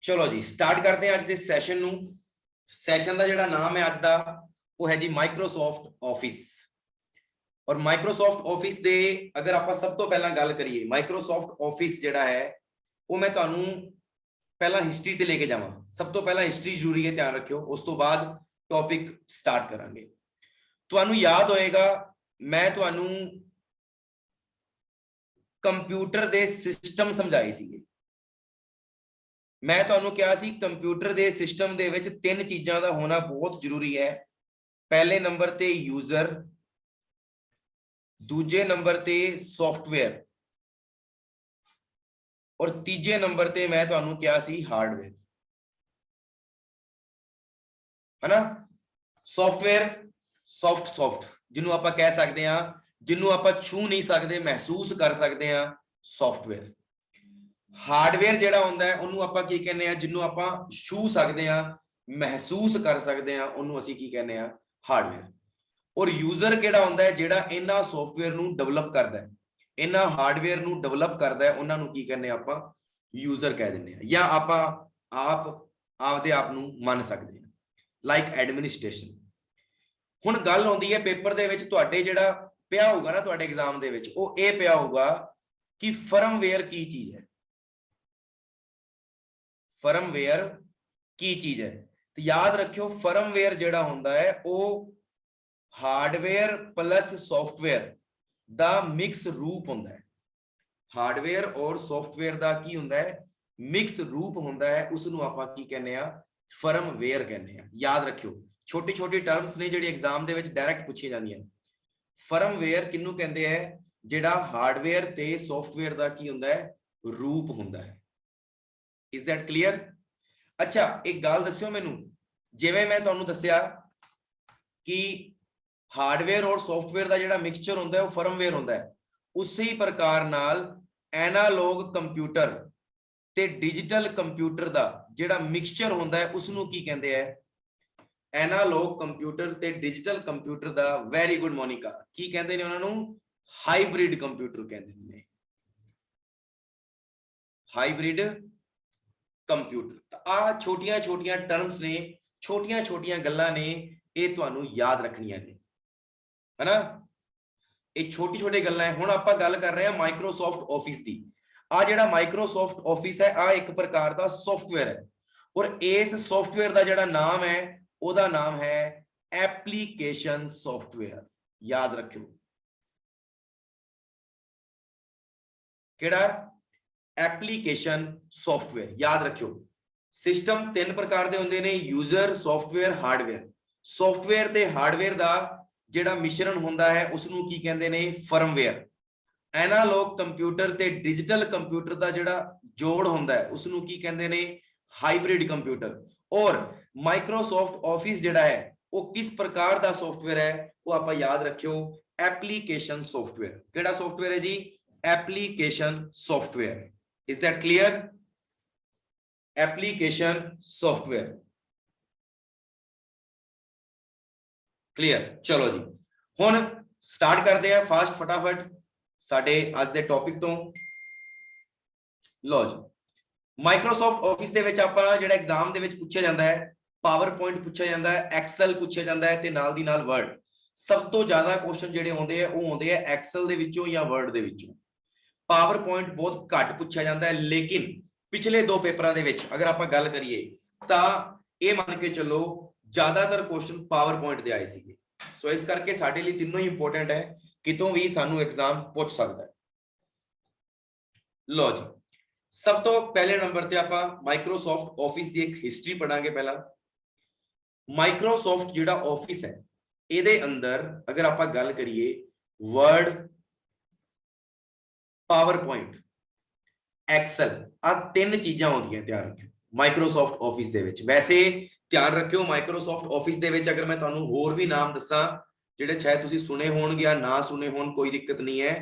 चलो जी स्टार्ट करते हैं अज के सैशन नू। सैशन का जिहड़ा नाम है अज का वो है जी माइक्रोसॉफ्ट ऑफिस। और माइक्रोसॉफ्ट ऑफिस दे अगर आप सब तो पहला गल करिए माइक्रोसॉफ्ट ऑफिस जिहड़ा है वो मैं तुहानू पहला हिस्टरी से लेके जावां। सब तो पहला हिस्टरी जरूरी है, ध्यान रखियो। उस तो बाद टॉपिक स्टार्ट करांगे। तुहानू याद होएगा मैं तुहानू कंप्यूटर दे सिस्टम समझाए सीगे। मैं तुहानू कहा सी कंप्यूटर दे सिस्टम दे विच तीन चीज़ां दा होना बहुत जरूरी है। पहले नंबर ते यूजर, दूजे नंबर ते सॉफ्टवेयर और तीजे नंबर ते मैं तुहानू कहा सी हार्डवेयर, है ना। सॉफ्टवेयर सॉफ्ट जिन्हों आप कह सकते हैं, जिन्हों आप छू नहीं सकते महसूस कर सकते हैं सॉफ्टवेयर। हार्डवेयर जिहड़ा हुंदा है उन्होंने आप की कहने हैं, जिन्हों आप छू सकते हैं महसूस कर सकते हैं उन्होंने असीं की कहने हैं हार्डवेयर। और यूजर किहड़ा हुंदा है जिहड़ा इन्हां सॉफ्टवेयर नूं डेवलप करदा है, इन्हां हार्डवेयर नूं डेवलप करदा है, उन्हां नूं की कहने आपां यूजर कह दिंदे हैं या आपां आप आपदे आप नूं मान सकते हैं लाइक एडमिनिस्ट्रेशन। हुण गल आउंदी है पेपर दे विच तुहाडे जिहड़ा पिया होगा ना तुहाडे एग्जाम दे विच वो ये पिया होगा कि फर्मवेयर की चीज है। फर्मवेयर की चीज है तो याद रखियो फर्मवेयर जिहड़ा हुंदा है वो हार्डवेयर प्लस सॉफ्टवेयर दा मिक्स रूप हुंदा है। हार्डवेयर और सॉफ्टवेयर दा की हुंदा है मिक्स रूप हुंदा है, उसनूं आपां की कहने आ फर्मवेयर कहने आ। याद रखियो छोटी छोटी टर्म्स ने जिहड़ी एग्जाम दे विच डायरेक्ट पूछी जांदियां। फर्मवेयर किन्नू कहंदे है जिहड़ा हार्डवेयर ते सॉफ्टवेयर दा की हुंदा है रूप हुंदा है। Is that clear? अच्छा एक गल दस्सियो मैनू, जिवें मैं तुहानू दस्सिया कि हार्डवेयर और सॉफ्टवेयर का जिहड़ा मिक्सचर होंदा है वो फर्मवेयर होंदा है, उसी प्रकार नाल एनालॉग कंप्यूटर ते डिजिटल कंप्यूटर का जिहड़ा मिक्सचर होंदा है उसनूं की कहंदे है एनालॉग कंप्यूटर ते डिजिटल कंप्यूटर का। वेरी गुड मोनिका, की कहंदे ने उन्हां नूं हाइब्रिड कंप्यूटर कहंदे ने। Hybrid computer. आ छोटियां छोटियां टर्म्स ने, छोटियां छोटियां गल्लां ने, ये तुहानू याद रखनियां ने, है ना। ये छोटी छोटी गल्लां है। हुण आपां गल कर रहे हैं माइक्रोसॉफ्ट ऑफिस की। आ जिहड़ा माइक्रोसॉफ्ट ऑफिस है आ एक प्रकार का सॉफ्टवेयर है और इस सॉफ्टवेयर का जिहड़ा नाम है ओदा नाम है एप्लीकेशन सॉफ्टवेयर। याद रखियो किहड़ा एप्लीकेशन सॉफ्टवेयर। याद रखियो सिस्टम तीन प्रकार के होंगे ने, यूजर सॉफ्टवेयर हार्डवेयर। सॉफ्टवेयर ते हार्डवेयर का जिहड़ा मिश्रण होंदा है उसनूं की कहंदे ने फर्मवेयर। एनालॉग कंप्यूटर ते डिजिटल कंप्यूटर का जिहड़ा जोड़ होंदा है उसनूं की कहंदे ने हाइब्रिड कंप्यूटर। और माइक्रोसॉफ्ट ऑफिस जिहड़ा है वो किस प्रकार का सॉफ्टवेयर है वो आप याद रखियो एप्लीकेशन सॉफ्टवेयर। किहड़ा सॉफ्टवेयर है जी? Application software. Is that clear? Application software clear. चलो जी हुण स्टार्ट करते हैं फास्ट फटाफट साडे अज दे टॉपिक तो। लो जी माइक्रोसॉफ्ट ऑफिस दे विच आपां जिहड़ा एग्जाम दे विच पूछा जांदा है पावर पॉइंट पूछा जांदा है, एक्सेल पूछा जांदा है ते नाल दी नाल वर्ड। सब तो ज्यादा क्वेश्चन जिहड़े आउंदे आ वो आउंदे आ एक्सेल दे विचों या वर्ड दे विचों। पावर पॉइंट बहुत घट पूछा जाता है, लेकिन पिछले दो पेपरों के अगर आप गल करिए तो यह मान के चलो ज्यादातर क्वेश्चन पावर पॉइंट दे आए थे। सो इस करके साडे लिए तीनों ही इंपोर्टेंट है, कितों भी सानू एग्जाम पूछ सकता है। लो जी सब तो पहले नंबर ते आपां माइक्रोसॉफ्ट ऑफिस की एक हिस्टरी पढ़ांगे। पहला माइक्रोसॉफ्ट जिहड़ा ऑफिस है इहदे अंदर अगर आप गल करिए वर्ड, पावर पॉइंट, एक्सेल आ तीन चीजां होंदियां। ध्यान रखियो माइक्रोसॉफ्ट ऑफिस दे विच। वैसे ध्यान रखियो माइक्रोसॉफ्ट ऑफिस दे विच अगर मैं तुहानू होर भी नाम दसां जिहड़े शायद तुसीं सुने होणगे या ना सुने होण कोई दिक्कत नहीं है।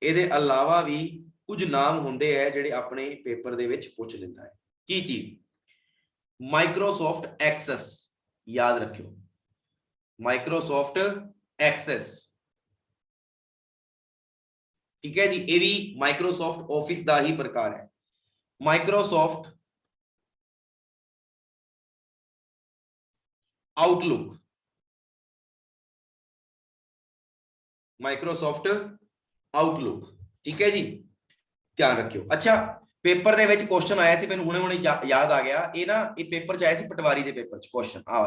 इहदे अलावा भी कुछ नाम होंदे है जिहड़े अपने पेपर दे विच पुछ लैंदा है। की चीज? Microsoft Access. याद रखियो माइक्रोसॉफ्ट एक्सेस, ठीक है जी। ये भी माइक्रोसॉफ्ट ऑफिस का ही प्रकार है। माइक्रोसॉफ्ट आउटलुक, माइक्रोसॉफ्ट आउटलुक, ठीक है जी, ध्यान रखियो। अच्छा पेपर दे विच क्वेश्चन आया सी, मैनूं हुणे हुणे याद आ गया, ये ना ये पेपर च आया सी, पटवारी दे पेपर च क्वेश्चन आ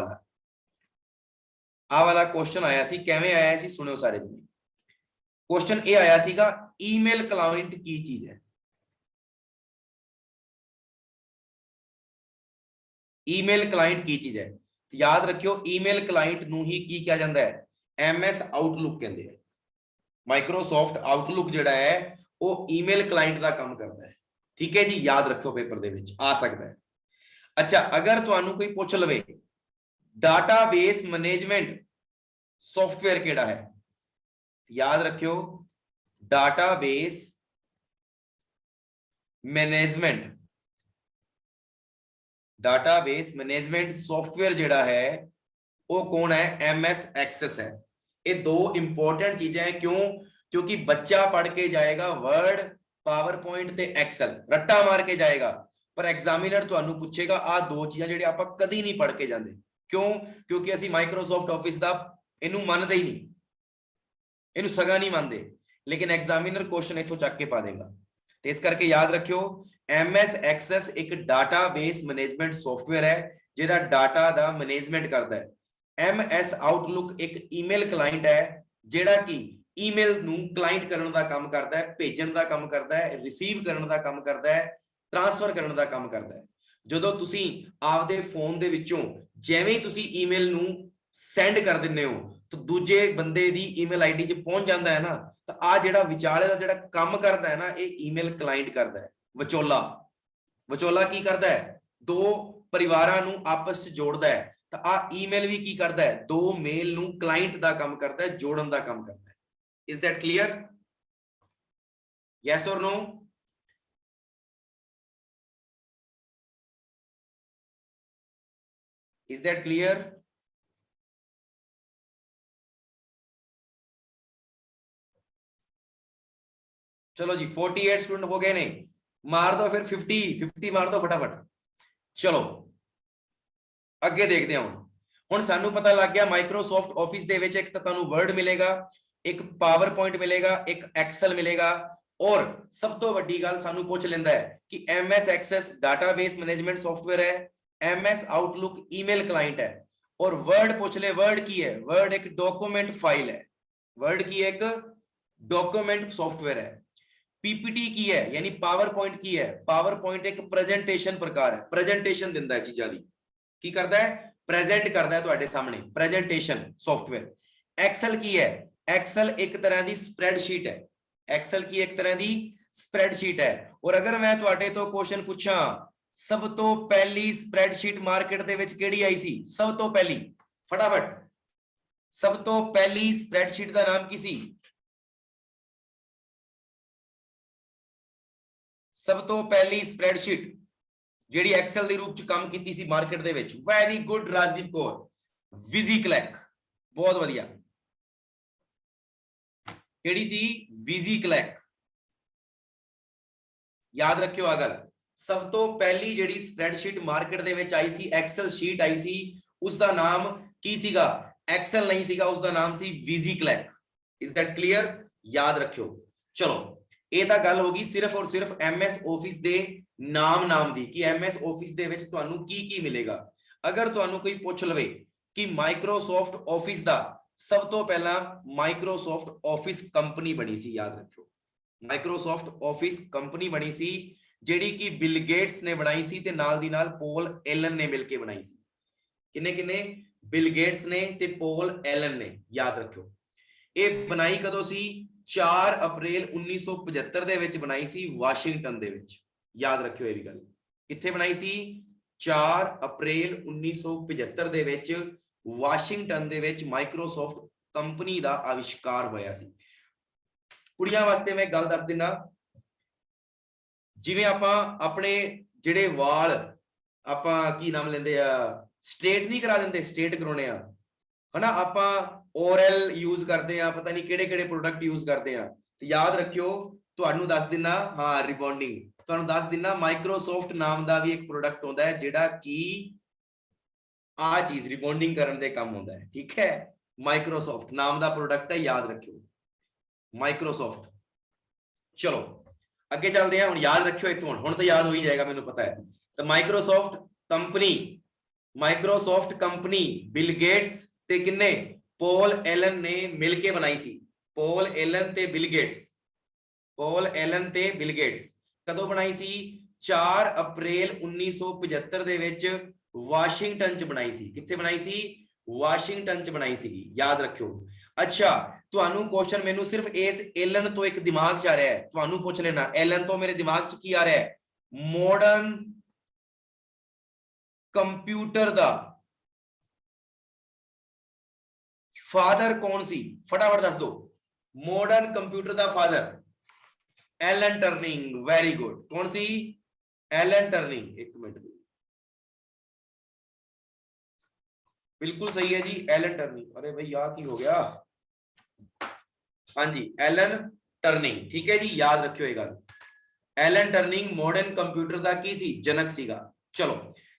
वाला क्वेश्चन आया सी, किवें आया सी सुनियो सारे जी। क्वेश्चन ये आया सीगा, ईमेल क्लाइंट की चीज है? ईमेल क्लाइंट की चीज है? याद रखियो ईमेल क्लाइंट नूं ही की कहा जाता है? एमएस आउटलुक कहते हैं। माइक्रोसॉफ्ट आउटलुक जिहड़ा है वो ईमेल क्लाइंट का काम करता है, ठीक है जी, याद रखियो पेपर दे विच आ सकता है। अच्छा अगर तुहानू कोई पूछ लवे डाटाबेस मैनेजमेंट सॉफ्टवेयर केड़ा है, याद रखियो database management, database management software जिहड़ा है वो कौन है? एमएस एक्सेस है। ये दो इंपॉर्टेंट चीजें हैं, क्यों? क्योंकि बच्चा पढ़ के जाएगा वर्ड, पावर पॉइंट ते एक्सेल रट्टा मार के जाएगा, पर एग्जामिनर तुहानू पूछेगा आ दो चीजां जिहड़ी आपां कदी नहीं पढ़ के जांदे। क्यों? क्योंकि असीं माइक्रोसॉफ्ट ऑफिस दा इनू मनदे ही नहीं, इनू सगा नहीं मानते, लेकिन एग्जामिनर क्वेश्चन इथों चक के पा देगा। तो इस करके याद रखियो एमएस एक्सेस एक डाटाबेस मैनेजमेंट सॉफ्टवेयर है जिहड़ा डाटा दा मैनेजमेंट करता है। एमएस आउटलुक एक ईमेल क्लाइंट है जिहड़ा कि ईमेल नू क्लाइंट करन दा काम करता है, भेजण दा काम करता है, रिसीव करन दा काम करता है, ट्रांसफर करन दा काम करता है। ਜਦੋਂ ਤੁਸੀਂ ਆਪਦੇ ਫੋਨ ਦੇ ਵਿੱਚੋਂ ਜਿਵੇਂ ਹੀ ਤੁਸੀਂ ਈਮੇਲ ਨੂੰ ਸੈਂਡ ਕਰ ਦਿੰਦੇ ਹੋ ਤਾਂ ਦੂਜੇ ਬੰਦੇ ਦੀ ਈਮੇਲ ਆਈਡੀ 'ਚ ਪਹੁੰਚ ਜਾਂਦਾ ਹੈ ਨਾ, ਤਾਂ ਆ ਜਿਹੜਾ ਵਿਚਾਲੇ ਦਾ ਜਿਹੜਾ ਕੰਮ ਕਰਦਾ ਹੈ ਨਾ ਇਹ ਈਮੇਲ ਕਲਾਇੰਟ ਕਰਦਾ ਹੈ। ਵਿਚੋਲਾ, ਵਿਚੋਲਾ ਕੀ ਕਰਦਾ ਹੈ? ਦੋ ਪਰਿਵਾਰਾਂ ਨੂੰ ਆਪਸ 'ਚ ਜੋੜਦਾ ਹੈ। ਤਾਂ ਆ ਈਮੇਲ ਵੀ ਕੀ ਕਰਦਾ ਹੈ? ਦੋ ਮੇਲ ਨੂੰ ਕਲਾਇੰਟ ਦਾ ਕੰਮ ਕਰਦਾ ਹੈ, ਜੋੜਨ ਦਾ ਕੰਮ ਕਰਦਾ ਹੈ। Is that clear? ਯੈਸ ਔਰ ਨੋ? Is that clear? चलो जी 48 स्टूडेंट हो गए, नहीं मार दो फिर 50 मार दो फटाफट। चलो अगे देखते हैं। हुण सानू पता लग गया माइक्रोसॉफ्ट ऑफिस दे विच एक तां तुहानू वर्ड मिलेगा, एक पावर पॉइंट मिलेगा, एक एक्सेल मिलेगा, और सब तो वड्डी गल सानू पूछ लेंदा है कि MS Access database management software है, एमएस आउटलुक ईमेल क्लाइंट है, और वर्ड पूछ ले। वर्ड की है? वर्ड एक डॉक्यूमेंट फाइल है। वर्ड की एक डॉक्यूमेंट सॉफ्टवेयर है। पीपीटी की है यानी पावर पॉइंट की है। पावर पॉइंट एक प्रेजेंटेशन प्रकार है, प्रेजेंटेशन दिंदा है चीजां दी, की करदा है? प्रेजेंट करदा है तुहाडे सामने, प्रेजेंटेशन सॉफ्टवेयर। एक्सेल की है? एक्सेल एक तरह की स्प्रेडशीट है। एक्सेल की एक तरह की स्प्रेडशीट है। और अगर मैं तुहाडे तो क्वेश्चन पूछा सब तो पहली स्प्रेडशीट मार्केट दे विच किहड़ी आई सी? सब तो पहली, फटाफट, सब तो पहली स्प्रेडशीट का नाम की सी? सब तो पहली स्प्रेडशीट ਜਿਹੜੀ ਐਕਸਲ ਦੇ ਰੂਪ ਚ ਕੰਮ ਕੀਤੀ ਸੀ ਮਾਰਕੀਟ ਦੇ ਵਿੱਚ? ਵੈਰੀ ਗੁੱਡ ਰਾਜਦੀਪ ਕੌਰ, ਵਿਜ਼ੀਕਲੈਕ, ਬਹੁਤ ਵਧੀਆ। ਕਿਹੜੀ ਸੀ? ਵਿਜ਼ੀਕਲੈਕ। ਯਾਦ ਰੱਖਿਓ ਆ ਗੱਲ, ਸਭ ਤੋਂ ਪਹਿਲੀ ਜਿਹੜੀ ਸਪਰੈਡਸ਼ੀਟ ਮਾਰਕੀਟ ਦੇ ਵਿੱਚ ਆਈ ਸੀ, ਐਕਸਲ ਸ਼ੀਟ ਆਈ ਸੀ, ਉਸ ਦਾ ਨਾਮ ਕੀ ਸੀਗਾ? ਐਕਸਲ ਨਹੀਂ ਸੀਗਾ, ਉਸ ਦਾ ਨਾਮ ਸੀ ਵਿਜ਼ੀਕਲੈਕ। Is that clear? ਯਾਦ ਰੱਖਿਓ। ਚਲੋ ਇਹ ਤਾਂ ਗੱਲ ਹੋ ਗਈ ਸਿਰਫ ਔਰ ਸਿਰਫ ਐਮਐਸ ਆਫਿਸ ਦੇ ਨਾਮ ਦੀ ਕਿ ਐਮਐਸ ਆਫਿਸ ਦੇ ਵਿੱਚ ਤੁਹਾਨੂੰ ਕੀ ਮਿਲੇਗਾ। ਅਗਰ ਤੁਹਾਨੂੰ ਕੋਈ ਪੁੱਛ ਲਵੇ ਕਿ ਮਾਈਕਰੋਸੌਫਟ ਆਫਿਸ ਦਾ ਸਭ ਤੋਂ ਪਹਿਲਾਂ ਮਾਈਕਰੋਸੌਫਟ ਆਫਿਸ ਕੰਪਨੀ ਬਣੀ ਸੀ, ਯਾਦ ਰੱਖਿਓ ਮਾਈਕਰੋਸੌਫਟ ਆਫਿਸ ਕੰਪਨੀ ਬਣੀ ਸੀ ਜਿਹੜੀ ਕਿ ਬਿਲ ਗੇਟਸ ਨੇ ਬਣਾਈ ਸੀ ਤੇ ਨਾਲ ਦੀ ਨਾਲ ਪੋਲ ਐਲਨ ਨੇ ਮਿਲ ਕੇ ਬਣਾਈ ਸੀ। ਕਿੰਨੇ ਬਿਲ ਗੇਟਸ ਨੇ ਤੇ ਪੋਲ ਐਲਨ ਨੇ, ਯਾਦ ਰੱਖਿਓ। ਇਹ ਬਣਾਈ ਕਦੋਂ ਸੀ? 4 ਅਪ੍ਰੈਲ 1975 ਦੇ ਵਿੱਚ ਬਣਾਈ ਸੀ ਵਾਸ਼ਿੰਗਟਨ ਦੇ ਵਿੱਚ, ਯਾਦ ਰੱਖਿਓ ਇਹ ਵੀ ਗੱਲ। ਕਿੱਥੇ ਬਣਾਈ ਸੀ? 4 ਅਪ੍ਰੈਲ 1975 ਦੇ ਵਿੱਚ ਵਾਸ਼ਿੰਗਟਨ ਦੇ ਵਿੱਚ ਮਾਈਕਰੋਸੌਫਟ ਕੰਪਨੀ ਦਾ ਆਵਿਸ਼ਕਾਰ ਹੋਇਆ ਸੀ। ਕੁੜੀਆਂ ਵਾਸਤੇ ਮੈਂ ਗੱਲ ਦੱਸ ਦਿੰਦਾ, ਜਿਵੇਂ ਆਪਾਂ ਆਪਣੇ ਜਿਹੜੇ ਵਾਲ ਆਪਾਂ ਕੀ ਨਾਮ ਲੈਂਦੇ ਆ, ਸਟ੍ਰੇਟ ਨਹੀਂ ਕਰਾ ਦਿੰਦੇ, ਸਟ੍ਰੇਟ ਕਰਾਉਣੇ ਆ ਹਨਾ, ਆਪਾਂ ओरल यूज करते हैं, पता नहीं केड़े प्रोडक्ट यूज करते हैं। तो याद रखियो तुहानू दस दिना, हाँ रिबॉन्डिंग, तुहानू दस दिना माइक्रोसॉफ्ट नाम का भी एक प्रोडक्ट होता है जिहड़ा कि आ चीज रिबॉन्डिंग करने दे काम होता है, ठीक है। माइक्रोसॉफ्ट नाम का प्रोडक्ट है, याद रखियो माइक्रोसॉफ्ट। चलो अगे चलते हैं, हुण याद रखियो इत्थों, हुण तो याद हो ही जाएगा, मैनूं पता है। तो Microsoft company, Microsoft company Bill Gates ते किन्ने, पॉल एलन ने मिलके बनाई सी। पॉल एलन ते बिल गेट्स, पॉल एलन ते बिल गेट्स कदों बनाई सी? 4 अप्रैल 1975 ਦੇ ਵਿੱਚ ਵਾਸ਼ਿੰਗਟਨ ਚ ਬਣਾਈ ਸੀ। ਕਿੱਥੇ ਬਣਾਈ ਸੀ? ਵਾਸ਼ਿੰਗਟਨ ਚ ਬਣਾਈ ਸੀਗੀ, ਯਾਦ ਰੱਖਿਓ। ਅੱਛਾ, ਤੁਹਾਨੂੰ ਕੁਐਸਚਨ ਮੈਨੂੰ ਸਿਰਫ ਇਸ ਐਲਨ ਤੋਂ ਇੱਕ ਦਿਮਾਗ ਚ ਆ ਰਿਹਾ ਹੈ, ਤੁਹਾਨੂੰ ਪੁੱਛ ਲੈਣਾ ਐਲਨ ਤੋਂ ਮੇਰੇ ਦਿਮਾਗ ਚ ਕੀ ਆ ਰਿਹਾ ਹੈ? ਮਾਡਰਨ ਕੰਪਿਊਟਰ ਦਾ ਫਾਦਰ ਕੌਣ ਸੀ? ਫਟਾਫਟ ਦੱਸ ਦਿਓ। ਮਾਡਰਨ ਕੰਪਿਊਟਰ ਦਾ father Alan Turing, very good. कौन सी? एलन टर्निंग, एक मिनट, बिल्कुल सही है जी, एलन टर्निंग। अरे भाई याद ही हो गया, हाँ जी एलन टर्निंग, ठीक है जी, याद रखियो ये गल। एलन टर्निंग मॉडर्न कंप्यूटर दा की सी? जनक सीगा। चलो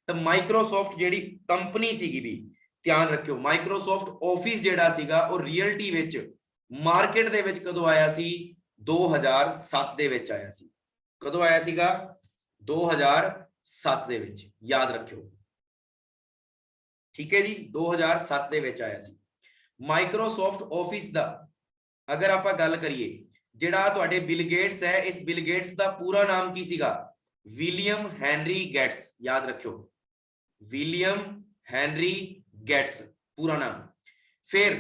तो माइक्रोसॉफ्ट जेडी कंपनी सीगी भी ध्यान रखियो, माइक्रोसॉफ्ट ऑफिस जेड़ा सीगा वो रियलिटी विच मार्केट दे विच कदों आया सी? 2007 ਦੇ ਵਿੱਚ ਆਇਆ ਸੀ। ਕਦੋਂ ਆਇਆ ਸੀਗਾ? 2007 ਦੇ ਵਿੱਚ, ਯਾਦ ਰੱਖਿਓ, ਠੀਕ ਹੈ ਜੀ, 2007 ਦੇ ਵਿੱਚ ਆਇਆ ਸੀ। ਮਾਈਕਰੋਸਾਫਟ ਆਫਿਸ ਦਾ ਅਗਰ ਆਪਾਂ ਗੱਲ ਕਰੀਏ, ਜਿਹੜਾ ਤੁਹਾਡੇ ਬਿਲ ਗੇਟਸ ਹੈ, ਇਸ ਬਿਲ ਗੇਟਸ ਦਾ ਪੂਰਾ ਨਾਮ ਕੀ ਸੀਗਾ? ਵਿਲੀਅਮ ਹੈਨਰੀ ਗੇਟਸ, ਯਾਦ ਰੱਖਿਓ, ਵਿਲੀਅਮ ਹੈਨਰੀ ਗੇਟਸ ਪੂਰਾ ਨਾਮ। ਫਿਰ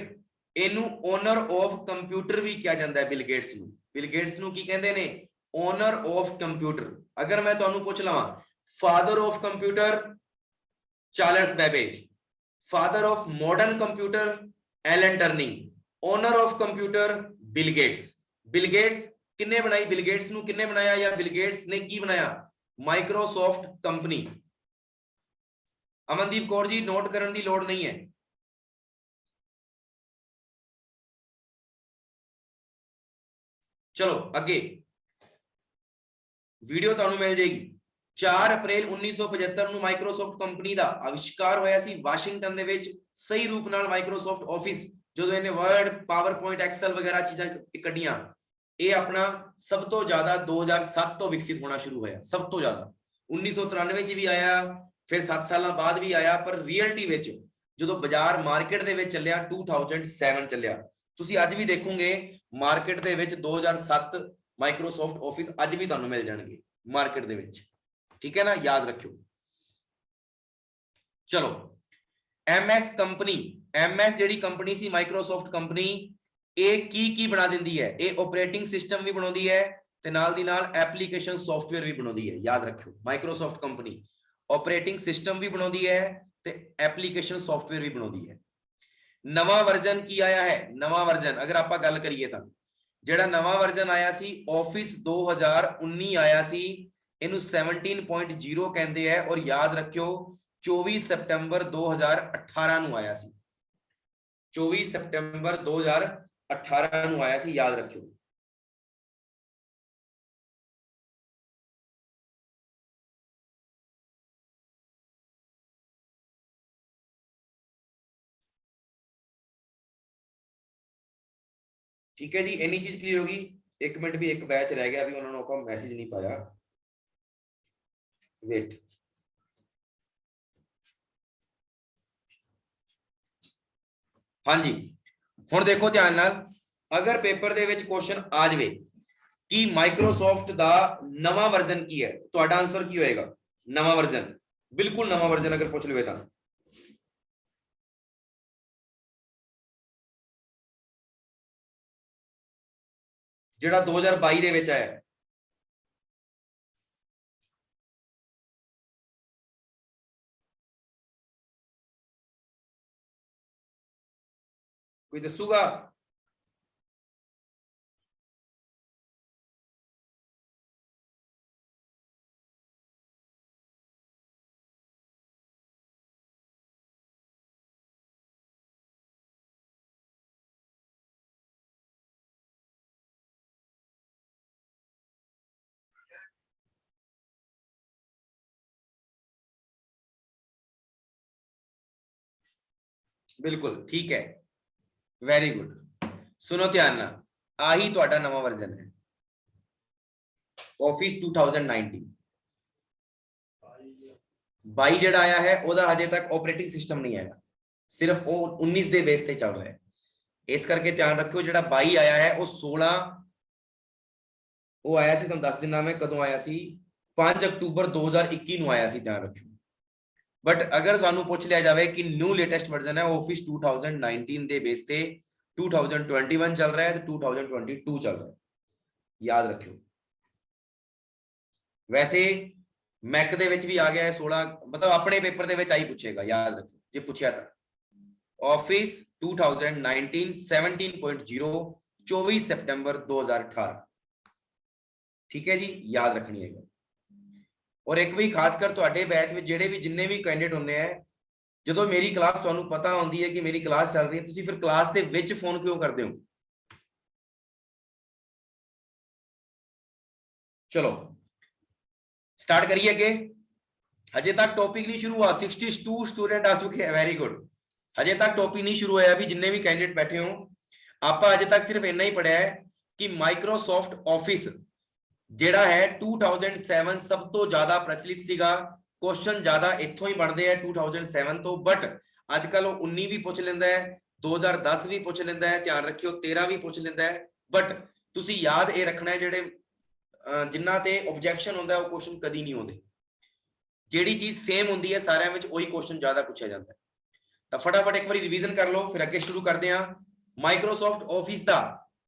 ਇਹਨੂੰ ਓਨਰ ਆਫ ਕੰਪਿਊਟਰ ਵੀ ਕਿਹਾ ਜਾਂਦਾ ਹੈ, ਬਿਲ ਗੇਟਸ ਨੂੰ। ਬਿਲ ਗੇਟਸ ਨੂੰ ਕੀ ਕਹਿੰਦੇ ਨੇ? Owner of computer. ਅਗਰ ਮੈਂ ਤੁਹਾਨੂੰ ਪੁੱਛ ਲਵਾਂ father of computer Charles Babbage, father of modern computer Alan Turing, owner of computer Bill Gates. Bill Gates ਕਿੰਨੇ ਬਣਾਈ? ਬਿਲ ਗੇਟਸ ਨੂੰ ਕਿੰਨੇ ਬਣਾਇਆ ਜਾਂ ਬਿਲ ਗੇਟਸ ਨੇ ਕੀ ਬਣਾਇਆ? Microsoft company. Amandeep Kaur ji note ਕਰਨ ਦੀ ਲੋੜ ਨਹੀਂ ਹੈ। चलो अगे वीडियो ਤੁਹਾਨੂੰ ਮਿਲ ਜਾਏਗੀ। 4 ਅਪ੍ਰੈਲ 1975 ਨੂੰ ਮਾਈਕਰੋਸਾਫਟ ਕੰਪਨੀ ਦਾ ਆਵਿਸ਼ਕਾਰ ਹੋਇਆ ਸੀ ਵਾਸ਼ਿੰਗਟਨ ਦੇ ਵਿੱਚ। ਸਹੀ ਰੂਪ ਨਾਲ ਮਾਈਕਰੋਸਾਫਟ ਆਫਿਸ ਜਦੋਂ ਇਹਨੇ ਵਰਡ, ਪਾਵਰਪੁਆਇੰਟ, ਐਕਸਲ ਵਗੈਰਾ ਚੀਜ਼ਾਂ ਕੱਢੀਆਂ, ਇਹ ਆਪਣਾ ਸਭ ਤੋਂ ਜ਼ਿਆਦਾ 2007 ਤੋਂ ਵਿਕਸਿਤ ਹੋਣਾ ਸ਼ੁਰੂ ਹੋਇਆ। ਸਭ ਤੋਂ ਜ਼ਿਆਦਾ 1993 ਚ ਵੀ ਆਇਆ, ਫਿਰ 7 ਸਾਲਾਂ ਬਾਅਦ ਵੀ ਆਇਆ, ਪਰ ਰਿਅਲਟੀ ਵਿੱਚ ਜਦੋਂ ਬਾਜ਼ਾਰ ਮਾਰਕੀਟ ਦੇ ਵਿੱਚ ਚੱਲਿਆ 2007 ਚੱਲਿਆ। ਤੁਸੀਂ ਅੱਜ ਵੀ ਦੇਖੋਗੇ ਮਾਰਕੀਟ ਦੇ ਵਿੱਚ 2007 ਮਾਈਕਰੋਸਾਫਟ ਆਫਿਸ ਅੱਜ ਵੀ ਤੁਹਾਨੂੰ ਮਿਲ ਜਾਣਗੇ ਮਾਰਕੀਟ ਦੇ ਵਿੱਚ, ਠੀਕ ਹੈ ਨਾ, ਯਾਦ ਰੱਖਿਓ। ਚਲੋ MS ਕੰਪਨੀ, MS ਜਿਹੜੀ ਕੰਪਨੀ ਸੀ ਮਾਈਕਰੋਸਾਫਟ ਕੰਪਨੀ, ਇਹ ਕੀ ਬਣਾ ਦਿੰਦੀ ਹੈ? ਇਹ ਆਪਰੇਟਿੰਗ ਸਿਸਟਮ ਵੀ ਬਣਾਉਂਦੀ ਹੈ ਤੇ ਨਾਲ ਦੀ ਨਾਲ ਐਪਲੀਕੇਸ਼ਨ ਸੌਫਟਵੇਅਰ ਵੀ ਬਣਾਉਂਦੀ ਹੈ, ਯਾਦ ਰੱਖਿਓ। ਮਾਈਕਰੋਸਾਫਟ ਕੰਪਨੀ ਆਪਰੇਟਿੰਗ ਸਿਸਟਮ ਵੀ ਬਣਾਉਂਦੀ ਹੈ ਤੇ ਐਪਲੀਕੇਸ਼ਨ ਸੌਫਟਵੇਅਰ ਵੀ ਬਣਾਉਂਦੀ ਹੈ। ਨਵਾਂ ਵਰਜ਼ਨ ਕੀ ਆਇਆ ਹੈ? ਨਵਾਂ ਵਰਜ਼ਨ ਅਗਰ ਆਪਾਂ ਗੱਲ ਕਰੀਏ ਤਾਂ ਜਿਹੜਾ ਨਵਾਂ ਵਰਜ਼ਨ ਆਇਆ ਸੀ ਆਫਿਸ 2019 ਆਇਆ ਸੀ, ਇਹਨੂੰ 17.0 ਕਹਿੰਦੇ ਆ, ਔਰ ਯਾਦ ਰੱਖਿਓ 24 ਸਤੰਬਰ 2018 ਨੂੰ ਆਇਆ ਸੀ। 24 ਸਤੰਬਰ 2018 ਨੂੰ ਆਇਆ ਸੀ, ਯਾਦ ਰੱਖਿਓ। ठीक है जी, इन्नी चीज क्लियर होगी। एक मिनट भी, एक बैच रह गया अभी, उन्होंने आपको मैसेज नहीं पाया, वेट। हाँ जी, हुण देखो ध्यान नाल, अगर पेपर दे विच क्वेश्चन आ जाए कि माइक्रोसॉफ्ट दा नवा वर्जन की है, तुहाडा आंसर की होएगा? नवा वर्जन, बिल्कुल नवा वर्जन अगर पूछ लवे तां ਜਿਹੜਾ 2022 ਦੇ ਵਿੱਚ ਆਇਆ। ਕੋਈ ਦੱਸੂਗਾ? बिल्कुल ठीक है, वेरी गुड। सुनो ध्यान नाल, आही तुहाडा नवा वर्जन है ऑफिस 2019। 22 ਜਿਹੜਾ ਆਇਆ ਹੈ ਉਹਦਾ ਹਜੇ ਤੱਕ ਆਪਰੇਟਿੰਗ ਸਿਸਟਮ ਨਹੀਂ ਆਇਆ, ਸਿਰਫ ਉਹ 19 ਦੇ ਬੇਸ ਤੇ ਚੱਲ ਰਿਹਾ ਹੈ। ਇਸ ਕਰਕੇ ਧਿਆਨ ਰੱਖਿਓ ਜਿਹੜਾ 22 ਆਇਆ ਹੈ ਉਹ 16 ਉਹ ਆਇਆ ਸੀ, ਤੁਹਾਨੂੰ ਦੱਸ ਦਿੰਦਾ ਮੈਂ ਕਦੋਂ ਆਇਆ ਸੀ, 5 ਅਕਤੂਬਰ 2021 ਨੂੰ ਆਇਆ ਸੀ, ਧਿਆਨ ਰੱਖਿਓ। ਬਟ ਅਗਰ ਸਾਨੂੰ ਪੁੱਛ ਲਿਆ ਜਾਵੇ ਕਿ ਨਿਊ ਲੇਟੈਸਟ ਵਰਜ਼ਨ ਹੈ ਆਫਿਸ 2019 ਦੇ ਬੇਸ ਤੇ 2021 ਚੱਲ ਰਿਹਾ ਹੈ ਤੇ 2022 ਚੱਲ ਰਿਹਾ ਹੈ, ਯਾਦ ਰੱਖਿਓ। ਵੈਸੇ ਮੈਕ ਦੇ ਵਿੱਚ ਵੀ ਆ ਗਿਆ ਹੈ 16, ਮਤਲਬ ਆਪਣੇ ਪੇਪਰ ਦੇ ਵਿੱਚ ਆਈ ਪੁੱਛੇਗਾ, ਯਾਦ ਰੱਖਿਓ ਜੇ ਪੁੱਛਿਆ ਤਾਂ। ਆਫਿਸ 2019 17.0 24 ਸਤੰਬਰ 2018, ਠੀਕ ਹੈ ਜੀ, ਯਾਦ ਰੱਖਣੀ ਹੈ। ਔਰ ਇੱਕ ਵੀ ਖਾਸ ਕਰ ਤੁਹਾਡੇ ਬੈਚ ਵਿੱਚ ਜਿਹੜੇ ਵੀ ਜਿੰਨੇ ਵੀ ਕੈਂਡੀਡੇਟ ਹੁੰਦੇ ਆ, ਜਦੋਂ ਮੇਰੀ ਕਲਾਸ ਤੁਹਾਨੂੰ ਪਤਾ ਹੁੰਦੀ ਹੈ ਕਿ ਮੇਰੀ ਕਲਾਸ ਚੱਲ ਰਹੀ ਹੈ, ਤੁਸੀਂ ਫਿਰ ਕਲਾਸ ਦੇ ਵਿੱਚ ਫੋਨ ਕਿਉਂ ਕਰਦੇ ਹੋ? ਚਲੋ स्टार्ट करिए अगे। हजे तक टॉपिक नहीं शुरू हुआ, 62 स्टूडेंट आ चुके हैं, वेरी गुड। हजे तक टॉपिक नहीं शुरू होया, अभी जिन्ने भी कैंडिडेट बैठे हो, आप हजे तक सिर्फ इतना ही पढ़ा है कि माइक्रोसॉफ्ट ऑफिस जेड़ा है 2007 सब तो ज्यादा प्रचलित सीगा, क्वेश्चन ज्यादा इत्थों ही बनते हैं 2007 तो, बट अजकल 19 भी पूछ लेंदा है, 2010 भी पूछ लेंदा है, ध्यान रखियो 13 भी पूछ लेंदा है। बट तुसी याद ये रखना है जेड़े जिन्ना ते ऑब्जेक्शन होंदा है वो क्वेश्चन कदी नहीं होंदे, जेड़ी चीज सेम होंदी है सारे विच वही क्वेश्चन ज्यादा पूछा जाता है। तो फटाफट एक बार रिवीजन कर लो, फिर अगे शुरू करते हैं। माइक्रोसॉफ्ट ऑफिस दा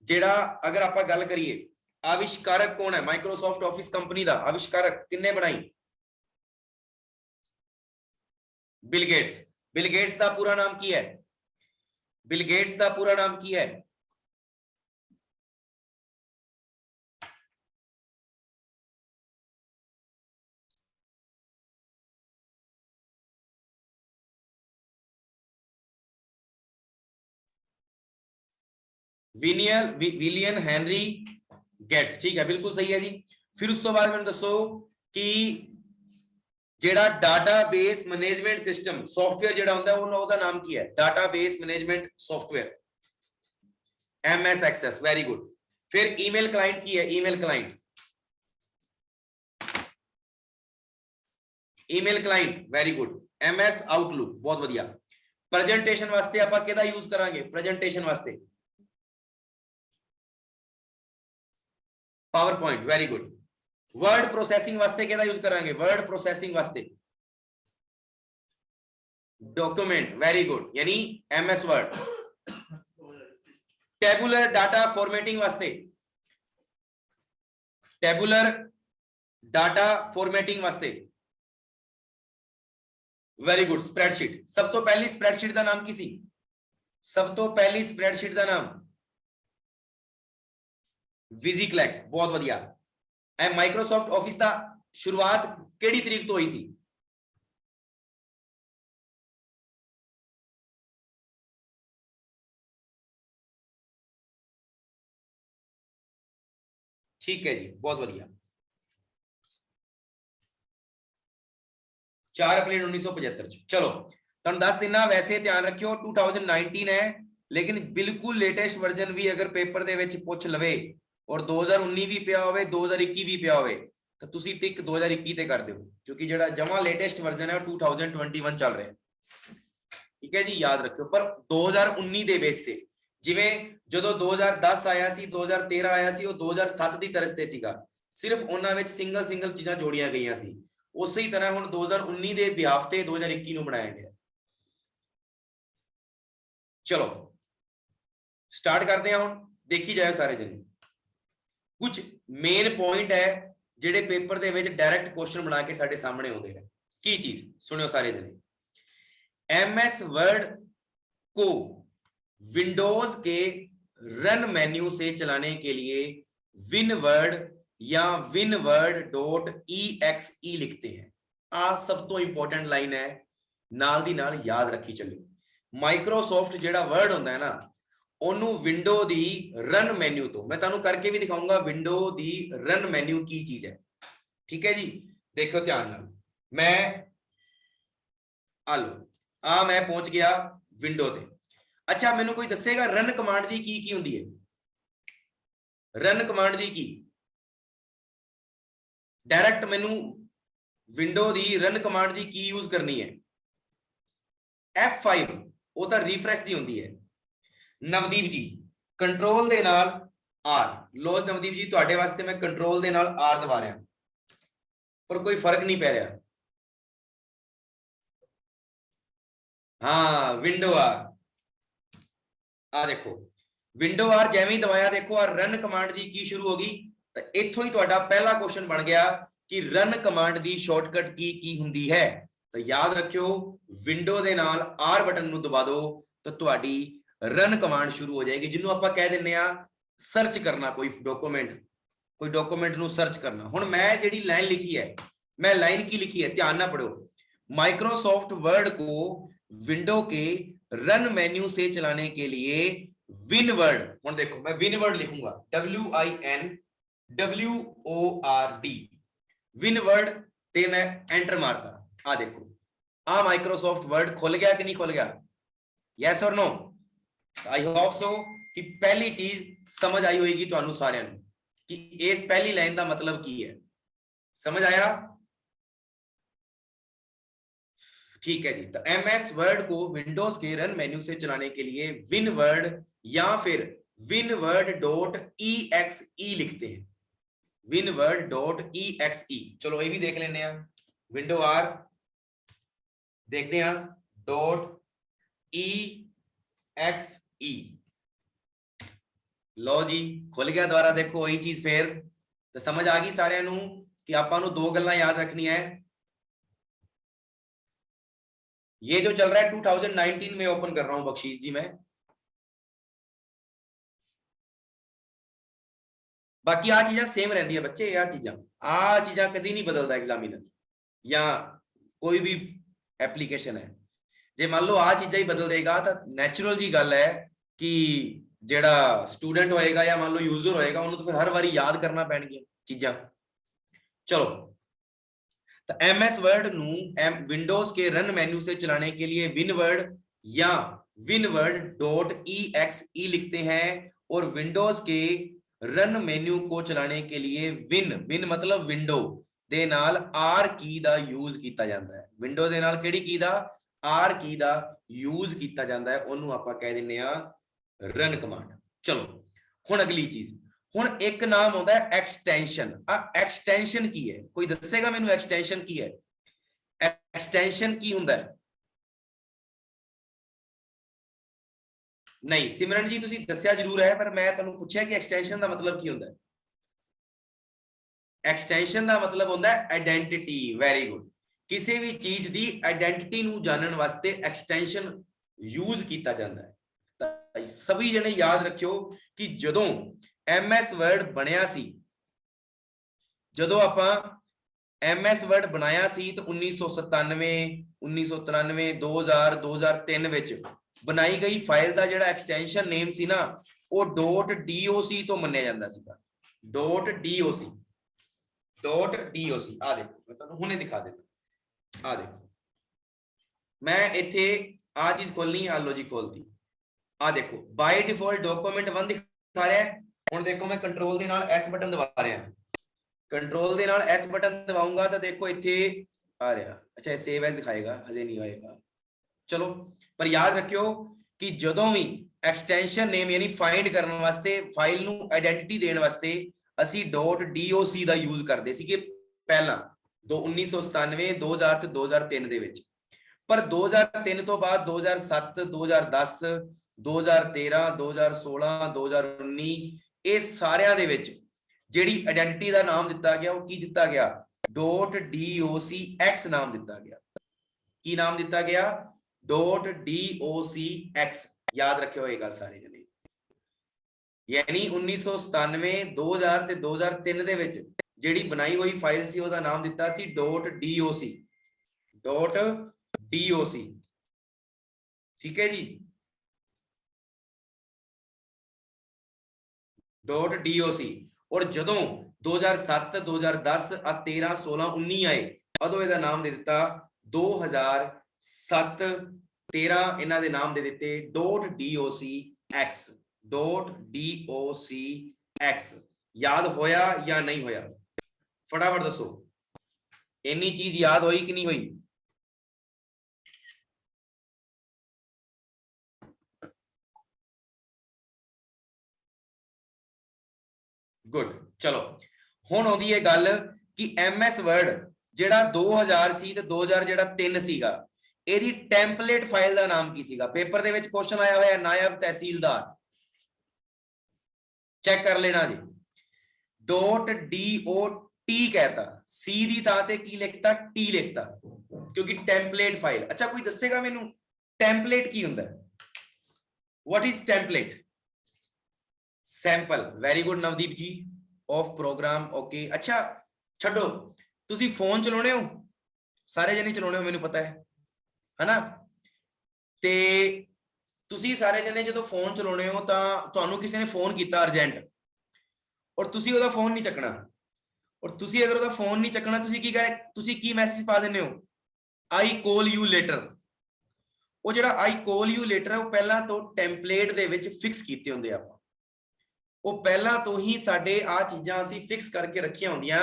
जेड़ा अगर आप गल करिए, आविष्कारक कौन है माइक्रोसॉफ्ट ऑफिस कंपनी दा? आविष्कारक किन्ने बनाई? Bill Gates. बिल गेट्स दा पूरा नाम की है? बिल गेट्स दा पूरा नाम की है? विलियम हेनरी गेट्स, ठीक है, बिल्कुल सही है जी। फिर उस तो बाद मैंने दसो कि जेड़ा डाटाबेस मैनेजमेंट सिस्टम सॉफ्टवेयर जेड़ा होंदा है उनका नाम की है? Database management software, MS Access, very good. फिर ईमेल क्लाइंट की है? Email client, email client, very good, MS Outlook, बहुत बढ़िया। प्रेजेंटेशन वास्ते आप केदा यूज करांगे? प्रेजेंटेशन वास्ते PowerPoint, very good. Word processing वास्ते केदा यूज करांगे? वर्ड प्रोसेसिंग वास्ते डॉक्यूमेंट, वेरी गुड, यानी MS Word. Tabular data formatting वास्ते, टेबुलर डाटा फॉर्मेटिंग वास्ते, वेरी गुड, स्प्रेडशीट। सब तो पहली स्प्रेडशीट का नाम की सी? सब तो पहली स्प्रेडशीट का नाम विजिक्लैक, बहुत बढ़िया। ए माइक्रोसॉफ्ट ऑफिस का शुरुआत केड़ी तरीक तो हुई सी? ठीक है जी, बहुत बढ़िया, 4 अप्रैल 1975। चलो तुम दस दिन वैसे ध्यान रखियो 2019 है, लेकिन बिल्कुल लेटेस्ट वर्जन भी अगर पेपर दे विच पुछ लवे और 2019 भी पिया होवे 2021 भी पिया होवे तो तुसी टिक 2021 ते कर दो, क्योंकि जेड़ा जमा लेटेस्ट वर्जन है 2021 चल रहा है, ठीक है जी, याद रखियो। पर 2019 दे बेस ते जिवें जदों 2010 आया सी, 2013 आया सी, वो 2007 दी तरस ते सीगा, सिर्फ उन्हां विच सिंगल चीज़ां जोड़ियां गईयां सी। उसी तरह हुण 2019 दे बिहाफ ते 2021 नूं बनाया गया। चलो स्टार्ट करते हैं, हुण देखी जाए सारे जने। कुछ मेन पॉइंट है जेडे पेपर दे विच डायरेक्ट क्वेश्चन बना के साडे सामने आउंदे हैं। की चीज सुनियो सारे जने। एमएस वर्ड को विंडोज के रन मेन्यू से चलाने के लिए विनवर्ड या winword.exe लिखते हैं। आ सब तो इंपॉर्टेंट लाइन है, नाल दी नाल याद रखी चलो। माइक्रोसॉफ्ट जेड़ा वर्ड होंदा है ना, ओनू विंडो दी रन मेन्यू तो मैं तानू करके भी दिखाऊंगा विंडो दी रन मेन्यू की चीज है, ठीक है जी। देखो ध्यान नाल, मैं आ लो, मैं पहुंच गया विंडो ते। अच्छा मैनू कोई दसेगा रन कमांड दी की हुंदी है? रन कमांड दी की डायरैक्ट मैनू विंडो दी रन कमांड दी की यूज करनी है? F5 वो तो रिफ्रेश दी हुंदी है। नवदीप जी कंट्रोल दे नाल आर, लो नवदीप जी तुहाडे वास्ते मैं कंट्रोल दे नाल आर दबा रहा पर कोई फर्क नहीं पै रहा। हाँ विंडो आर आ देखो, विंडो आर जैसे ही दबाया देखो आ रन कमांड दी की शुरू होगी। तो इत्थों ही तुहाडा पहला क्वेश्चन बन गया कि रन कमांड दी शॉर्टकट की हुंदी है। तो याद रखियो विंडो दे नाल आर बटन नू दबा दो तो तुहाडी रन कमांड शुरू हो जाएगी, जिन्हों आपां कह दिंदे आ सर्च करना कोई डॉक्यूमेंट नू सर्च करना। हुण मैं जिहड़ी लाइन लिखी है, मैं लाइन की लिखी है ध्यान ना पढ़ो। माइक्रोसॉफ्ट वर्ड को विंडो के रन मेन्यू से चलाने के लिए विन वर्ड, हुण देखो मैं विन वर्ड लिखूंगा WINWORD, विन वर्ड ते मैं एंटर मारता। आ देखो आ माइक्रोसॉफ्ट वर्ड खुल गया कि नहीं खुल गया? यस और नो? आई होप सो कि पहली चीज समझ आई होगी तुहानू सारिਆਂ ਨੂੰ कि इस पहली लाइन का मतलब की है। समझ आया? ठीक है जी। तो MS वर्ड को विंडोज के रन मेन्यू से चलाने के लिए विन वर्ड या फिर winword.exe लिखते हैं। winword.exe चलो ये भी देख लेने हैं। विंडो आर देखते हैं .exe लो जी खुल गया। दोबारा देखो वही चीज फिर तो समझ आ गई सारे नू कि आपां नू दो गल्लां याद रखनी है। ये जो चल रहा है 2019 में ओपन कर रहा हूं बख्शीश जी मैं। बाकी आ चीज़ सेम रही है बच्चे, आ चीज़ा कभी नहीं बदलता एग्जामिनर या कोई भी एप्लीकेशन है। जे मान लो आ चीज़ा ही बदल देगा तो नैचुरल जी गल है कि जेड़ा स्टूडेंट होएगा या मान लो यूजर होएगा उन्होंने तो फिर हर बारी याद करना पैणगियां चीज़ा। चलो तो MS वर्ड नू विंडोज के रन मेन्यू से चलाने के लिए विनवर्ड या winword.exe लिखते हैं और विंडोज के रन मेन्यू को चलाने के लिए विन मतलब विंडो दे नाल आर की दा यूज किया जाता है। विंडो दे नाल केड़ी की दा? आर की दा यूज किया जाता है, ओनू आपां कह दिंदे आ रन कमांड। चलो हुण अगली चीज, हुण एक नाम आउंदा है एक्सटेंशन। एक्सटेंशन की है? कोई दसेगा मैनू एक्सटेंशन की है? एक्सटेंशन की हुंदा है? नहीं सिमरन जी तुसी दस्या जरूर है पर मैं तुहानू पूछया कि एक्सटेंशन का मतलब की हुंदा है? एक्सटेंशन का मतलब होता है आइडेंटिटी। Very good. किसी भी चीज की आइडेंटिटी नू जानने वास्ते एक्सटेंशन यूज किया जाता है। सभी जने याद रखियो कि जदों MS वर्ड बनया सी, जदों आपां MS वर्ड बनाया सी तो 1997 1993 2000 2003 विच बनाई गई फाइल का जिहड़ा एक्सटेंशन नेम सी ना वो .doc तो मन्निया जांदा सीगा। .doc आ देखो मैं तुहानू हुणे दिखा देता। आ देखो मैं इत्थे आ चीज खोलनी, आ लो जी खोलती। आ देखो बाय डिफॉल्ट डॉक्यूमेंट 1 दिखा रहा है। हुण देखो मैं कंट्रोल दे नाल S बटन दबा रहा, कंट्रोल दे नाल S बटन दबाऊंगा तो देखो इत्थे आ रहा। अच्छा सेव एज दिखाएगा, हजे नहीं आएगा। चलो पर याद रखियो कि जदों भी एक्सटेंशन नेम यानी फाइंड करने वास्ते फाइल नू आइडेंटिटी देने वास्ते असी .doc दा यूज करदे सी कि पहला 1997 2000 ते 2003 दे विच। पर 2003 तो बाद 2007 2010 2013 2016 2019 ਇਹ ਸਾਰਿਆਂ ਦੇ ਵਿੱਚ ਜਿਹੜੀ ਆਇਡੈਂਟੀਟੀ ਦਾ ਨਾਮ ਦਿੱਤਾ ਗਿਆ ਉਹ ਕੀ ਦਿੱਤਾ ਗਿਆ? .docx ਨਾਮ ਦਿੱਤਾ ਗਿਆ। ਕੀ ਨਾਮ ਦਿੱਤਾ ਗਿਆ? .docx। याद रखियो ये गल सारे जने। यानी 1997 2000 ਤੇ 2003 ਦੇ ਵਿੱਚ ਜਿਹੜੀ ਬਣਾਈ ਹੋਈ ਫਾਈਲ ਸੀ ਉਹਦਾ ਨਾਮ ਦਿੱਤਾ ਸੀ .doc। ठीक है जी .doc। और जदों 2007 2010 13 16 19 आए उदों ਇਹਦਾ ਨਾਮ ਦੇ ਦਿੱਤਾ 2007 13 ਇਹਨਾਂ ਦੇ ਨਾਮ ਦੇ ਦਿੱਤੇ .docx .docx याद होया या नहीं होया फटाफट दसो इन्नी चीज याद होई कि नहीं हुई गुड चलो हुण आउंदी है गल कि MS वर्ड जेड़ा 2000 सी ते 2003 सीगा ਇਹਦੀ ਟੈਂਪਲੇਟ ਫਾਈਲ ਦਾ ਨਾਮ ਕੀ ਸੀਗਾ ਪੇਪਰ ਦੇ ਵਿੱਚ ਕੁਐਸਚਨ ਆਇਆ ਹੋਇਆ ਨਾਇਬ ਤਹਿਸੀਲਦਾਰ ਚੈੱਕ ਕਰ ਲੈਣਾ ਜੀ .dot कहता सी दी तां ते की लिखता टी लिखता क्योंकि टेम्पलेट फाइल अच्छा कोई दसेगा मैनू टेम्पलेट की हुंदा what is template sample very good Navdeep ji of program okay अच्छा छड्डो तुसी फोन चलाउने हो सारे जने चलाउने हो मैनू पता है ना ते तुसी सारे जने जो फोन चलाउने हो तां तुहानू किसी ने फोन किया अर्जेंट और तुसी ओदा फोन नहीं चकना और तुसी अगर ओदा फोन नहीं चकना तुसी की मैसेज पा देने हो आई कॉल यू लेटर वो जिहड़ा आई कॉल यू लेटर है वो पहला तो टेम्पलेट दे विच फिक्स कीते हुंदे आपां वो पहला तो ही साडे आ चीज़ां असीं फिक्स करके रखियां हुंदियां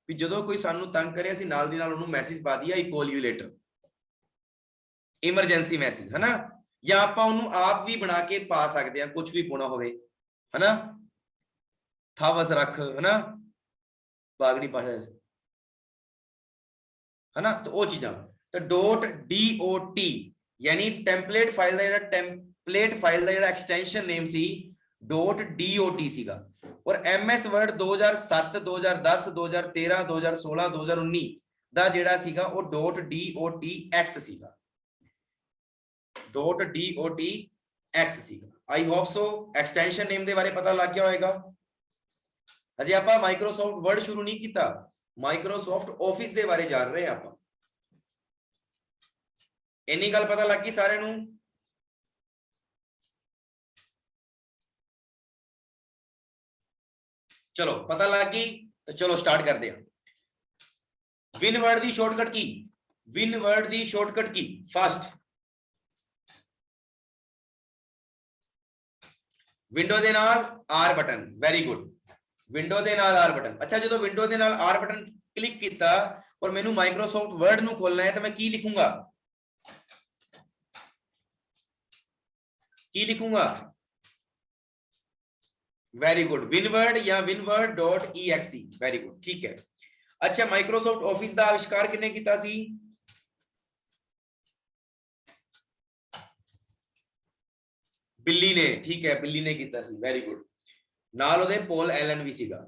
भी जदों कोई सानू तंग करे असीं नाल दी नाल उहनूं मैसेज पा दईए I call you later emergency message है ना या आपां उहनूं आप भी बना के पा सकते हैं कुछ भी पाउणा होवे है ना थावस रख है ना बागड़ी भाषा है ना तो वो चीज़ां तो .dot यानी टेम्पलेट फाइल का जिहड़ा टेम्पलेट फाइल का जिहड़ा एक्सटेंशन नेम सी .dot सीगा और MS वर्ड 2007 2010 2013 2016 2019 दा जिहड़ा सीगा वो .docx सीगा .docx सीगा I hope so extension name दे बारे पता लग गया होएगा अजे आप माइक्रोसॉफ्ट वर्ड शुरू नहीं किया माइक्रोसॉफ्ट ऑफिस दे बारे जान रहे हैं आप इन्नी गल पता लग गई सारे नू चलो पता लग गई तो चलो स्टार्ट करते हैं विन वर्ड दी शॉर्टकट की विन वर्ड दी शॉर्टकट की फास्ट विंडो दे नाल R button very good window दे नाल आर बटन अच्छा जो विंडो दे नाल आर बटन क्लिक किया और मैनू माइक्रोसॉफ्ट वर्ड नू खोलना है तो मैं की लिखूंगा वेरी गुड विनवर्ड या विनवर्ड .exe वेरी गुड ठीक है अच्छा माइक्रोसॉफ्ट ऑफिस का आविष्कार किन्ने किया सी बिल्ली ने ठीक है बिल्ली ने किया सी वेरी गुड नाल ओदे पॉल एलन भी सीगा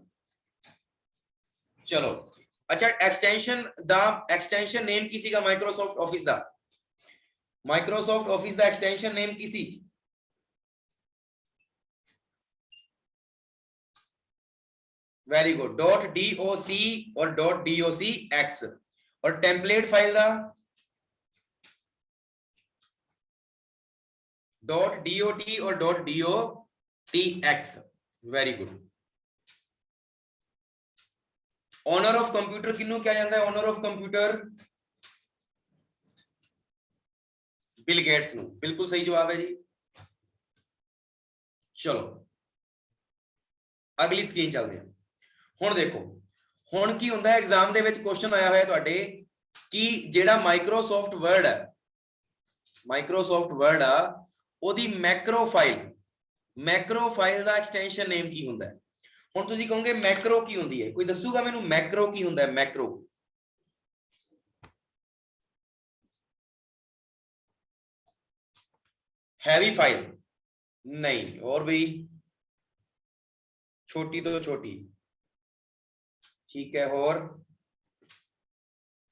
चलो अच्छा एक्सटेंशन नेम की सीगा माइक्रोसॉफ्ट ऑफिस दा एक्सटेंशन नेम की सी वेरी गुड .doc और .docx और टेम्पलेट फाइल दा .dot और .docx very good owner of computer किन्नू क्या जाता है owner of computer Bill Gates नू बिल्कुल सही जवाब है जी चलो अगली स्क्रीन चलते हैं हुण देखो हुण की हुंदा है एग्जाम दे विच क्वेश्चन आया होया तुहाडे कि जेड़ा माइक्रोसॉफ्ट वर्ड आ ओदी मैक्रो फाइल दा एक्सटेंशन नेम की हुंदा है हुण तुसीं कहोगे मैक्रो की हुंदी है कोई दसूगा मैनू मैक्रो की हुंदा है मैक्रो हैवी फाइल नहीं और भी छोटी तो छोटी ठीक है और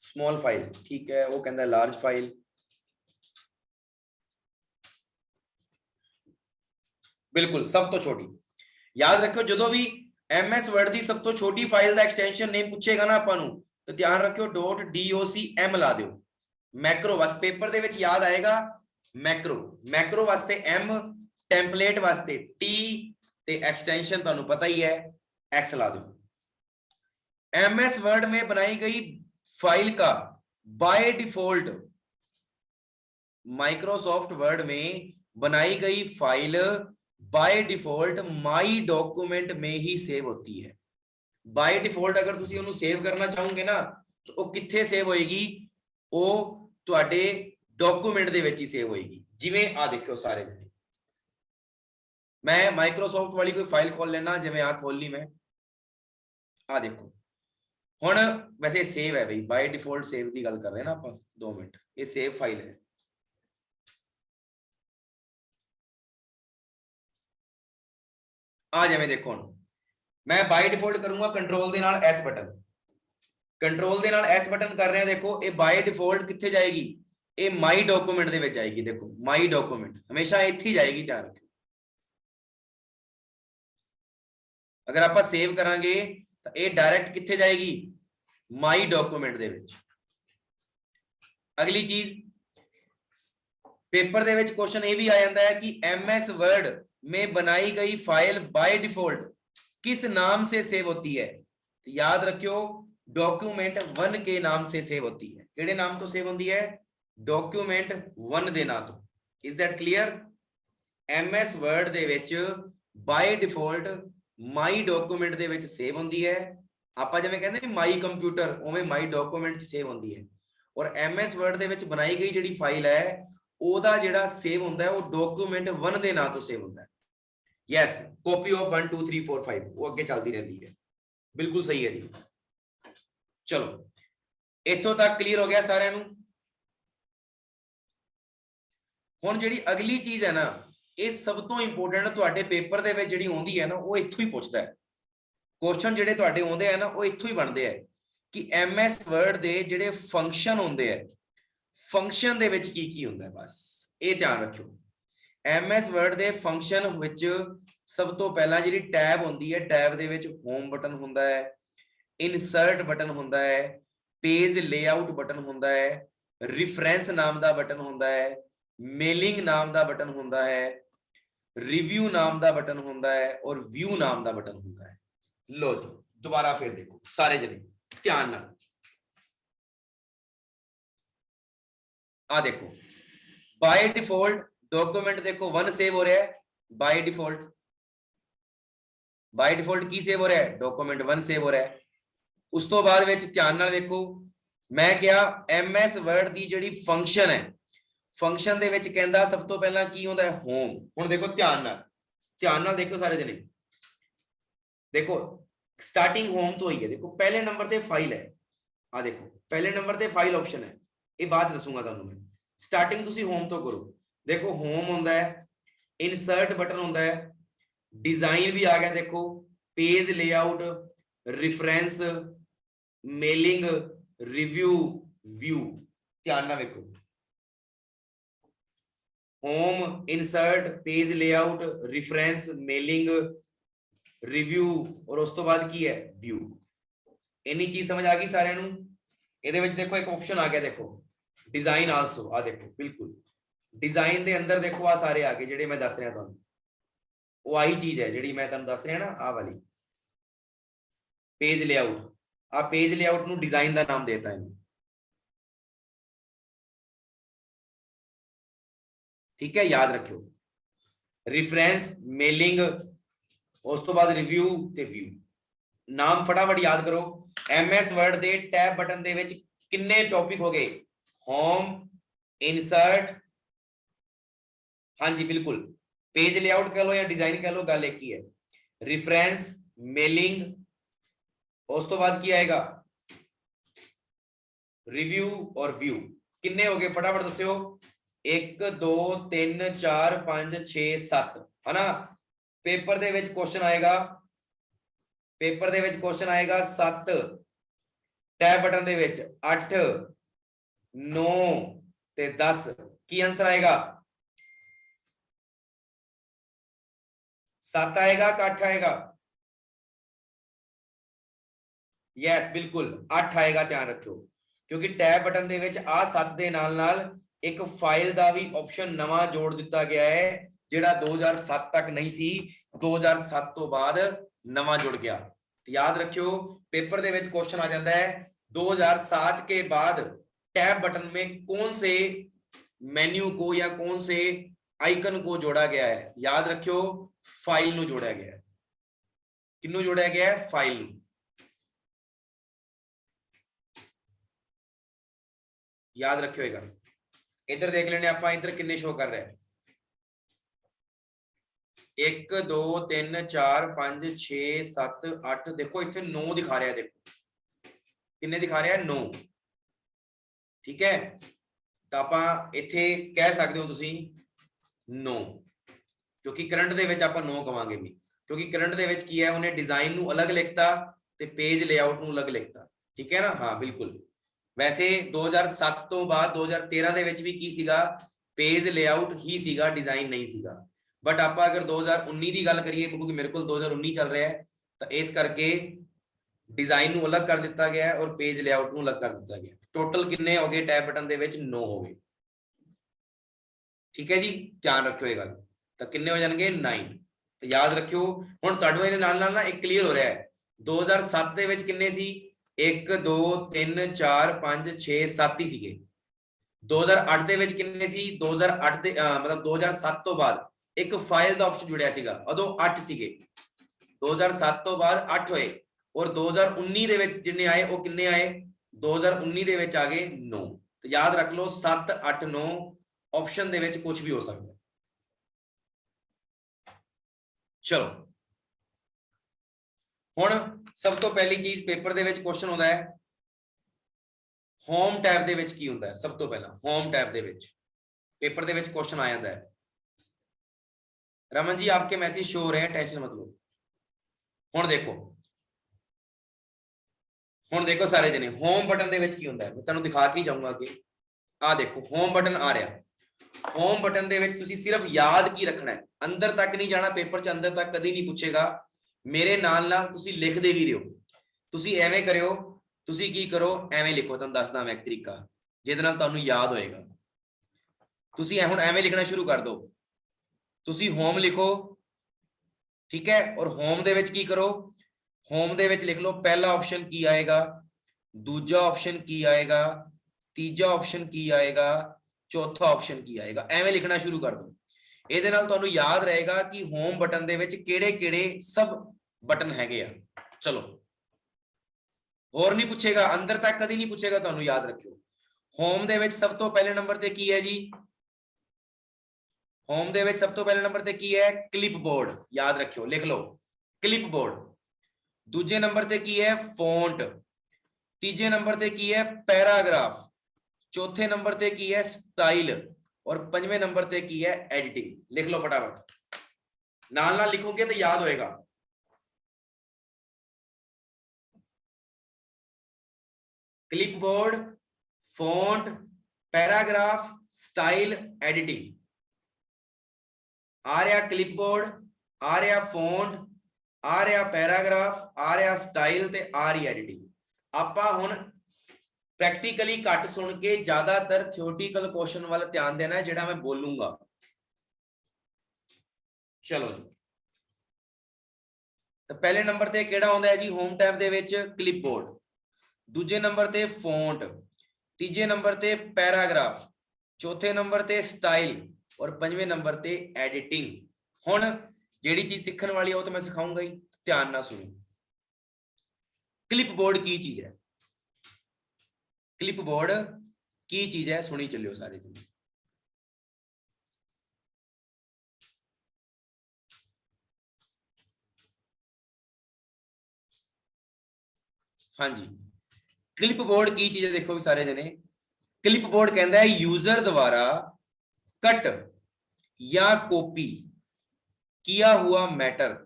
स्मॉल फाइल ठीक है वो कहता है लार्ज फाइल बिल्कुल सब तो छोटी याद रखो जो भी MS वर्ड की सब तो छोटी फाइल का एक्सटेंशन नेम पूछेगा ना आपां नू तो ध्यान रखियो .docm ला दियो मैक्रो बस पेपर दे विच याद आएगा मैक्रो वास्ते M टेम्पलेट वास्ते T ते एक्सटेंशन तुहानू पता ही है X ला दो MS वर्ड में बनाई गई फाइल का बाय डिफॉल्ट माइक्रोसॉफ्ट वर्ड में बनाई गई file by default my document में ही सेव होती है। बाय डिफॉल्ट अगर तुसी ਉਹਨੂੰ सेव करना चाहोगे ना तो ਉਹ ਕਿੱਥੇ सेव ਹੋਏਗੀ, ਉਹ ਤੁਹਾਡੇ ਡਾਕੂਮੈਂਟ ਦੇ ਵਿੱਚ ਹੀ सेव ਹੋਏਗੀ। ਜਿਵੇਂ ਆ ਦੇਖਿਓ ਸਾਰੇ ਜਣੇ, मैं माइक्रोसॉफ्ट वाली कोई फाइल खोल लेना, जिवें आ खोल ली मैं, आ देखो हुण वैसे सेव है बई, बाय डिफॉल्ट सेव की गल कर रहे हैं ना आप, 2 मिनट, ये सेव फाइल है। आ जिवें देखो हुण मैं बाय डिफॉल्ट करूंगा कंट्रोल दे नाल एस बटन, कंट्रोल दे नाल एस बटन कर रहे हैं, देखो ये बाय डिफॉल्ट कित्थे जाएगी, ये माई डॉक्यूमेंट दे विच जाएगी। देखो माई डॉक्यूमेंट हमेशा इत्थे ही जाएगी, ध्यान रखो। अगर आप सेव करांगे तो ये डायरेक्ट कित्थे जाएगी, माई डॉक्यूमेंट दे विच। अगली चीज पेपर दे विच क्वेश्चन ये भी आ जाता है कि MS वर्ड में बनाई गई फाइल बाय डिफॉल्ट किस नाम से सेव होती है, तो याद रखियो डॉक्यूमेंट 1 के नाम से सेव होती है। केड़े नाम तो सेव होती है, डॉक्यूमेंट 1 दे नाम तो। इज दैट क्लियर? MS वर्ड दे विच बाय डिफॉल्ट माई डॉक्यूमेंट दे विच सेव होती है। आपां जिवें कहंदे ने माई कंप्यूटर, उवें माई डॉक्यूमेंट सेव होती है। और MS वर्ड दे विच बनाई गई जिहड़ी फाइल है ओदा जिहड़ा सेव हुंदा है वो डॉक्यूमेंट 1 दे नाम तो सेव हुंदा है। यस, कॉपी ऑफ 1 2 3 4 5 वो अगे चलती रहती है, बिल्कुल सही है जी। चलो इत्थों तक क्लियर हो गया सारिਆਂ ਨੂੰ। ਹੁਣ ਜਿਹੜੀ अगली चीज है ना, ਇਹ सब तो इंपोर्टेंट ਤੁਹਾਡੇ पेपर ਦੇ ਵਿੱਚ ਜਿਹੜੀ ਆਉਂਦੀ ਹੈ ਨਾ, ਉਹ ਇੱਥੋਂ ਹੀ ਪੁੱਛਦਾ ਹੈ। क्वेश्चन ਜਿਹੜੇ ਤੁਹਾਡੇ ਆਉਂਦੇ ਆ ਨਾ ਉਹ ਇੱਥੋਂ ਹੀ ਬਣਦੇ ਆ ਕਿ MS वर्ड ਦੇ ਜਿਹੜੇ ਫੰਕਸ਼ਨ ਹੁੰਦੇ ਆ, ਫੰਕਸ਼ਨ ਦੇ ਵਿੱਚ ਕੀ ਹੁੰਦਾ ਹੈ, ਬਸ ਇਹ ਧਿਆਨ ਰੱਖਿਓ। MS वर्ड ਦੇ ਫੰਕਸ਼ਨ ਵਿੱਚ ਸਭ ਤੋਂ ਪਹਿਲਾਂ ਜਿਹੜੀ ਟੈਬ ਹੁੰਦੀ ਹੈ, ਟੈਬ ਦੇ ਵਿੱਚ ਹੋਮ ਬਟਨ ਹੁੰਦਾ ਹੈ, ਇਨਸਰਟ ਬਟਨ ਹੁੰਦਾ ਹੈ, पेज लेआउट बटन ਹੁੰਦਾ है, रेफरेंस नाम ਦਾ बटन ਹੁੰਦਾ है, मेलिंग नाम ਦਾ बटन ਹੁੰਦਾ है, रिव्यू नाम ਦਾ बटन ਹੁੰਦਾ है और व्यू नाम ਦਾ बटन ਹੁੰਦਾ है। लो जी दोबारा फिर देखो सारे जने ध्यान नाल, आ देखो बाय डिफॉल्ट डॉक्यूमेंट देखो 1 सेव हो रहा है, बाय डिफॉल्ट की सेव हो रहा है, डॉक्यूमेंट 1 सेव हो रहा है। उस तो बाद विच ध्यान नाल देखो मैं क्या MS वर्ड दी जिहड़ी फंक्शन है, फंक्शन दे विच कहंदा सब तो पहला की होंदा है, होम। हुण देखो ध्यान नाल देखो सारे जने, देखो स्टार्टिंग होम तो ही है। देखो पहले नंबर ते फाइल है, आ देखो पहले नंबर ते फाइल ऑप्शन है, ये बात दसूंगा तुहानू मैं। स्टार्टिंग तुसी होम तो करो, देखो होम होंदा है, इंसर्ट बटन होंदा है, डिजाइन भी आ गया, देखो page layout, reference, mailing, review, view. ध्यान ना देखो home, insert, page layout, reference, mailing, review और उस तो बाद की है व्यू। इन्नी चीज समझ आ गई सारे नू? ਇਹਦੇ ਵਿੱਚ देखो एक ऑप्शन आ गया, देखो डिजाइन आल्सो, आ देखो बिल्कुल डिजाइन दे अंदर देखो आ सारे आ गए ਜਿਹੜੇ मैं दस रहा ਤੁਹਾਨੂੰ, वो आई चीज है ਜਿਹੜੀ मैं ਤੁਹਾਨੂੰ दस रहा ना, आ वाली पेज लेआउट। आ पेज लेआउट नु डिजाइन का नाम देता है, ठीक है, याद रखियो। रेफरेंस, मेलिंग, उस तो बाद रिव्यू ते व्यू। नाम फटाफट याद करो। MS वर्ड दे टैब बटन दे विच किन्ने टॉपिक हो गए, होम, इंसर्ट, हाँ जी बिल्कुल, पेज लेआउट कह लो या डिजाइन कह लो, गल एक ही है। रेफरेंस, मेलिंग, उस तो बाद की आएगा रिव्यू और व्यू। किन्ने हो गए फटाफट दस्यो, 1 2 3 4 5 6 7 है ना। पेपर दे विच क्वेश्चन आएगा, पेपर दे विच क्वेश्चन आएगा 7, टैब बटन दे विच 8 9 ते 10। की आंसर आएगा, 7 आएगा कि 8 आएगा? यस बिल्कुल 8 आएगा, ध्यान रखियो, क्योंकि टैब बटन दे विच आ 7 दे नाल नाल एक फाइल दा भी ऑप्शन नवा जोड़ दिता गया है, जेड़ा 2007 तक नहीं सी, 2007 तो बाद नवा जुड़ गया। तो याद रखियो पेपर दे विच क्वेश्चन आ जाता है 2007 के बाद टैब बटन में कौन से मेन्यू को या कौन से आइकन को जोड़ा गया है? याद रखियो फाइल ਨੂੰ जोड़ा गया है। किन्नू जोड़ा गया है? फाइल ਨੂੰ। याद रखियो ये गल। इधर देख लेने आप, इधर किन्ने शो कर रहे हैं? 1 2 3 4 5 6 7 8, देखो इतने 9 दिखा रहा है। देखो किन्ने दिखा रहा है? 9। ठीक है, तो आप इत्थे कह सकते हो तुसी 9, क्योंकि करंट दे विच आपां 9 कवांगे भी, क्योंकि करंट दे विच की है, उन्हें डिजाइन नू अलग लिखता ते पेज लेआउट नू अलग लिखता। ठीक है ना? हाँ बिल्कुल। वैसे 2007 तो बाद 2013 दे विच भी की सीगा, पेज लेआउट ही सीगा, डिजाइन नहीं सीगा। बट आप अगर 2019 की गल करिए, क्योंकि मेरे को 2019 चल रहा है, तो इस करके डिजाइन नू अलग कर दिता गया और पेज लेआउट नू अलग कर दिता गया। टोटल किन्ने हो गए टैब बटन दे विच? 9 हो गए। ठीक है जी, ध्यान रखियो ये गल। तो किन्ने हो जाएंगे? 9। तो याद रखियो। हुण तुहाडे इहदे नाल नाल ना एक क्लीयर हो रहा है। 2007 दे विच किन्ने सी? 1 2 3 4 5 6 7 ही सीगे। 2008 ਦੇ ਵਿੱਚ ਕਿੰਨੇ ਸੀ? 2008 ਦੇ मतलब 2007 ਤੋਂ ਬਾਅਦ ਇੱਕ ਫਾਈਲ ਦਾ ਆਪਸ਼ਨ ਜੁੜਿਆ ਸੀਗਾ, ਉਦੋਂ 8 ਸੀਗੇ। 2007 ਤੋਂ ਬਾਅਦ 8 ਹੋਏ, ਔਰ 2019 ਦੇ ਵਿੱਚ ਜਿੰਨੇ ਆਏ ਉਹ ਕਿੰਨੇ ਆਏ? 2019 ਦੇ ਵਿੱਚ ਆ ਗਏ 9। ਤੇ ਯਾਦ ਰੱਖ ਲਓ 7 8 9 ਆਪਸ਼ਨ ਦੇ ਵਿੱਚ ਕੁਝ ਵੀ ਹੋ ਸਕਦਾ। ਚਲੋ ਹੁਣ ਸਭ ਤੋਂ ਪਹਿਲੀ ਚੀਜ਼ ਪੇਪਰ ਦੇ ਵਿੱਚ ਕੁਐਸਚਨ ਹੁੰਦਾ ਹੈ, ਹੋਮ ਟੈਬ ਦੇ ਵਿੱਚ ਕੀ ਹੁੰਦਾ ਹੈ? ਸਭ ਤੋਂ ਪਹਿਲਾਂ ਹੋਮ ਟੈਬ ਦੇ ਵਿੱਚ पेपर ਦੇ ਵਿੱਚ क्वेश्चन आ ਜਾਂਦਾ है। रमन जी आपके मैसेज शो हो रहे हैं, टेंशन मत लो। ਹੁਣ ਦੇਖੋ ਸਾਰੇ ਜਣੇ, ਹੋਮ ਬਟਨ ਦੇ ਵਿੱਚ ਕੀ ਹੁੰਦਾ ਹੈ ਮੈਂ ਤੁਹਾਨੂੰ ਦਿਖਾ ਕੇ ਜਾਊਂਗਾ ਅੱਗੇ। ਆ ਦੇਖੋ ਹੋਮ ਬਟਨ ਆ ਰਿਹਾ। ਹੋਮ ਬਟਨ ਦੇ ਵਿੱਚ ਤੁਸੀਂ ਸਿਰਫ ਯਾਦ ਕੀ ਰੱਖਣਾ ਹੈ, ਅੰਦਰ ਤੱਕ ਨਹੀਂ ਜਾਣਾ ਪੇਪਰ ਚ, ਅੰਦਰ ਤੱਕ ਕਦੀ ਨਹੀਂ ਪੁੱਛੇਗਾ। ਮੇਰੇ ਨਾਲ ਨਾਲ ਤੁਸੀਂ ਲਿਖਦੇ ਵੀ ਰਹੋ। ਤੁਸੀਂ ਐਵੇਂ ਕਰਿਓ, ਤੁਸੀਂ ਕੀ ਕਰੋ, ਐਵੇਂ ਲਿਖੋ। ਤੁਹਾਨੂੰ ਦੱਸਦਾ ਮੈਂ ਇੱਕ ਤਰੀਕਾ ਜਿਹਦੇ ਨਾਲ ਤੁਹਾਨੂੰ ਯਾਦ ਹੋਏਗਾ। ਤੁਸੀਂ ਹੁਣ ਐਵੇਂ ਲਿਖਣਾ ਸ਼ੁਰੂ ਕਰ ਦਿਓ। ਤੁਸੀਂ ਹੋਮ ਲਿਖੋ, ਠੀਕ ਹੈ, ਔਰ ਹੋਮ ਦੇ ਵਿੱਚ ਕੀ ਕਰੋ, ਹੋਮ ਦੇ ਵਿੱਚ ਲਿਖ ਲਓ ਪਹਿਲਾ ਆਪਸ਼ਨ ਕੀ ਆਏਗਾ, ਦੂਜਾ ਆਪਸ਼ਨ ਕੀ ਆਏਗਾ, ਤੀਜਾ ਆਪਸ਼ਨ ਕੀ ਆਏਗਾ, ਚੌਥਾ ਆਪਸ਼ਨ ਕੀ ਆਏਗਾ। ਐਵੇਂ ਲਿਖਣਾ ਸ਼ੁਰੂ ਕਰ ਦਿਓ। ਇਹਦੇ ਨਾਲ ਤੁਹਾਨੂੰ ਯਾਦ ਰਹੇਗਾ ਕਿ ਹੋਮ ਬਟਨ ਦੇ ਵਿੱਚ ਕਿਹੜੇ ਕਿਹੜੇ ਸਭ ਬਟਨ ਹੈਗੇ ਆ। ਚਲੋ ਹੋਰ ਨਹੀਂ ਪੁੱਛੇਗਾ, ਅੰਦਰ ਤੱਕ ਕਦੀ ਨਹੀਂ ਪੁੱਛੇਗਾ, ਤੁਹਾਨੂੰ ਯਾਦ ਰੱਖਿਓ। ਹੋਮ ਦੇ ਵਿੱਚ ਸਭ ਤੋਂ ਪਹਿਲੇ ਨੰਬਰ ਤੇ ਕੀ ਹੈ ਜੀ? ਹੋਮ ਦੇ ਵਿੱਚ ਸਭ ਤੋਂ ਪਹਿਲੇ ਨੰਬਰ ਤੇ ਕੀ ਹੈ? Clip board. ਯਾਦ ਰੱਖਿਓ, ਲਿਖ ਲਓ ਕਲਿੱਪ ਬੋਰਡ। ਦੂਜੇ ਨੰਬਰ ਤੇ ਕੀ ਹੈ? ਫੌਂਟ। ਤੀਜੇ ਨੰਬਰ ਤੇ ਕੀ ਹੈ? ਪੈਰਾਗ੍ਰਾਫ। ਚੌਥੇ ਨੰਬਰ ਤੇ ਕੀ ਹੈ? ਸਟਾइल। और पंजवें नंबर पे की है? एडिटिंग। लिख लो फटाफट, नाल नाल लिखोगे तो याद होएगा। Clipboard, font, paragraph, style, editing. आ रहा क्लिपबोर्ड, आ रहा फॉन्ट, आ रहा पैराग्राफ, आ रहा स्टाइल ते आ रही एडिटिंग। आपां हुण प्रैक्टिकली घट सुन के ज्यादातर थियोरटिकल क्वेश्चन वाल ध्यान देना है, जेड़ा मैं बोलूंगा। चलो जी, तो पहले नंबर ते केड़ा होंदा है जी होम टैब दे विच? क्लिपबोर्ड। दूजे नंबर ते फॉन्ट, तीजे नंबर ते पैराग्राफ, चौथे नंबर ते स्टाइल और पंजवें नंबर ते एडिटिंग। हुण जेड़ी चीज सीखण वाली है वो तो मैं सिखाऊंगा ही, ध्यान ना सुनो। क्लिपबोर्ड की चीज है? क्लिपबोर्ड की चीज है? सुनी चलियो सारे जने। हाँ जी, क्लिपबोर्ड की चीज है? देखो भी सारे जने, क्लिपबोर्ड कहता है यूजर द्वारा कट या कॉपी किया हुआ मैटर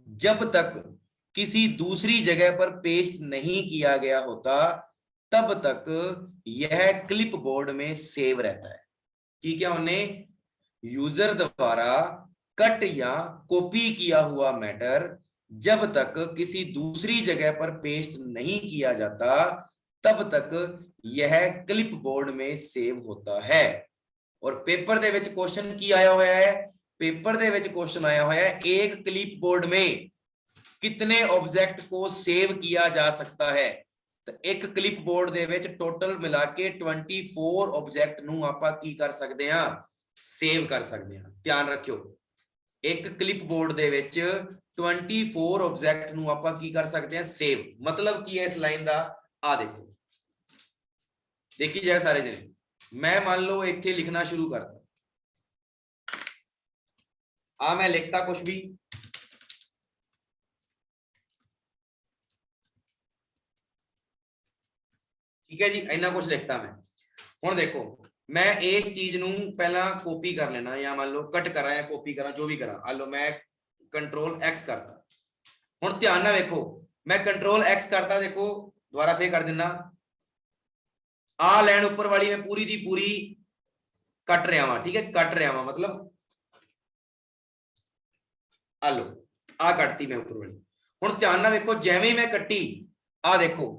जब तक किसी दूसरी जगह पर पेस्ट नहीं किया गया होता तब तक यह क्लिपबोर्ड में सेव रहता है। कि क्या उन्हें यूजर द्वारा कट या कॉपी किया हुआ मैटर जब तक किसी दूसरी जगह पर पेस्ट नहीं किया जाता तब तक यह क्लिपबोर्ड में सेव होता है। और पेपर दे विच क्वेश्चन की आया हुआ है? पेपर दे विच क्वेश्चन आया हुआ है एक क्लिपबोर्ड में कितने ऑब्जेक्ट को सेव किया जा सकता है। तो एक क्लिप बोर्ड दे विच टोटल मिला के 24 ऑब्जेक्ट नूं आपां की कर सकते हैं, सेव कर सकते हैं। ध्यान रखियो, एक क्लिप बोर्ड दे विच 24 ऑब्जेक्ट नूं आपां की कर सकते हैं, सेव। मतलब की है इस लाइन दा, आ देखो, देखी जाए सारे जने, मैं मान लो इत्थे लिखना शुरू करता, आ मैं लिखता कुछ भी, ठीक है जी, इन्ना कुछ लिखता मैं। हुण देखो, मैं इस चीज नूं पहला कॉपी कर लेना, या मान लो कट करा या कॉपी करा, जो भी करा। आ लो मैं कंट्रोल एक्स करता। हुण ध्यान नाल देखो, मैं कंट्रोल एक्स करता, देखो दोबारा फिर कर देना। आ लाइन ऊपर वाली मैं पूरी दी पूरी कट रहा वा, ठीक है, कट रहा वा, मतलब आ लो आ कटती मैं ऊपर वाली। हुण ध्यान नाल देखो, जिवें मैं कट्टी, आ देखो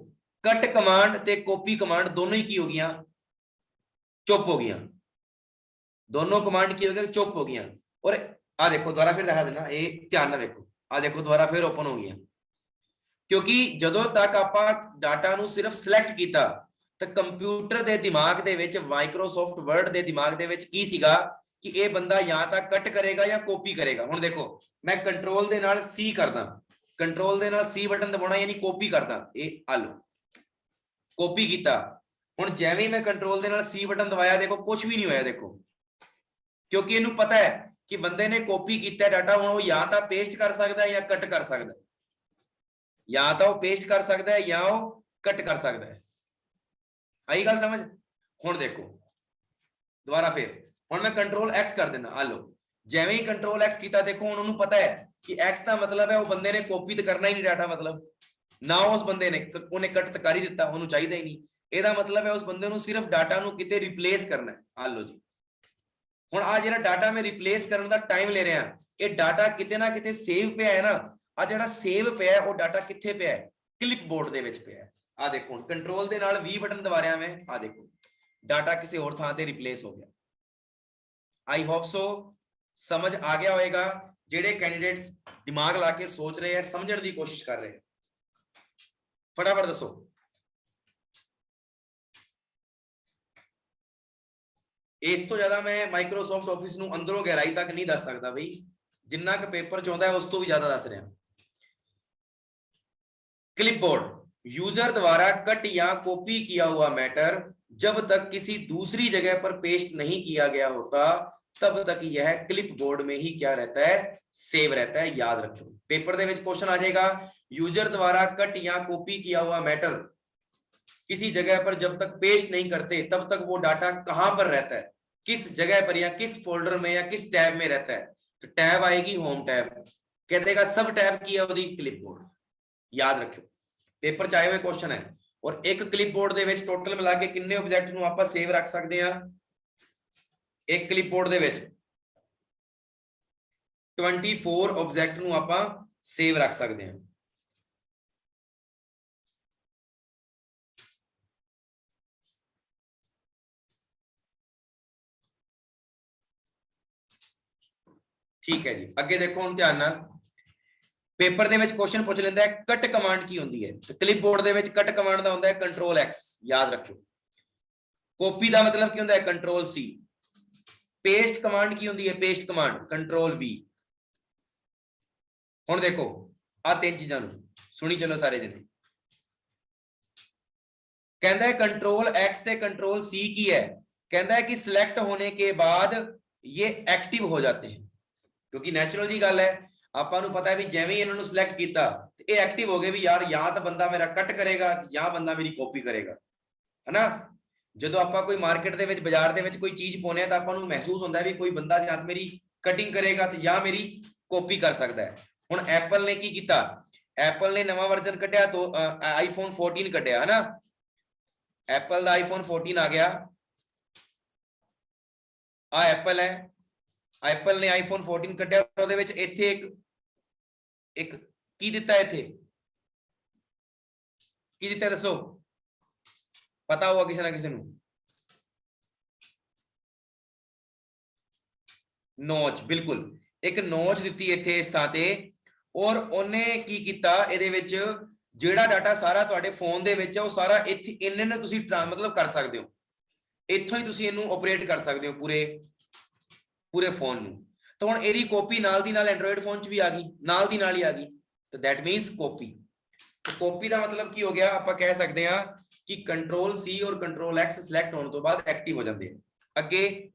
कट कमांड ते कॉपी कमांड दोनों ही की हो गई, चुप हो गई, दोनों कमांड की हो गई, चुप हो गई। और आ देखो दोबारा फिर दिखा देना, ये ध्यान नाल देखो, आ देखो दोबारा फिर ओपन हो गई। क्योंकि जदों तक आपां डाटा नूं सिर्फ सिलेक्ट कीता, तो कंप्यूटर दे दिमाग दे विच, माइक्रोसॉफ्ट वर्ड दे दिमाग दे विच की सीगा कि ये बंदा या तां कट करेगा या कॉपी करेगा। हुण देखो, मैं कंट्रोल दे नाल सी करदा, कंट्रोल दे नाल सी बटन दबाउणा यानी कॉपी करदा, ये आ लो कॉपी कीता। हुण जिवें मैं कंट्रोल दे नाल सी बटन दबाया, देखो कुछ भी नहीं होया, देखो, क्योंकि इहनूं पता है कि बंदे ने कॉपी कीता डाटा, हुण वो या तां पेस्ट कर सकदा है या कट कर सकदा है, या तो पेस्ट कर सकता है या वो कट कर सकता है। आई गल समझ? हुण देखो दोबारा फिर, हुण मैं कंट्रोल एक्स कर देना, आ लो जिवें ही कंट्रोल एक्स कीता, देखो हुण उन्होंने पता है कि एक्स का मतलब है वो बंदे ने कॉपी तो करना ही नहीं डाटा, मतलब ना उस बंदे ने उन्हें कट तो कर ही दिता, उन्होंने चाहिए ही नहीं। ਇਹਦਾ मतलब है उस बंदे ਨੂੰ सिर्फ डाटा ਨੂੰ ਕਿਤੇ रिप्लेस करना है। आ लो जी, ਹੁਣ ਆ ਜਿਹੜਾ डाटा मैं रिप्लेस ਕਰਨ ਦਾ टाइम ले रहा, ये डाटा ਕਿਤੇ ਨਾ ਕਿਤੇ सेव ਪਿਆ है ना, ਆ ਜਿਹੜਾ सेव ਪਿਆ है वो डाटा ਕਿੱਥੇ ਪਿਆ है, क्लिपबोर्ड ਦੇ ਵਿੱਚ ਪਿਆ है। आ देखो ਹੁਣ कंट्रोल ਦੇ ਨਾਲ V बटन दबा रहा मैं, आ देखो डाटा किसी और ਥਾਂ ਤੇ रिप्लेस हो गया। आई होप सो समझ आ गया होएगा। ਜਿਹੜੇ कैंडिडेट्स दिमाग ला के सोच रहे हैं, समझने की कोशिश कर रहे हैं, फटाफट दसो। इस तो ज्यादा मैं माइक्रोसॉफ्ट ऑफिस ਨੂੰ ਅੰਦਰੋਂ ਗਹਿਰਾਈ ਤੱਕ नहीं दस सकता भाई, जिन्ना क पेपर च आउंदा है उस तो भी ज्यादा दस रहा। क्लिपबोर्ड यूजर द्वारा कट या कॉपी किया हुआ मैटर जब तक किसी दूसरी जगह पर पेस्ट नहीं किया गया होता, तब तक यह क्लिपबोर्ड में ही क्या रहता है, सेव रहता है। याद रखो, पेपर दे विच क्वेश्चन आ जाएगा, यूजर द्वारा कट या कॉपी किया हुआ मैटर किसी जगह पर जब तक पेस्ट नहीं करते, तब तक वो डाटा कहां पर रहता है, किस जगह पर या किस फोल्डर में या किस टैब में रहता है। तो टैब आएगी होम टैब, कह देगा सब टैब की अवधि क्लिपबोर्ड। याद रखियो, पेपर चाहे हुए क्वेश्चन है। और एक क्लिपबोर्ड दे विच टोटल मिला के किन्ने ऑब्जेक्ट ਨੂੰ ਆਪਾਂ सेव रख सकते हैं, एक क्लिपबोर्ड दे विच 24 ऑब्जेक्ट ਨੂੰ ਆਪਾਂ सेव रख सकते हैं। ठीक है जी, अगे देखो हम ध्यान नाल, पेपर दे विच क्वेश्चन पूछ लेंदा है कट कमांड की होंदी है, तो clipboard they which cut command दा होंदा है कंट्रोल एक्स। याद रखियो, कॉपी दा मतलब की होंदा है कंट्रोल सी, पेस्ट कमांड की होंदी है पेस्ट कमांड कंट्रोल वी। हुण देखो आ तीन चीजां नूं सुनी चलो सारे जने, कहता है कंट्रोल एक्स ते कंट्रोल सी की है, कहता है कि सिलेक्ट होने के बाद ये एक्टिव हो जाते हैं, क्योंकि नैचुरल जी गल है, आपां नूं पता है भी जिवें ही इन्हां नूं सिलेक्ट कीता ते ये एक्टिव हो गए भी यार या तो बंदा मेरा कट करेगा या बंदा मेरी कॉपी करेगा, है ना। जदों आपां कोई मार्केट दे विच बाजार दे विच कोई चीज पाउने आ तां आपां नूं महसूस हुंदा है भी कोई बंदा या मेरी कटिंग करेगा ते या मेरी कॉपी कर सकदा है। हुण एप्पल ने की कीता, एप्पल ने नवां वर्जन कढिया तो आईफोन 14 कढिया, है ना, एप्पल दा आईफोन 14 आ गया, आ एप्पल है, एप्पल ने आईफोन 14 कढिया, ਉਹਦੇ ਵਿੱਚ ਇੱਥੇ ਇੱਕ ਕੀ ਦਿੱਤਾ, ਇੱਥੇ ਕੀ ਦਿੱਤਾ ਦੱਸੋ, ਪਤਾ ਹੋਊਗਾ ਕਿਸੇ ਨਾ ਕਿਸੇ ਨੂੰ। ਨੋਚ, ਬਿਲਕੁਲ ਇੱਕ ਨੋਚ ਦਿੱਤੀ ਇੱਥੇ ਇਸ ਥਾਂ ਤੇ, ਔਰ ਉਹਨੇ ਕੀ ਕੀਤਾ ਇਹਦੇ ਵਿੱਚ ਜਿਹੜਾ ਡਾਟਾ ਸਾਰਾ ਤੁਹਾਡੇ ਫੋਨ ਦੇ ਵਿੱਚ ਹੈ ਉਹ ਸਾਰਾ ਇੱਥੇ ਇੰਨੇ ਨੇ ਤੁਸੀਂ ਮਤਲਬ ਕਰ ਸਕਦੇ ਹੋ, ਇੱਥੋਂ ਹੀ ਤੁਸੀਂ ਇਹਨੂੰ ਆਪਰੇਟ ਕਰ ਸਕਦੇ ਹੋ ਪੂਰੇ ਫੋਨ ਨੂੰ। ਤਾਂ ਹੁਣ ਇਹਦੀ ਕਾਪੀ ਨਾਲ ਦੀ ਨਾਲ ਐਂਡਰੋਇਡ ਫੋਨ 'ਚ ਵੀ ਆ ਗਈ, ਨਾਲ ਦੀ ਨਾਲ ਹੀ ਆ ਗਈ, ਤਾਂ ਦੈਟ ਮੀਨਸ ਕਾਪੀ। ਕਾਪੀ ਦਾ ਮਤਲਬ ਕੀ ਹੋ ਗਿਆ, ਆਪਾਂ ਕਹਿ ਸਕਦੇ ਹਾਂ ਕਿ ਕੰਟਰੋਲ C ਔਰ ਕੰਟਰੋਲ X ਸਿਲੈਕਟ ਹੋਣ ਤੋਂ ਬਾਅਦ ਐਕਟਿਵ ਹੋ ਜਾਂਦੇ ਆ। ਅੱਗੇ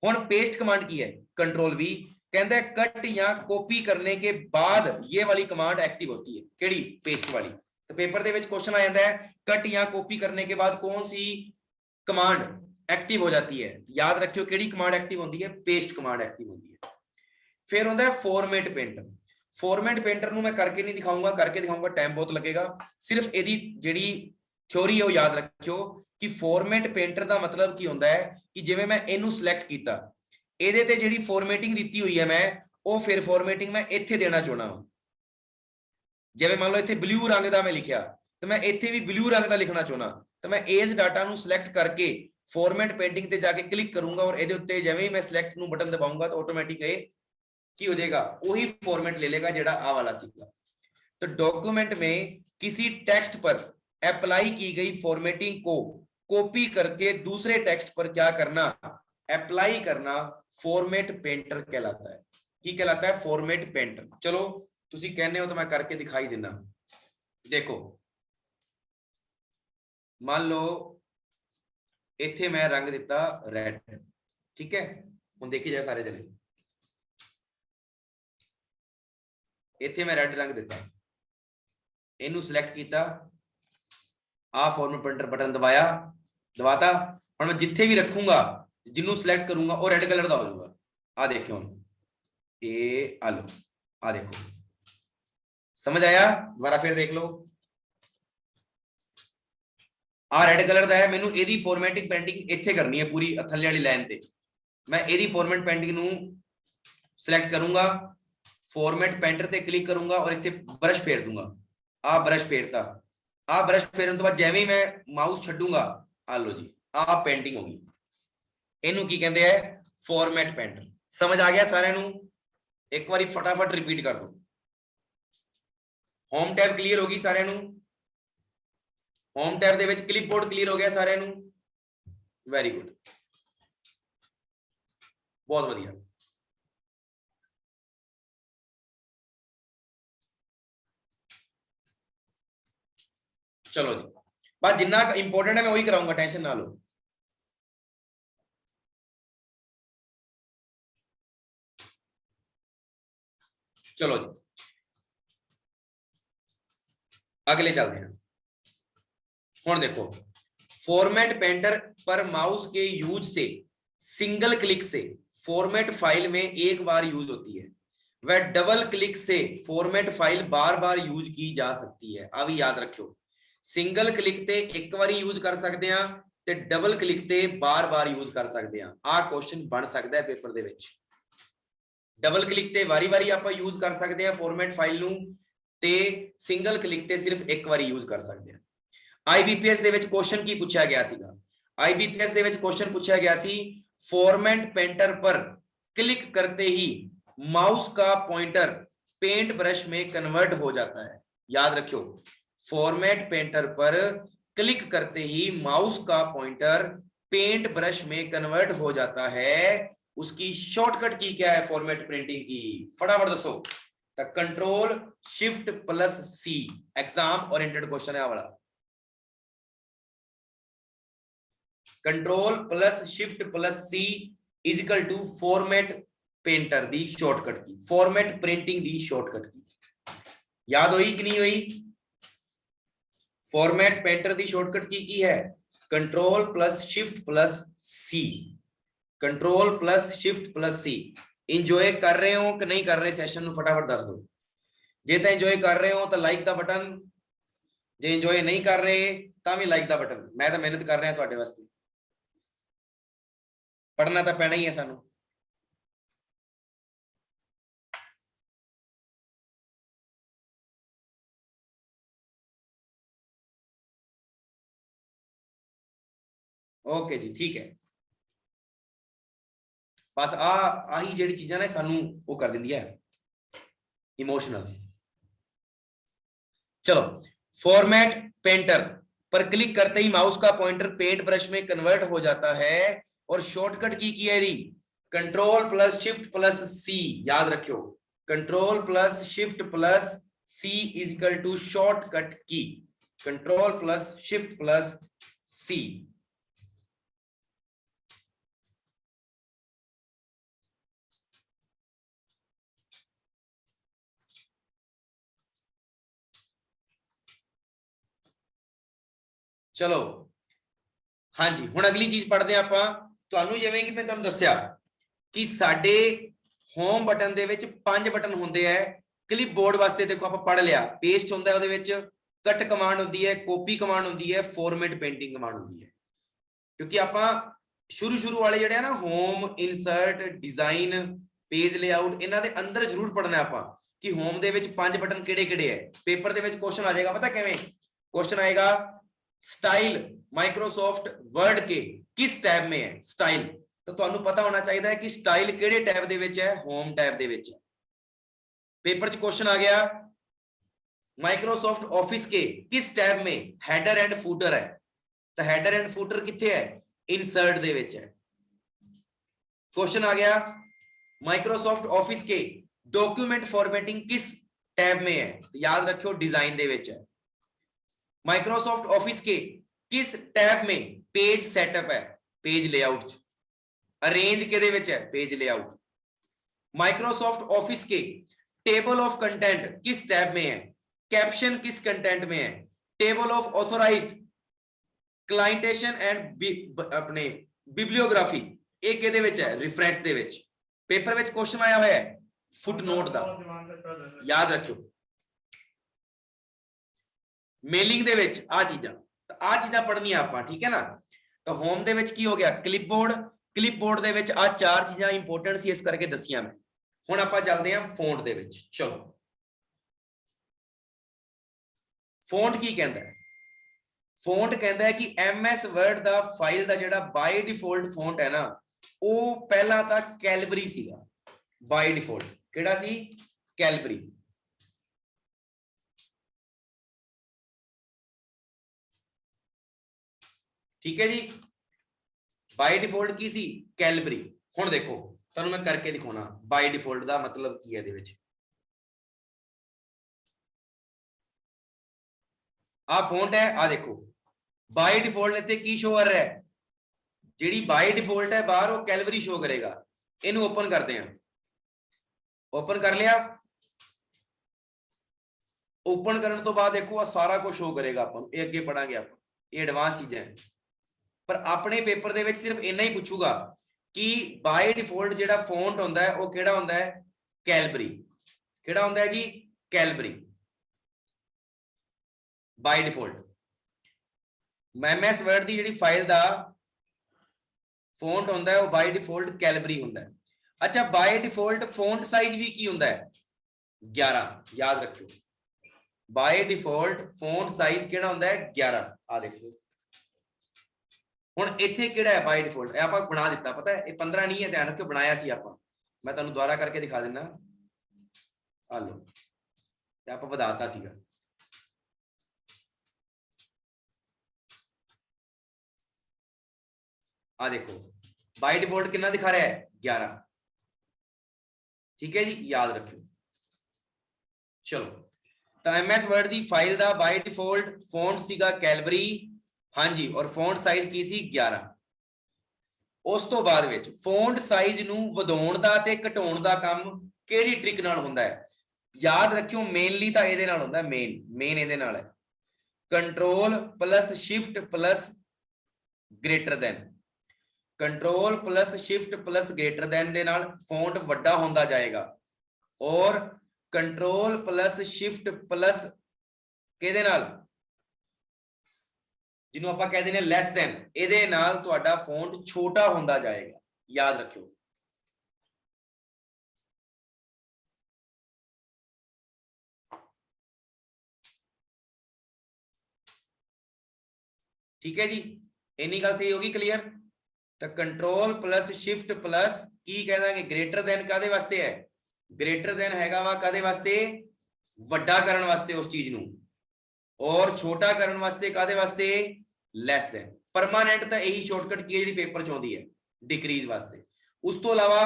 ਹੁਣ पेस्ट कमांड की है, कंट्रोल V कहता है कट या कॉपी करने के बाद ये वाली कमांड एक्टिव होती है, केड़ी पेस्ट वाली। तो पेपर दे विच क्वेश्चन आ जाता है कट या कॉपी करने के बाद कौन सी कमांड एक्टिव हो जाती है, याद रखियो केड़ी कमांड एक्टिव होती है, पेस्ट कमांड एक्टिव होती है। फिर होता है फॉर्मेट पेंटर। फॉर्मेट पेंटर ਨੂੰ मैं करके नहीं दिखाऊंगा, करके दिखाऊंगा टाइम बहुत लगेगा। सिर्फ ਇਹਦੀ ਜਿਹੜੀ थ्योरी है वो याद रखियो कि फॉर्मेट पेंटर का मतलब की होता है कि जिवें मैं इनू सिलेक्ट किया, ਇਹਦੇ ਤੇ ਜਿਹੜੀ ਫਾਰਮੈਟਿੰਗ ਦਿੱਤੀ ਹੋਈ ਹੈ ਮੈਂ, ਉਹ ਫਿਰ ਫਾਰਮੈਟਿੰਗ ਮੈਂ ਇੱਥੇ ਦੇਣਾ ਚਾਹਣਾ ਹਾਂ। ਜਿਵੇਂ ਮੰਨ ਲਓ ਇੱਥੇ ਬਲੂ ਰੰਗ ਦਾ ਮੈਂ ਲਿਖਿਆ, ਤੇ ਮੈਂ ਇੱਥੇ ਵੀ ਬਲੂ ਰੰਗ ਦਾ ਲਿਖਣਾ ਚਾਹਣਾ, ਤਾਂ ਮੈਂ ਇਸ ਡਾਟਾ ਨੂੰ ਸਿਲੈਕਟ ਕਰਕੇ ਫਾਰਮੈਟ पेंटिंग ਤੇ ਜਾ ਕੇ ਕਲਿੱਕ ਕਰੂੰਗਾ, ਔਰ ਇਹਦੇ ਉੱਤੇ ਜਿਵੇਂ ਹੀ ਮੈਂ ਸਿਲੈਕਟ ਨੂੰ ਬਟਨ ਦਬਾਉਂਗਾ ਤਾਂ ਆਟੋਮੈਟਿਕ ਇਹ ਕੀ ਹੋ जाएगा, वही फॉर्मेट ले लेगा जेड़ा आ वाला सीखा। तो डॉक्यूमेंट में किसी टेक्स्ट पर अप्लाई की गई फॉर्मेटिंग को कॉपी करके दूसरे टेक्स्ट पर क्या करना, अप्लाई करना, फॉर्मेट पेंटर कहलाता है। की कहलाता है, फॉर्मेट पेंटर। चलो तुसी कहने हो तो मैं करके दिखाई देना। देखो मान लो इत्थे मैं रंग दिता रेड, ठीक है, हुण देखी जाए सारे जने, इत्थे मैं रेड रंग दिता, इनू सिलेक्ट किया, आ फॉर्मेट पेंटर बटन दबाया, दबाता, और मैं जिथे भी रखूंगा जिन्हों सिलेक्ट करूंगा वो रेड कलर का हो जाएगा। आ देखो ये आ लो, आ देखो, समझ आया? दोबारा फिर देख लो, आ रेड कलर का है, मैनू एदी फॉर्मेटिंग पेंटिंग इत्थे करनी है पूरी थल्ले वाली लाइन ते। मैं एदी फॉर्मेट पेंटिंग नू सिलेक्ट करूंगा, फॉर्मेट पेंटर ते क्लिक करूंगा और इत्थे ब्रश फेर दूंगा। आ ब्रश फेरता, आ ब्रश फेरन तो बाद जिवें ही मैं माउस छड्डूंगा, आ लो जी आ पेंटिंग होगी। इनू की कहते हैं, फॉर्मेट पेंटर। समझ आ गया सारे नू? एक बारी फटाफट रिपीट कर दो। होम टैब क्लियर होगी सारे नू? होम टैब दे विच क्लिपबोर्ड क्लियर हो गया सारे नू? वेरी गुड, बहुत वधिया। चलो जी, बस जिन्ना इंपोर्टेंट है मैं वही कराऊंगा, टेंशन ना लो। चलो जी अगले चलते हैं। हुण देखो, फॉर्मेट पेंटर पर माउस के यूज से, सिंगल क्लिक से फॉर्मेट फाइल में एक बार यूज होती है, वह डबल क्लिक से फॉर्मेट फाइल बार बार यूज की जा सकती है। आ भी याद रखियो, सिंगल क्लिक ते एक बार यूज कर सकते हैं ते डबल क्लिक ते बार बार यूज कर सकते हैं। आ क्वेश्चन बन सकता है पेपर दे विच। डबल क्लिक ते वारी वारी आप यूज कर सकते हैं फॉर्मेट फाइल नू, ते सिंगल क्लिक ते सिर्फ एक बार यूज कर सकते हैं। आईबीपीएस दे विच क्वेश्चन की पूछा गया सीगा, आईबीपीएस दे विच क्वेश्चन पूछा गया सी, फॉर्मेट पेंटर पर क्लिक करते ही माउस का पॉइंटर पेंट ब्रश में कन्वर्ट हो जाता है। याद रखियो, फॉर्मेट पेंटर पर क्लिक करते ही माउस का पॉइंटर पेंट ब्रश में कन्वर्ट हो जाता है। उसकी शॉर्टकट की क्या है फॉर्मेट प्रिंटिंग की, फटाफट दसो। Control shift plus C, exam oriented question है वाला। Control plus shift plus C is equal to format painter दी शॉर्टकट की, फॉर्मेट प्रिंटिंग दी शॉर्टकट की। याद हुई कि नहीं हुई? फॉर्मेट पेंटर दी शॉर्टकट की है कंट्रोल प्लस शिफ्ट प्लस सी, कंट्रोल प्लस शिफ्ट प्लस सी। इंजॉय कर रहे हो कि नहीं कर रहे सैशन नू फटाफट दस दो। जे तो इंजॉय कर रहे हो तो लाइक दा बटन, जे इंजॉय नहीं कर रहे तो भी लाइक दा बटन। मैं तो मेहनत कर रहा तुहाडे वास्ते, पढ़ना तो पैना ही है सानू। ओके जी ठीक है, बस आही जेडी चीज़ां ने सानू वो कर दिंदी है इमोशनल। चलो, फॉर्मेट पेंटर पर क्लिक करते ही माउस का पॉइंटर पेंट ब्रश में कन्वर्ट हो जाता है और शॉर्टकट की है जी control plus shift plus C. याद रखियो, control plus shift plus C is equal to shortcut की। Control plus shift plus C. चलो हाँ जी, हुण अगली चीज पढ़ते हैं आपां। तुहानूं जिवें कि मैं तुहानूं दस्सिया कि साडे होम बटन दे विच 5 बटन हुंदे है। क्लिप बोर्ड वास्ते देखो आपां पढ़ लिया, पेस्ट हुंदा है, उहदे विच कट कमांड हुंदी है, कॉपी कमांड हुंदी है, फॉर्मेट पेंटिंग कमांड हुंदी है। क्योंकि आपां शुरू वाले जिहड़े ना home, insert, design, page layout, इन्हां दे अंदर जरूर पढ़ना आपां कि होम दे विच 5 बटन किहड़े-किहड़े है। पेपर दे विच क्वेश्चन आ जाएगा, पता किवें क्वेश्चन आएगा, स्टाइल माइक्रोसॉफ्ट वर्ड के किस टैब में है स्टाइल। तो तुहानू पता होना चाहिए है कि स्टाइल किहड़े टैब दे विच है, होम टैब दे विच है। पेपर च क्वेश्चन आ गया, माइक्रोसॉफ्ट ऑफिस के किस टैब में हेडर एंड फूटर है। तो हेडर एंड फूटर किथे है, इंसर्ट दे विच है। क्वेश्चन आ गया, माइक्रोसॉफ्ट ऑफिस के डॉक्यूमेंट फॉर्मेटिंग किस टैब में है। तो याद रखियो डिजाइन दे विच है। माइक्रोसॉफ्ट ऑफिस के किस टैब में पेज सेटअप है, पेज लेआउट। अरेंज किहदे विच है, पेज लेआउट। माइक्रोसॉफ्ट ऑफिस के टेबल ऑफ कंटेंट किस टैब में है, कैप्शन किस कंटेंट में है। टेबल ऑफ ऑथोराइज्ड क्लाइंटेशन एंड अपने बिब्लियोग्राफी एक किहदे विच है, reference they which. Paper which question आया हुआ है फुटनोट दा, याद रखियो। मेलिंग दे विच आ चीज़ां पढ़नियां आपां, ठीक है ना। तो होम दे विच की हो गया, क्लिपबोर्ड दे विच आ 4 चीज़ां इंपोर्टेंट सी, इस करके दसियां मैं। हुण आपां चलदे हां फोंट दे विच। चलो, फोंट की कहंदा है, फोंट कहंदा है कि MS वर्ड दा फाइल दा जिहड़ा बाय डिफॉल्ट फोंट है ना, वो पहला तां कैलबरी सीगा। बाय डिफॉल्ट किहड़ा सी, कैलबरी। ठीक है जी, बाय डिफॉल्ट की सी, कैलबरी। हुण देखो तुहानूं मैं करके दिखाउणा बाय डिफॉल्ट दा मतलब की है इहदे विच। आ फोंट है, आ देखो बाय डिफॉल्ट इत्थे की शो कर रहा है, जिहड़ी बाय डिफॉल्ट है बाहर वो कैलबरी शो करेगा। इनू ओपन करते हैं, ओपन कर लिया। ओपन करने तो बाद देखो सारा कुछ शो करेगा, अपन ये अगे पढ़ांगे, आप ये एडवांस चीजें हैं। पर अपने पेपर दे विच सिर्फ इन्ना ही पूछूगा कि बाय डिफॉल्ट जिहड़ा फोंट होंदा है वो किहड़ा होंदा है, कैलबरी। किहड़ा होंदा है जी, कैलबरी बाय डिफॉल्ट। MS वर्ड दी जिहड़ी फाइल दा फोंट होंदा है वो बाय डिफॉल्ट कैलबरी होंदा है। अच्छा, बाय डिफॉल्ट फोंट साइज भी की होंदा है, 11। याद रखियो, बाय डिफॉल्ट फोंट साइज किहड़ा होंदा है, 11। आ देखो हुण इत्थे किहड़ा है बाय डिफॉल्ट, आपां बना दिता, पता है ये 15 नहीं है, ध्यान रखियो बनाया सी आपां। मैं तुहानूं दोबारा करके दिखा दिना, आ लो आपां वधाता सीगा। आ देखो बाय डिफॉल्ट कितना दिखा रहा है, 11। ठीक है जी, याद रखियो। चलो, तो MS वर्ड दी फाइल दा बाय डिफॉल्ट फोंट सीगा कैलबरी, हाँ जी, और फोंट साइज की सी 11। उस तो बाद विच फोंट साइज नूं वधाउण दा ते घटाउण दा काम किहड़ी ट्रिक नाल हुंदा है। याद रखियो मेनली तां इहदे नाल हुंदा है, मेन इहदे नाल है control plus shift plus greater than. Control plus shift plus greater than दे नाल फोंट वड्डा होंदा जाएगा, और कंट्रोल प्लस शिफ्ट प्लस किहदे नाल, जिन्हों आपां कह दिंदे लैस देन, इहदे नाल तुहाडा फोंट छोटा होंदा जाएगा। याद रखियो। ठीक है जी, इन्नी गल सही होगी, क्लियर। तो कंट्रोल प्लस शिफ्ट प्लस की कह देंगे ग्रेटर देन, कादे वास्ते है, ग्रेटर देन हैगा वा कादे वास्ते, वड्डा करन वास्ते उस चीज नूं। और छोटा करने वास्ते कादे वास्ते लैस दैन। परमानेंट तो यही शॉर्टकट की है जी पेपर च आउंदी है डिक्रीज वास्ते। उस तो अलावा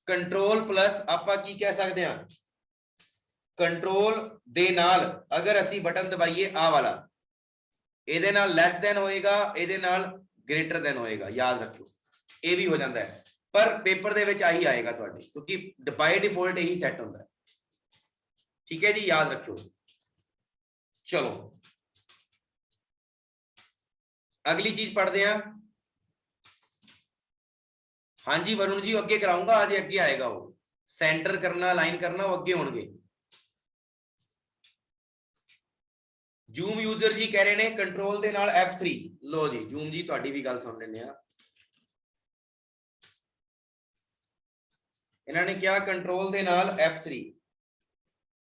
कंट्रोल प्लस आपां की कह सकते हैं, कंट्रोल दे नाल अगर असी बटन दबाइए आ वाला, ਇਹਦੇ ਨਾਲ ਲੈਸ ਦੈਨ ਹੋਏਗਾ, ਇਹਦੇ ਨਾਲ ग्रेटर देन होएगा, याद रखियो ये भी हो जाता है। पर पेपर दे विच आही आएगा तुहाडे, क्योंकि बाय डिफॉल्ट यही सेट होता है। ठीक है जी, याद रखियो। चलो अगली चीज पढ़ते हैं। हाँ जी वरुण जी अगे कराऊंगा, आज अगे आएगा वो सेंटर करना, लाइन करना, वो अगे होंगे। जूम यूजर जी कह रहे ने कंट्रोल दे नाल F3। लो जी जूम जी तुहाडी भी गल सुन लेने आ। इन्होंने क्या कंट्रोल दे नाल F3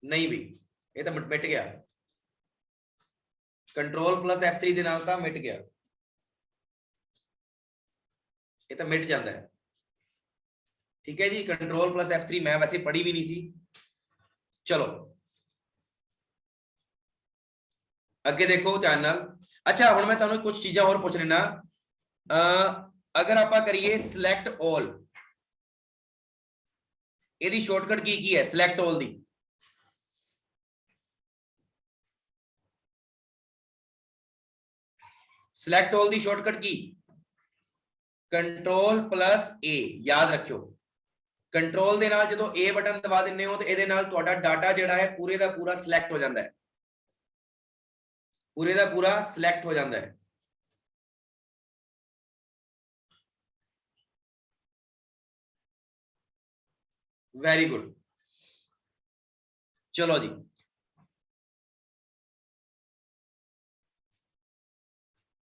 नहीं भी, ये तो मिट गया। कंट्रोल प्लस F3 दे नाल तो मिट गया, ये तो मिट जाता है। ठीक है जी, कंट्रोल प्लस F3 मैं वैसे पढ़ी भी नहीं सी। चलो अगे देखो ध्यान नाल। अच्छा हुण मैं तुहानूं कुछ चीज़ां होर पुछ लेना। अगर आपां करिए सिलेक्ट ऑल, इहदी शॉर्टकट की है select all the? Select all the shortcut की कंट्रोल प्लस ए। याद रखियो कंट्रोल दे नाल जदों ए बटन दबा दिंदे हो तो इहदे नाल तुहाडा डाटा जिहड़ा है पूरे दा पूरा सिलेक्ट हो जाता है, पूरे दा पूरा सिलेक्ट हो जाता है। Very good. चलो जी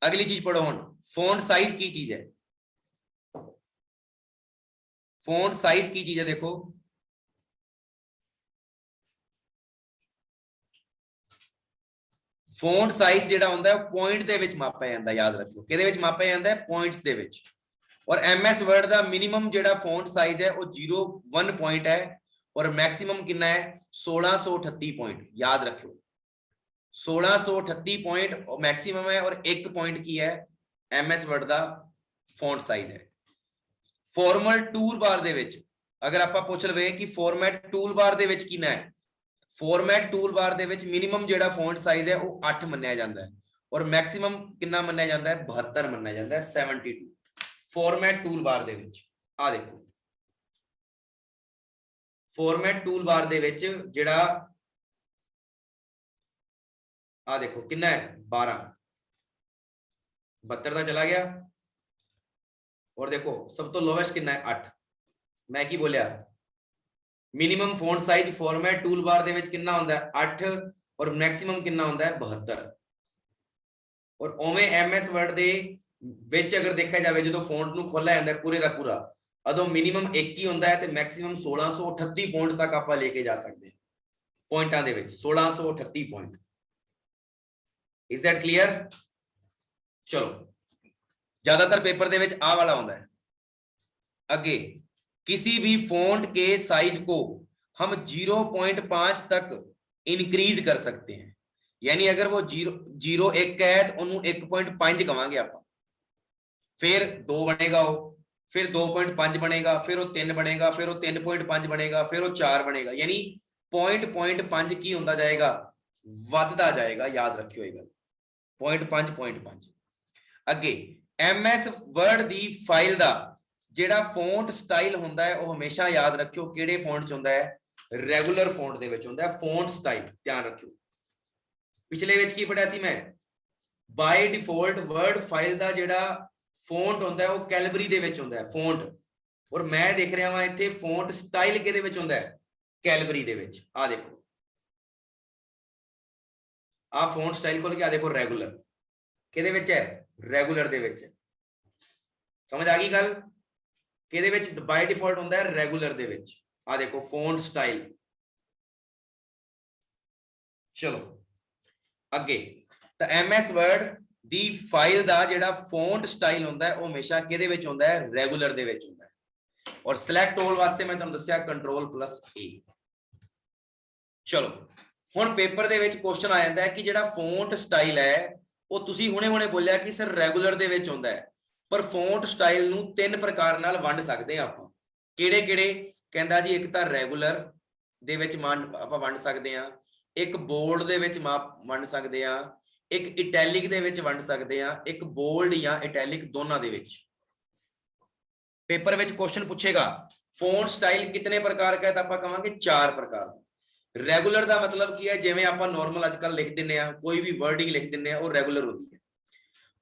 अगली चीज पढ़ो हुण। फोंट साइज की चीज है? फोंट साइज की चीज है देखो, फोंट साइज जिहड़ा हुंदा है पॉइंट दे विच मापा जांदा, याद रखियो किहदे विच मापा जांदा है? पॉइंट्स दे विच। और MS वर्ड दा मिनिमम जिहड़ा फोंट साइज है वो 01 पॉइंट है और मैक्सिमम कितना है? 1638 पॉइंट। याद रखियो 1638 पॉइंट मैक्सिमम है और 1 पॉइंट की है MS वर्ड दा फोंट साइज है। फॉर्मल टूल बार दे विच अगर आपां पुछ लवे कि फॉर्मेट टूल बार दे विच कितना है, फॉर्मेट टूल बार दे विच मिनिमम जिहड़ा फोंट साइज है वो 8 मन्निया जांदा है और मैक्सिमम कितना मन्निया जांदा है? 72 मन्निया जांदा है, 72 फॉर्मेट टूल बार दे विच। आ देखो फॉर्मेट टूल बार दे विच जिहड़ा आ देखो कितना है? 12, 72 का चला गया। और देखो सब तो लोवेस्ट कितना है? 8। मैं की बोलिया? Minimum font size format tool bar दे विच कितना होंदा है? 8 और मैक्सिमम कितना होंदा है? 72। और ओवें MS वर्ड दे विच अगर देखा जाए जो फोंट नूं खोलिया जांदा है पूरे दा पूरा, अदों मिनिमम 1 ही होंदा है ते मैक्सिमम 1638 पॉइंट तक आपां लेके जा सकते हैं पॉइंटां दे विच। 1638 पॉइंट। Is that clear? चलो ज्यादातर पेपर दे विच आ वाला होंदा है। आगे किसी भी फोंट के साइज को हम 0.5 तक इंक्रीज कर सकते हैं, यानी अगर वो 0.1 है तो उन्होंने 1.5 कहांगे आप, फिर 2 बनेगा वो, फिर 2.5 बनेगा, फिर वो 3 बनेगा, फिर वो 3.5 बनेगा, फिर वो 4 बनेगा, यानी 0.5 की होंदा जाएगा, वधदा जाएगा। याद रखियो ये गल 0.5 अगे MS वर्ड दी फाइल दा जेड़ा फोंट स्टाइल होंदा है वो हमेशा याद रखियो किहड़े फोंट च होंदा है? रेगुलर फोंट दे विच होंदा है फोंट स्टाइल। ध्यान रखियो पिछले विच की पढ़िया सी मैं, बाय डिफॉल्ट वर्ड फाइल दा जेड़ा फोंट होंदा है वो कैलबरी दे विच होंदा है फोंट, और मैं देख रहा हां इत्थे फोंट स्टाइल किहदे विच होंदा है? कैलबरी दे विच। आ देखो आ फोंट स्टाइल खोल के आ देखो रेगुलर किहदे विच है? रेगुलर दे विच। समझ आ गई गल? किहदे विच बाय डिफॉल्ट होंदा है? रेगुलर दे विच। आ देखो फोंट स्टाइल। चलो अगे तो MS वर्ड दी फाइल दा जेड़ा फोंट स्टाइल होंदा है वो हमेशा किहदे विच होंदा है? रेगुलर दे विच होंदा है। और सिलेक्ट ऑल वास्ते मैं तुहानूं दस्सिया कंट्रोल प्लस A। चलो ਹੁਣ ਪੇਪਰ ਦੇ ਵਿੱਚ ਕੁਐਸਚਨ ਆ ਜਾਂਦਾ ਹੈ ਕਿ ਜਿਹੜਾ ਫੌਂਟ ਸਟਾਈਲ ਹੈ ਉਹ ਤੁਸੀਂ ਹੁਣੇ ਬੋਲਿਆ ਕਿ ਸਰ ਰੈਗੂਲਰ ਦੇ ਵਿੱਚ ਹੁੰਦਾ ਹੈ, ਪਰ ਫੌਂਟ ਸਟਾਈਲ ਨੂੰ ਤਿੰਨ ਪ੍ਰਕਾਰ ਨਾਲ ਵੰਡ ਸਕਦੇ ਆ ਆਪਾਂ। ਕਿਹੜੇ ਕਿਹੜੇ? ਕਹਿੰਦਾ ਜੀ ਇੱਕ ਤਾਂ ਰੈਗੂਲਰ ਦੇ ਵਿੱਚ ਆਪਾਂ ਵੰਡ ਸਕਦੇ ਆ, ਇੱਕ ਬੋਲਡ ਦੇ ਵਿੱਚ ਵੰਡ ਸਕਦੇ ਆ, ਇੱਕ ਇਟੈਲਿਕ ਦੇ ਵਿੱਚ ਵੰਡ ਸਕਦੇ ਆ, ਇੱਕ ਬੋਲਡ ਜਾਂ ਇਟੈਲਿਕ ਦੋਨਾਂ ਦੇ ਵਿੱਚ। पेपर में क्वेश्चन पूछेगा फॉन्ट स्टाइल कितने प्रकार का है, तो आप कहांगे 4 प्रकार। रेगुलर का मतलब की है जिवें आप नॉर्मल आजकल लिख दिंने आ, कोई भी वर्डिंग लिख दिंने वो रेगुलर होती है।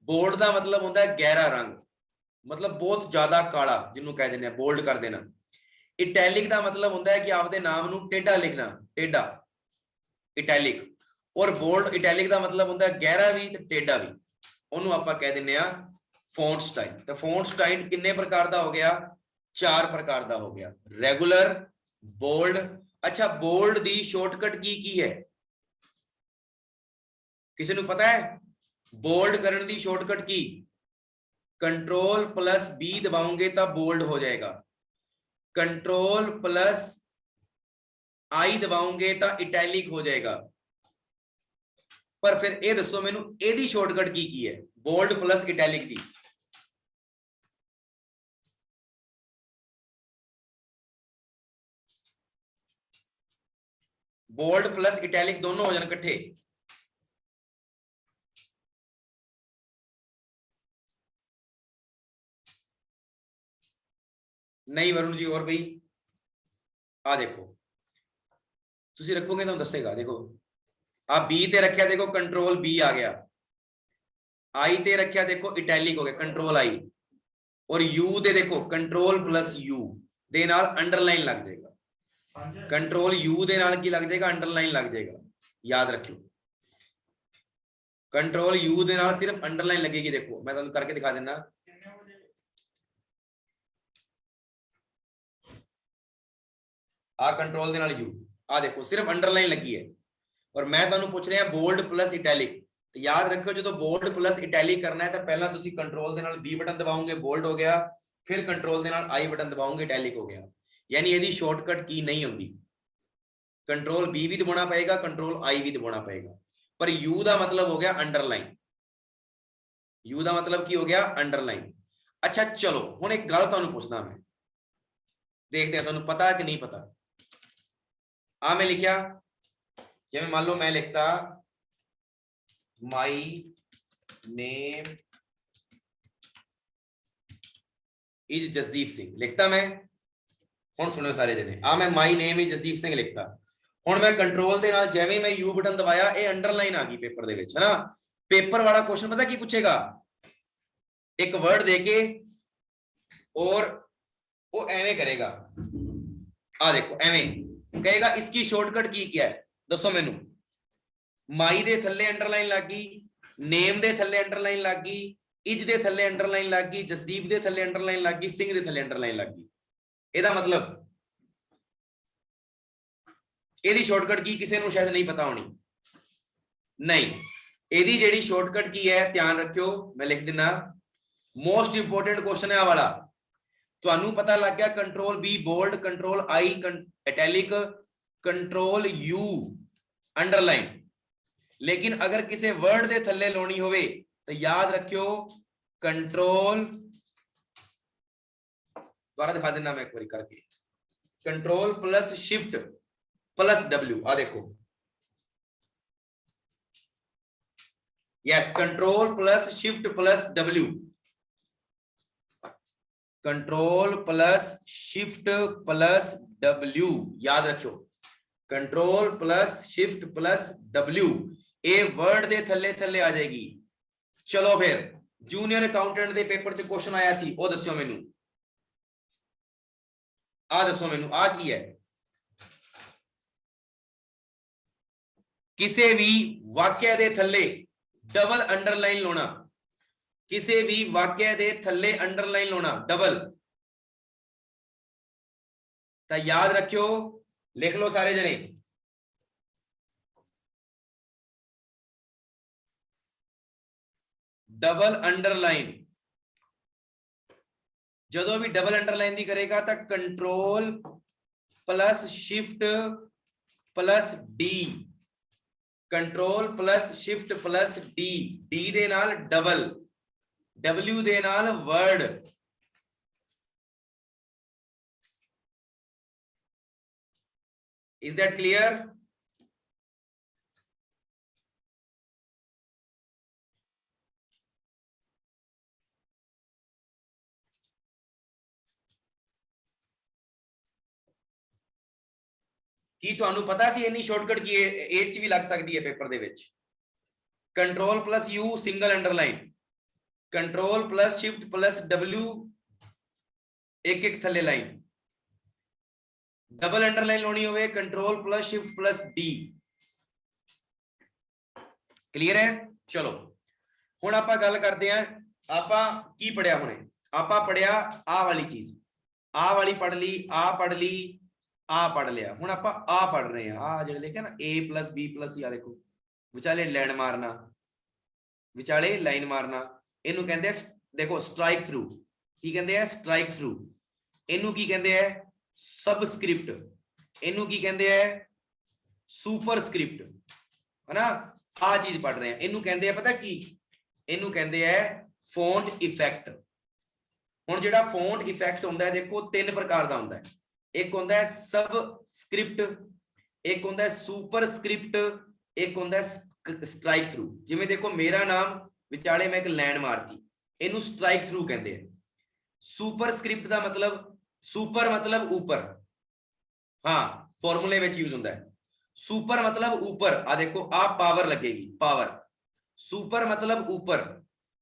बोल्ड का मतलब होता है गहरा रंग, मतलब बहुत ज्यादा काला जिन्होंने कह देने बोल्ड कर देना। इटैलिक का मतलब होता है कि आपके नाम नूं टेढ़ा लिखना, टेढ़ा इटैलिक। और बोल्ड इटैलिक का मतलब होता है गहरा भी ते टेढ़ा भी, उन्होंने आप कह दिंने आ फॉन्ट स्टाइल। तो फॉन्ट स्टाइल कितने प्रकार का हो गया? 4 प्रकार का हो गया, रेगुलर, बोल्ड। अच्छा बोल्ड दी शॉर्टकट की है? किसी को पता है बोल्ड करने दी शॉर्टकट की? कंट्रोल प्लस बी दबाओगे तो बोल्ड हो जाएगा, कंट्रोल प्लस आई दबाओगे तो इटैलिक हो जाएगा। पर फिर ये दसो मैनू एदी शॉर्टकट की है बोल्ड प्लस इटैलिक की? बोल्ड प्लस इटैलिक दोनों हो जाने इकट्ठे, नहीं वरुण जी? और भाई आ देखो तुसी रखोगे तो दसेगा। देखो आप बी ते रखा, देखो कंट्रोल बी आ गया, आई ते रखा देखो इटैलिक हो गया कंट्रोल आई, और यू दे देखो कंट्रोल प्लस यू दे नाल अंडरलाइन लग जाएगा, कंट्रोल यू दे नाल की लग जाएगा अंडरलाइन लग जाएगा। याद रखियो कंट्रोल यू दे नाल सिर्फ अंडरलाइन लगेगी। देखो मैं तुहानू करके दिखा देना, आ कंट्रोल दे नाल यू आ देखो सिर्फ अंडरलाइन लगी है। और मैं तुहानू पूछ रहा बोल्ड प्लस इटैलिक, तो याद रखियो जो बोल्ड प्लस इटैलिक करना है तो पहला तुसी कंट्रोल दे नाल बी बटन दबाओगे बोल्ड हो गया, फिर कंट्रोल दे नाल आई बटन दबाओगे इटैलिक हो गया। यानी यदि शॉर्टकट की नहीं होती, कंट्रोल बी भी दबाना पड़ेगा कंट्रोल आई भी दबाना पड़ेगा। पर यू का मतलब हो गया अंडरलाइन, यू का मतलब की हो गया अंडरलाइन। अच्छा चलो हुण एक गल तुहानू पूछना, मैं देखते हैं तुहानू पता कि नहीं पता। आ मैं लिखिया जिवें मान लो मैं लिखता my name is Jasdeep Singh, लिखता मैं। हुण सुनो सारे जने, आ मैं my name is Jasdeep Singh लिखता। हुण मैं कंट्रोल दे नाल जिवें मैं यू बटन दबाया ये अंडरलाइन आ गई पेपर दे विच, है ना। पेपर वाला क्वेश्चन पता की पूछेगा, एक वर्ड देके और वो एवें करेगा, आ देखो एवें कहेगा इसकी शॉर्टकट की क्या है दसो मैनू। माई दे थल्ले अंडरलाइन लग गई, नेम दे थल्ले अंडरलाइन लग गई, इज दे थल्ले अंडरलाइन लग गई, जसदीप दे थल्ले अंडरलाइन लग गई, सिंह दे थल्ले अंडरलाइन लग गई। ਇਹਦਾ मतलब ਇਹਦੀ शॉर्टकट की किसी ਨੂੰ शायद नहीं पता होनी। नहीं ਇਹਦੀ ਜਿਹੜੀ शॉर्टकट की है ध्यान रखियो, मैं लिख देना मोस्ट इंपोर्टेंट क्वेश्चन है आ वाला। ਤੁਹਾਨੂੰ पता लग गया control B bold, control I italic, control U underline. लेकिन अगर किसी वर्ड दे थल्ले लानी होवे तो याद रखियो कंट्रोल, दोबारा दिखा देना मैं एक बार करके, control plus shift plus W, आ देखो yes control plus shift plus W, control plus shift plus W, याद रखियो control plus shift plus W ए वर्ड दे थल्ले थल्ले आ जाएगी। चलो फिर जूनियर अकाउंटेंट दे पेपर च क्वेश्चन आया सी, ओ दस्यो मैनू, आ दसो मैनू आ की है। किसी भी वाक्य दे थल्ले डबल अंडरलाइन लाना, किसी भी वाक्य दे थल्ले अंडरलाइन लाना डबल, तो याद रखियो लिख लो सारे जने, डबल अंडरलाइन। जो भी डबल अंडरलाइन दी करेगा तो control plus shift plus D control plus shift plus D, D दे नाल डबल, डब्ल्यू दे नाल वर्ड, इज दैट क्लियर? ਕੀ ਤੁਹਾਨੂੰ ਪਤਾ ਸੀ ਇੰਨੀ ਸ਼ਾਰਟਕਟ ਕੀ ਇਹ ਚ ਵੀ ਲੱਗ ਸਕਦੀ ਹੈ ਪੇਪਰ ਦੇ ਵਿੱਚ? Control plus you single underline, control plus shift plus W ਇੱਕ ਇੱਕ ਥੱਲੇ ਲਾਈਨ, ਡਬਲ ਅੰਡਰਲਾਈਨ ਲਾਉਣੀ ਹੋਵੇ control plus shift plus D. Clear ਹੈ? ਚਲੋ ਹੁਣ ਆਪਾਂ ਗੱਲ ਕਰਦੇ ਆਂ, ਆਪਾਂ ਕੀ ਪੜਿਆ ਹੁਣੇ? ਆਪਾਂ ਪੜਿਆ ਆਹ ਵਾਲੀ ਚੀਜ਼, ਆਹ ਵਾਲੀ ਪੜ ਲਈ, ਆਹ ਪੜ ਲਈ, ਆ ਪੜ ਲਿਆ। ਹੁਣ ਆਪਾਂ ਆ ਪੜ ਰਹੇ ਆ, ਆ ਜਿਹੜੇ ਲਿਖਿਆ ਨਾ a plus b plus c, ਆ ਦੇਖੋ ਵਿਚਾਲੇ ਲਾਈਨ ਮਾਰਨਾ, ਵਿਚਾਲੇ ਲਾਈਨ ਮਾਰਨਾ, ਇਹਨੂੰ ਕਹਿੰਦੇ ਆ ਦੇਖੋ ਸਟ੍ਰਾਈਕ ਥਰੂ। ਕੀ ਕਹਿੰਦੇ ਆ? Strike through. ਇਹਨੂੰ ਕੀ ਕਹਿੰਦੇ ਆ? ਸਬਸਕ੍ਰਿਪਟ। ਇਹਨੂੰ ਕੀ ਕਹਿੰਦੇ ਆ? ਸੁਪਰਸਕ੍ਰਿਪਟ, ਹਨਾ? ਆ ਚੀਜ਼ ਪੜ ਰਹੇ ਆ, ਇਹਨੂੰ ਕਹਿੰਦੇ ਆ ਪਤਾ ਕੀ? ਇਹਨੂੰ ਕਹਿੰਦੇ ਆ ਫੌਂਟ ਇਫੈਕਟ। ਹੁਣ ਜਿਹੜਾ ਫੌਂਟ ਇਫੈਕਟ ਹੁੰਦਾ ਹੈ ਦੇਖੋ ਤਿੰਨ ਪ੍ਰਕਾਰ ਦਾ ਹੁੰਦਾ ਹੈ। एक होता है सबस्क्रिप्ट, एक होता है सुपरस्क्रिप्ट, एक होता है स्ट्राइक थ्रू। जिवें देखो मेरा नाम विचाले मैं एक लाइन मारती, इनू स्ट्राइक थ्रू कहते हैं। सुपरस्क्रिप्ट का मतलब, सुपर मतलब ऊपर, हाँ फॉर्मूले में यूज होता है। सुपर मतलब ऊपर, आ देखो आ पावर लगेगी, पावर। सुपर मतलब ऊपर,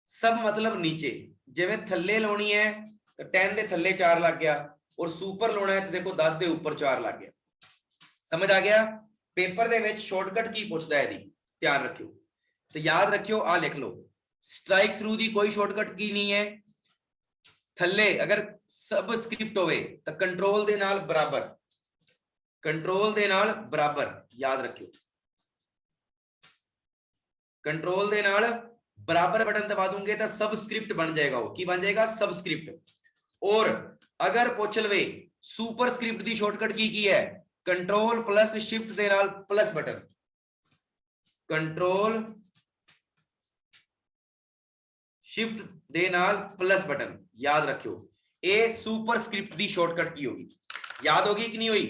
सब मतलब नीचे। जिवें थल्ले लाउणी है तो 10 दे थल्ले 4 लग गया, और सुपर लाना है तो देखो 10 दे ऊपर 4 लग गया। समझ आ गया? पेपर दे विच शॉर्टकट की पूछदा है, दी ध्यान रखियो। तो याद रखियो, आ लिख लो, स्ट्राइक थ्रू दी कोई शॉर्टकट की नहीं है। थल्ले अगर सबस्क्रिप्ट होवे तो कंट्रोल दे नाल बराबर, कंट्रोल दे नाल बराबर, याद रखियो, कंट्रोल दे नाल बराबर बटन दबा दूंगे तो सबस्क्रिप्ट बन जाएगा। वो की बन जाएगा? सबस्क्रिप्ट। और अगर पूछ लवे सुपरस्क्रिप्ट की शॉर्टकट की है? कंट्रोल प्लस शिफ्ट दे नाल प्लस बटन, कंट्रोल शिफ्ट दे नाल प्लस बटन, याद रखियो। ए सुपरस्क्रिप्ट की शॉर्टकट की होगी, याद होगी कि नहीं हुई?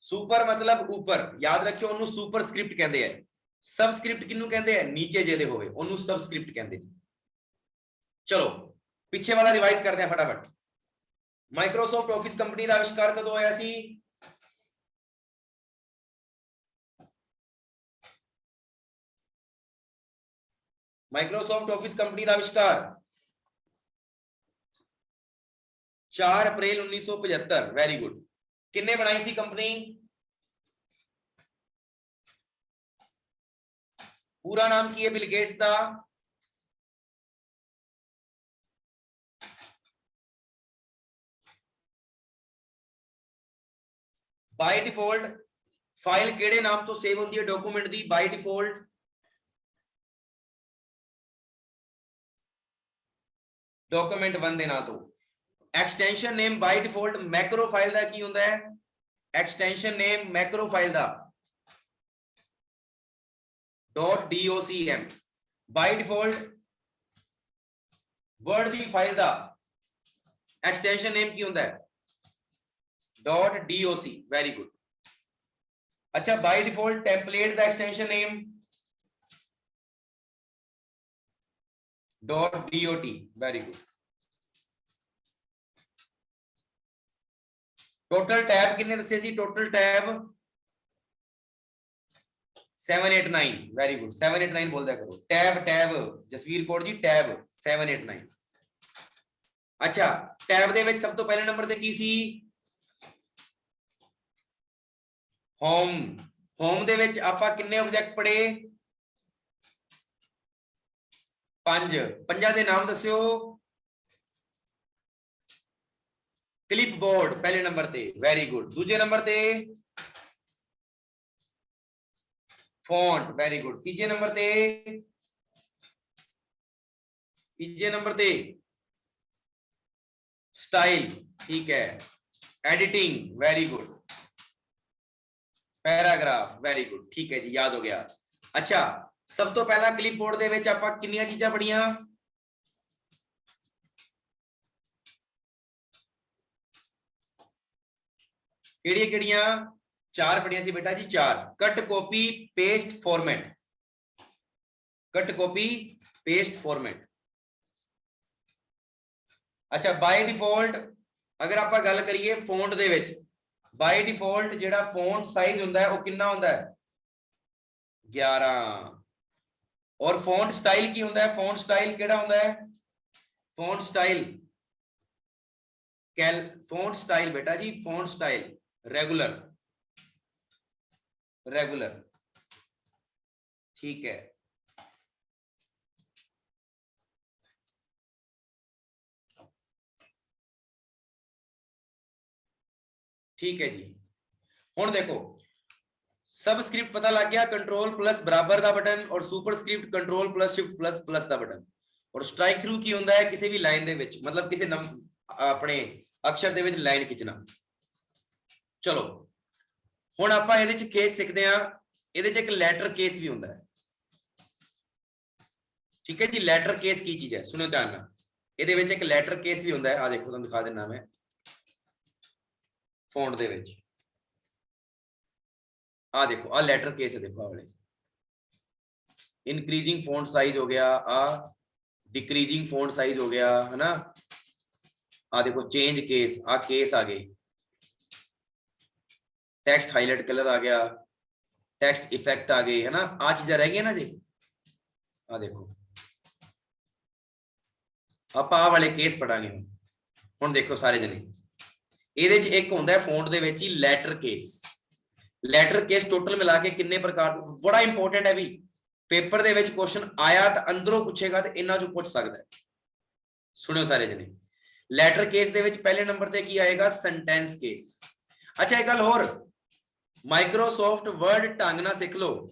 सुपर मतलब ऊपर, याद रखियो, ओनू सुपरस्क्रिप्ट कहते हैं। सबस्क्रिप्ट किन्नू कहते हैं? नीचे जेदे होवे ओनू सबस्क्रिप्ट कहते हैं। चलो पिछे वाला रिवाइज करते हैं फटाफट। माइक्रोसॉफ्ट ऑफिस कंपनी का आविष्कार कदों होया सी? माइक्रोसॉफ्ट ऑफिस कंपनी का आविष्कार 4 अप्रैल 1975। Very good. किन्ने बनाई सी कंपनी? पूरा नाम की है बिल गेट्स का? बाय डिफॉल्ट फाइल केड़े नाम तो सेव होती है document the? By default document 1 दे नाम तो। Extension name by default macro file दा की हुंदा है? एक्सटेंशन नेम मैक्रो फाइल दा .docm। By default word the file दा एक्सटेंशन नेम की हुंदा है? .doc। Very good. अच्छा बाय डिफॉल्ट टेम्पलेट दा extension name .dot। Very good. Total tab कितने दसे सी? Total tab 789। वेरी गुड, 789 बोल दिया करो। Tab tab Jasvir Kaur ji, tab 789। अच्छा टैब दे विच सब तो पहले नंबर ते की सी? होम। होम दे विच आपां किन्ने ऑब्जेक्ट पढ़े? 5। 5 दे नाम दस्यो। क्लिप बोर्ड पहले नंबर ते, वेरी गुड। दूजे नंबर ते फॉन्ट, वेरी गुड। तीजे नंबर ते, तीजे नंबर ते स्टाइल, ठीक है। Editing, very good. Paragraph, very good, ठीक है जी, याद हो गया। अच्छा, सब तो पहला क्लिपबोर्ड दे विच आपां किन्नियां चीजां पढ़ियां? किहड़ियां-किहड़ियां? चार पढ़ियां सी बेटा जी, चार। Cut copy paste format, cut copy paste format. अच्छा, बाय डिफॉल्ट अगर आपां गल करिए फॉन्ट दे विच, बाय डिफॉल्ट जिहड़ा फॉन्ट साइज हुंदा है वो कितना हुंदा है? 11। और फॉन्ट स्टाइल की हुंदा है? फॉन्ट स्टाइल किहड़ा हुंदा है? फॉन्ट स्टाइल फॉन्ट स्टाइल बेटा जी, फॉन्ट स्टाइल रेगुलर, रेगुलर, ठीक है। ठीक है जी, हुण देखो सबस्क्रिप्ट पता लग गया, कंट्रोल प्लस बराबर दा बटन, और superscript control plus shift plus plus दा बटन। और स्ट्राइक थ्रू की हुंदा है किसी भी लाइन दे विच, मतलब किसी अपने अक्षर दे विच लाइन खिंचना। चलो हुण आपां इहदे च केस सिखदे हां, इहदे च एक लैटर केस भी हुंदा है, ठीक है जी। लैटर केस की चीज है, सुनो ध्यान नाल, इहदे विच एक लैटर केस भी हुंदा है। आ देखो तुहानूं दिखा देना मैं फॉन्ट दे विच, आ देखो आ लैटर केस है, देखो आ वाले इंक्रीजिंग फॉन्ट साइज हो गया, आ डिक्रीजिंग फॉन्ट साइज हो गया, है ना। आ देखो चेंज केस, आ केस आ गए, टेक्स्ट हाईलाइट कलर आ गया, टेक्स्ट इफेक्ट आ गए, है ना। आ चीजें रह गई ना जी। आ देखो आप आ वाले केस पढ़ांगे हुण देखो सारे जने, ਇਹਦੇ ਚ ਇੱਕ ਹੁੰਦਾ ਹੈ ਫੌਂਟ ਦੇ ਵਿੱਚ ਹੀ letter case. Letter case total ਮਿਲਾ ਕੇ ਕਿੰਨੇ ਪ੍ਰਕਾਰ, ਬੜਾ ਇੰਪੋਰਟੈਂਟ ਹੈ ਵੀ, ਪੇਪਰ ਦੇ ਵਿੱਚ ਕੁਐਸਚਨ ਆਇਆ ਤਾਂ ਅੰਦਰੋਂ ਪੁੱਛੇਗਾ ਤੇ ਇਹਨਾਂ ਚੋਂ ਪੁੱਛ ਸਕਦਾ ਹੈ। ਸੁਣਿਓ ਸਾਰੇ ਜਣੇ, ਲੈਟਰ ਕੇਸ ਦੇ ਵਿੱਚ ਪਹਿਲੇ ਨੰਬਰ ਤੇ ਕੀ ਆਏਗਾ? Sentence case. ਅੱਛਾ ਇੱਕ ਗੱਲ ਹੋਰ, ਮਾਈਕਰੋਸਾਫਟ ਵਰਡ ਢੰਗ ਨਾਲ ਸਿੱਖ ਲਓ।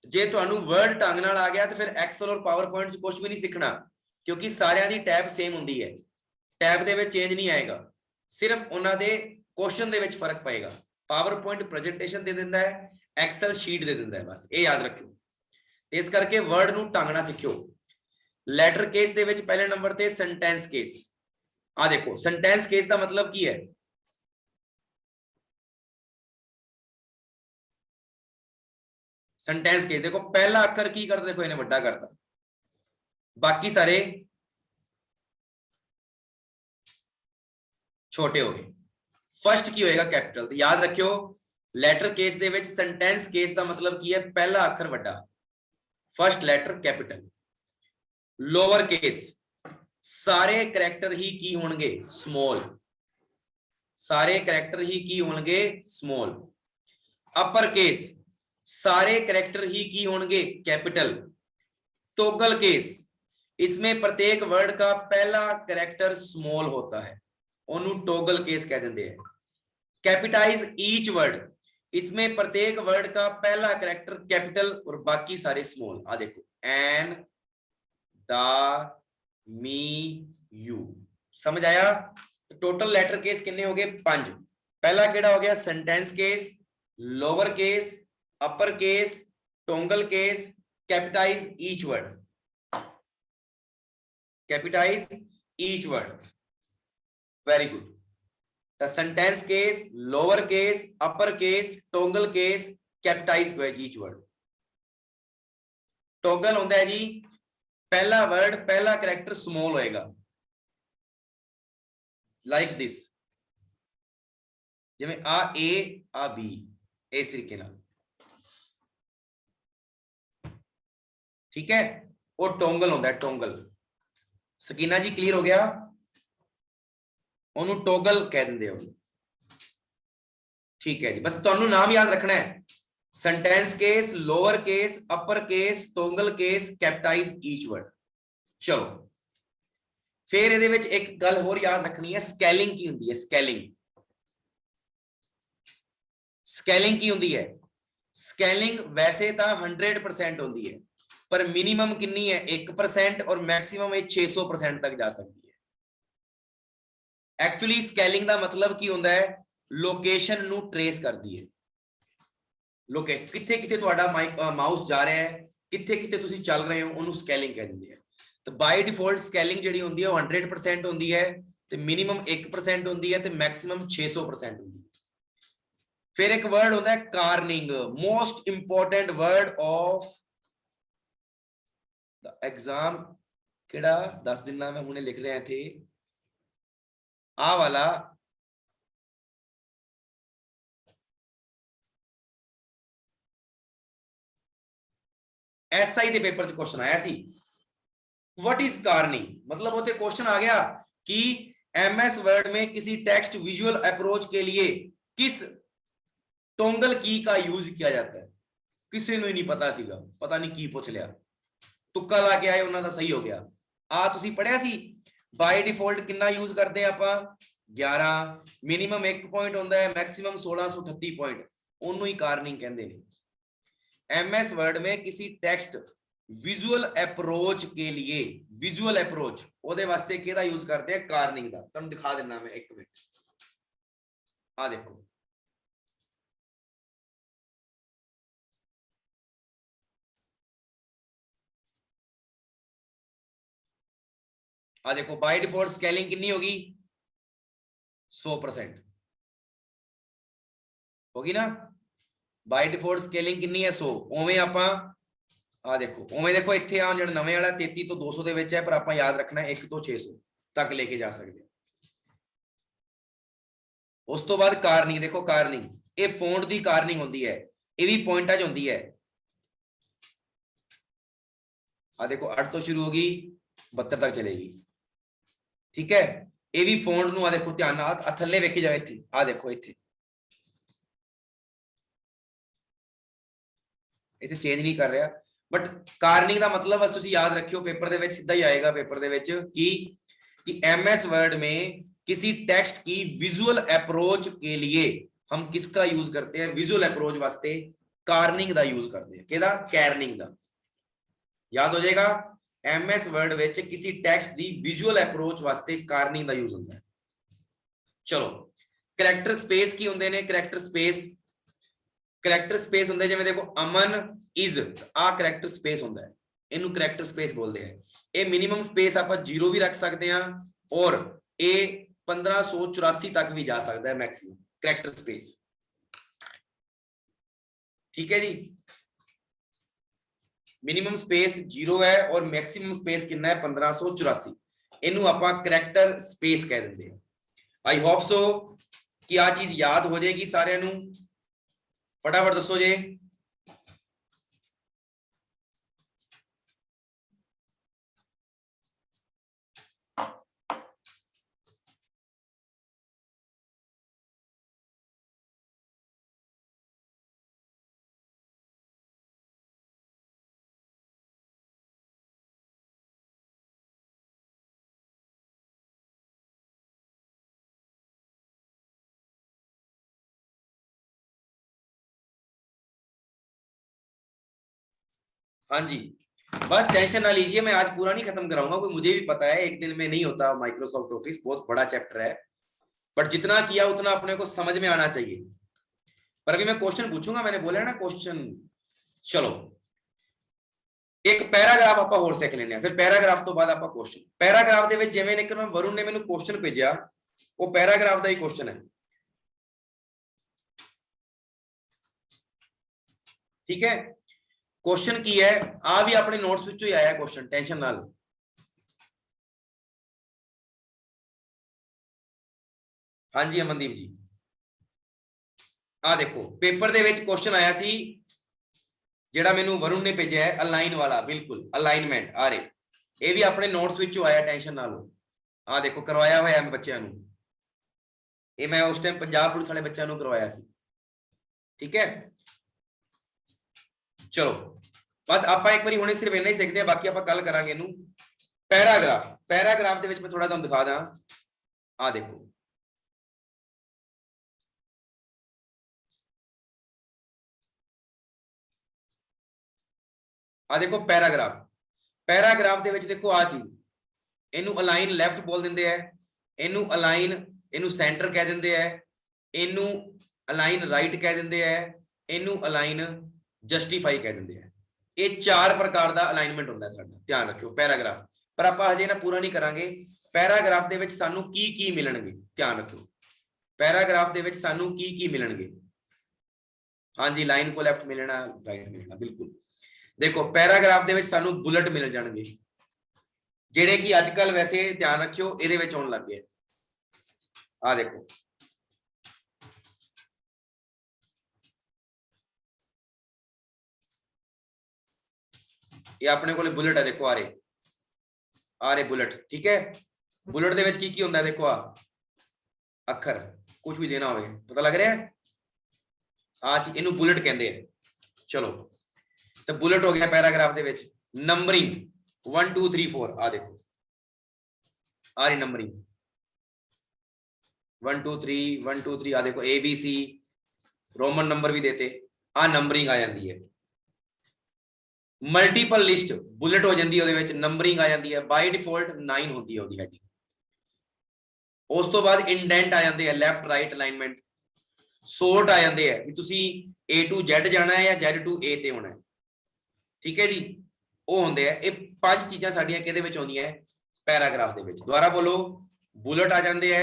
ਜੇ ਤੁਹਾਨੂੰ ਵਰਡ ਢੰਗ ਨਾਲ ਆ ਗਿਆ ਤੇ ਫਿਰ ਐਕਸਲ ਔਰ ਪਾਵਰ ਪੁਆਇੰਟ ਚ ਕੁਝ ਵੀ ਨਹੀਂ ਸਿੱਖਣਾ, ਕਿਉਂਕਿ ਸਾਰਿਆਂ ਦੀ ਟੈਬ ਸੇਮ ਹੁੰਦੀ ਹੈ, ਟੈਬ ਦੇ ਵਿੱਚ ਚੇਂਜ ਨਹੀਂ ਆਏਗਾ, सिर्फ उन्होंने क्वेश्चन दे विच फर्क पएगा। पावर पॉइंट प्रेजेंटेशन दे दिंदा है, एक्सेल शीट दे दिंदा है, बस ये याद रखियो। इस करके वर्ड नू ढंग नाल सिखियो। लैटर केस दे विच पहले नंबर ते सेंटेंस केस। आ देखो सेंटेंस केस का मतलब की है? सेंटेंस केस देखो पहला अक्षर की करता, देखो इन्हें बड़ा करता, बाकी सारे छोटे हो गए। फर्स्ट की होएगा कैपिटल, तो याद रखियो लैटर केस दे विच सेंटेंस केस का मतलब की है? पहला अक्षर वड्डा, first letter capital. Lower case सारे करैक्टर ही की होंगे स्मॉल, सारे करैक्टर ही की होंगे स्मॉल। अपर केस सारे करैक्टर ही की होंगे कैपिटल। टॉगल केस इसमें प्रत्येक वर्ड का पहला करैक्टर स्मॉल होता है, ओनू टॉगल केस कह देंगे हैं। कैपिटाइज ईच वर्ड, इसमें प्रत्येक वर्ड का पहला करैक्टर कैपिटल और बाकी सारे स्मॉल। आ देखो एन, दा, मी, यू, समझ आया? तो टोटल लेटर केस कितने हो गए? 5। पहला केड़ा हो गया? Sentence case, lower case, upper case, toggle case, capitalize each word, capitalize each word, very good. The sentence case, lower case, upper case, toggle case, capitalize each word. Toggle होता है जी पहला वर्ड पहला कैरेक्टर स्मॉल होएगा, like this, जिवें आ ए आ B, इस तरीके नाल, ठीक है। और टोंगल होता है, टोंगल। सकीना जी क्लियर हो गया? ओनू टोगल कह देंगे हो, ठीक है जी। बस तुहानू नाम याद रखना है, sentence case, lower case, upper case, toggle case, capitalize each word. चलो फिर ਇਹਦੇ ਵਿੱਚ एक गल होर याद रखनी है, स्केलिंग की होंदी है, स्केलिंग। स्केलिंग की होंदी है? स्केलिंग वैसे तो 100% होंदी है, पर मिनिमम कितनी है? 1% और मैक्सिमम 600% तक जा सकती है। एक्चुअली स्केलिंग का मतलब की होंदा है? लोकेशन नू ट्रेस करती है। ਲੋਕੇਸ਼ਨ ਕਿੱਥੇ ਕਿੱਥੇ ਤੁਹਾਡਾ ਮਾਊਸ ਜਾ ਰਿਹਾ ਹੈ, ਕਿੱਥੇ ਕਿੱਥੇ ਤੁਸੀਂ ਚੱਲ ਰਹੇ ਹੋ, ਉਹਨੂੰ ਸਕੇਲਿੰਗ ਕਹਿ ਦਿੰਦੇ ਆ। ਤਾਂ ਬਾਈ ਡਿਫਾਲਟ ਸਕੇਲਿੰਗ ਜਿਹੜੀ ਹੁੰਦੀ ਹੈ ਉਹ 100% ਹੁੰਦੀ ਹੈ, ਤੇ ਮਿਨੀਮਮ 1% ਹੁੰਦੀ ਹੈ, ਤੇ ਮੈਕਸਿਮਮ 600% ਹੁੰਦੀ ਹੈ। ਫਿਰ ਇੱਕ ਵਰਡ ਹੁੰਦਾ ਹੈ ਕਾਰਨਿੰਗ, most important word of the exam. ਕਿਹੜਾ ਦੱਸ ਦਿਨਾ ਮੈਂ, ਹੁਣੇ ਲਿਖ ਰਿਹਾ ਇੱਥੇ, ਆਹ ਵਾਲਾ SI ਦੇ पेपर च क्वेश्चन आया सी, व्हाट इज कार्निंग, मतलब उसे क्वेश्चन आ गया कि MS वर्ड में किसी टेक्स्ट विजुअल अप्रोच के लिए किस टोंगल की का यूज किया जाता है। किसी ਨੂੰ ਹੀ ਨਹੀਂ ਪਤਾ ਸੀਗਾ, ਪਤਾ ਨਹੀਂ ਕੀ ਪੁੱਛ ਲਿਆ, ਤੁੱਕਾ ਲਾ ਕੇ ਆਏ, ਉਹਨਾਂ ਦਾ ਸਹੀ ਹੋ ਗਿਆ। ਆ ਤੁਸੀਂ ਪੜਿਆ ਸੀ ਬਾਈ ਡਿਫਾਲਟ ਕਿੰਨਾ ਯੂਜ਼ ਕਰਦੇ ਆ ਆਪਾਂ, 11, ਮਿਨੀਮਮ 1 ਪੁਆਇੰਟ ਹੁੰਦਾ ਹੈ, ਮੈਕਸਿਮਮ 1638 ਪੁਆਇੰਟ, ਉਹਨੂੰ ਹੀ ਕਾਰਨਿੰਗ ਕਹਿੰਦੇ ਨੇ। MS वर्ड में किसी टेक्स्ट विजुअल अप्रोच के लिए, विजुअल अप्रोच ਉਹਦੇ ਵਾਸਤੇ ਕਿਹਦਾ ਯੂਜ਼ ਕਰਦੇ ਆ, ਕਾਰਨਿੰਗ ਦਾ। ਤੁਹਾਨੂੰ ਦਿਖਾ ਦਿੰਨਾ ਮੈਂ 1 ਮਿੰਟ, ਆ ਦੇਖੋ, ਆ ਦੇਖੋ ਬਾਈ डिफॉल्ट स्केलिंग कितनी होगी, 100% होगी ना। बाय डिफॉल्ट स्केलिंग कितनी है, 100। उवें ਆਪਾਂ ਆ ਦੇਖੋ, ਉਵੇਂ ਦੇਖੋ ਇੱਥੇ ਆ ਜਿਹੜਾ ਨਵੇਂ ਵਾਲਾ 33 ਤੋਂ 200 ਦੇ ਵਿੱਚ ਹੈ, ਪਰ ਆਪਾਂ ਯਾਦ ਰੱਖਣਾ 1 ਤੋਂ 600 ਤੱਕ ਲੈ ਕੇ ਜਾ ਸਕਦੇ ਹਾਂ। ਉਸ ਤੋਂ ਬਾਅਦ ਕਾਰਨਿੰਗ, ਦੇਖੋ ਕਾਰਨਿੰਗ, ਇਹ ਫੌਂਟ ਦੀ ਕਾਰਨਿੰਗ ਹੁੰਦੀ ਹੈ, ਇਹ ਵੀ ਪੁਆਇੰਟਾਂ 'ਚ ਹੁੰਦੀ ਹੈ। ਆ ਦੇਖੋ 8 ਤੋਂ ਸ਼ੁਰੂ ਹੋਗੀ 72 ਤੱਕ ਚਲੇਗੀ, ਠੀਕ ਹੈ। ਇਹ ਵੀ ਫੌਂਟ ਨੂੰ ਆ ਦੇਖੋ ਧਿਆਨ ਨਾਲ, ਆ ਥੱਲੇ ਵੇਖੀ ਜਾਵੇ ਇੱਥੇ, ਆ ਦੇਖੋ ਇੱਥੇ ਇੱਥੇ ਚੇਂਜ ਨਹੀਂ ਕਰ ਰਿਹਾ, बट कार्निंग का मतलब बस तुसी याद रखियो, पेपर दे विच सीधा ही आएगा पेपर दे विच कि MS वर्ड में किसी टेक्स्ट की विजुअल अप्रोच के लिए हम किसका यूज करते हैं, विजुअल अप्रोच वास्ते कार्निंग का यूज करते हैं। केदा, कैरनिंग का। याद हो जाएगा, MS वर्ड विच किसी टेक्स्ट की विजुअल अप्रोच वास्ते कार्निंग का यूज होता है। चलो करैक्टर स्पेस की होंदे ने, करैक्टर स्पेस, करैक्टर स्पेस होंदे जिवें देखो अमन इज, आ करैक्टर स्पेस होंदा है, इनू करैक्टर स्पेस बोलते हैं। ये मिनिमम स्पेस आप 0 भी रख सकते हैं, और ये 1584 तक भी जा सकता है मैक्सिमम करैक्टर स्पेस, ठीक है जी। मिनिमम स्पेस 0 है और मैक्सिमम स्पेस कितना है, 1584। इनू आप करैक्टर स्पेस कह देंगे। आई होप सो कि आ चीज याद हो जाएगी सारे नू। फटाफट दसो जी, हाँ जी, बस टेंशन ना लीजिए, मैं आज पूरा नहीं खत्म कराऊंगा, क्योंकि मुझे भी पता है एक दिन में नहीं होता। माइक्रोसॉफ्ट ऑफिस बहुत बड़ा चैप्टर है, बट जितना किया उतना अपने को समझ में आना चाहिए। पर अभी मैं क्वेश्चन पूछूंगा, मैंने बोला ना क्वेश्चन। चलो एक पैराग्राफ आप होर सीख लेने, फिर पैराग्राफ तो बाद आप क्वेश्चन। पैराग्राफ दे विच जिवें एक वरुण ने मैनू क्वेश्चन भेजा, वो पैराग्राफ का ही क्वेश्चन है, ठीक है। क्वेश्चन की है, आ भी अपने नोट्स विचों ही आया क्वेश्चन, टेंशन ना लो। हाँ जी अमनदीप जी, आ देखो पेपर दे विच क्वेश्चन आया सी, जेड़ा मैनू वरुण ने भेजा है, अलाइन वाला, बिल्कुल अलाइनमेंट आ रहे, ये भी अपने नोट्स विचों आया, टेंशन ना लो। आ देखो करवाया होया मैं बच्चों नू, ये मैं उस टाइम पंजाब पुलिस वाले बच्चों नू करवाया सी, ठीक है। चलो बस आप एक बार हुणे सिर्फ इन्ना ही सीखते हैं, बाकी आप कल करांगे इनू। पैराग्राफ, पैराग्राफ दे विच मैं थोड़ा तुहानू दिखा दा। आ देखो आ देखो पैराग्राफ, पैराग्राफ दे विच देखो आ चीज, इनू अलाइन लैफ्ट बोल दिंदे है, इनू अलाइन, इनू सेंटर कह दिंदे है, इनू अलाइन राइट कह दिंदे है, ਇਹਨੂੰ ਅਲਾਈਨ ਜਸਟੀਫਾਈ ਕਹਿ ਦਿੰਦੇ ਆ। ਇਹ ਚਾਰ ਪ੍ਰਕਾਰ ਦਾ ਅਲਾਈਨਮੈਂਟ ਹੁੰਦਾ ਸਾਡਾ, ਧਿਆਨ ਰੱਖਿਓ ਪੈਰਾਗ੍ਰਾਫ। ਪਰ ਆਪਾਂ ਹਜੇ ਨਾ ਪੂਰਾ ਨਹੀਂ ਕਰਾਂਗੇ। ਪੈਰਾਗ੍ਰਾਫ ਦੇ ਵਿੱਚ ਸਾਨੂੰ ਕੀ ਕੀ ਮਿਲਣਗੇ, ਧਿਆਨ ਰੱਖਿਓ। ਪੈਰਾਗ੍ਰਾਫ ਦੇ ਵਿੱਚ ਸਾਨੂੰ ਕੀ ਕੀ ਮਿਲਣਗੇ। ਹਾਂਜੀ, ਲਾइन को लेफ्ट मिलना, राइट मिलना, बिल्कुल। देखो पैराग्राफ ਦੇ ਵਿੱਚ ਸਾਨੂੰ ਬੁਲਟ ਮਿਲ ਜਾਣਗੇ, ਜਿਹੜੇ ਕਿ ਅੱਜ ਕੱਲ ਵੈਸੇ ਧਿਆਨ ਰੱਖਿਓ ਇਹਦੇ ਵਿੱਚ ਆਉਣ ਲੱਗ ਗਏ ਆ। ਦੇਖੋ ਇਹ ਆਪਣੇ ਕੋਲੇ ਬੁਲਟ ਹੈ, ਦੇਖੋ ਆ ਰਹੇ ਬੁਲਟ, ਠੀਕ ਹੈ। ਬੁਲਟ ਦੇ ਵਿੱਚ ਕੀ ਹੁੰਦਾ ਹੈ, ਦੇਖੋ ਆ ਅੱਖਰ, ਕੁਝ ਵੀ ਦੇਣਾ ਹੋਵੇ, ਪਤਾ ਲੱਗ ਰਿਹਾ ਹੈ ਆ ਚੀਜ਼, ਇਹਨੂੰ ਬੁਲਟ ਕਹਿੰਦੇ ਆ। ਚਲੋ तो बुलेट हो गया पैराग्राफ दे विच। नंबरिंग 1 2 3 4 आ देखो आ रही नंबरिंग 1 2 3 1 2 3 आ देखो ABC रोमन नंबर भी देते आ नंबरिंग आ जाती है। मल्टीपल लिस्ट बुलेट हो जाती है, नंबरिंग आ जाती है। बाय डिफॉल्ट 9 होती है उसकी हेडिंग। उस तो बाद इंडेंट आ जाते हैं, लैफ्ट राइट अलाइनमेंट। सोर्ट आ जाते हैं भी तुसी A to Z जाना है या Z to A ते होना है, ठीक है जी। ਉਹ ਹੁੰਦੇ ਆ ਇਹ ਪੰਜ ਚੀਜ਼ਾਂ ਸਾਡੀਆਂ ਕਿਹਦੇ ਵਿੱਚ ਆਉਂਦੀਆਂ ਪੈਰਾਗ੍ਰਾਫ ਦੇ ਵਿੱਚ। ਦੁਬਾਰਾ ਬੋਲੋ, ਬੁਲਟ ਆ ਜਾਂਦੇ ਆ,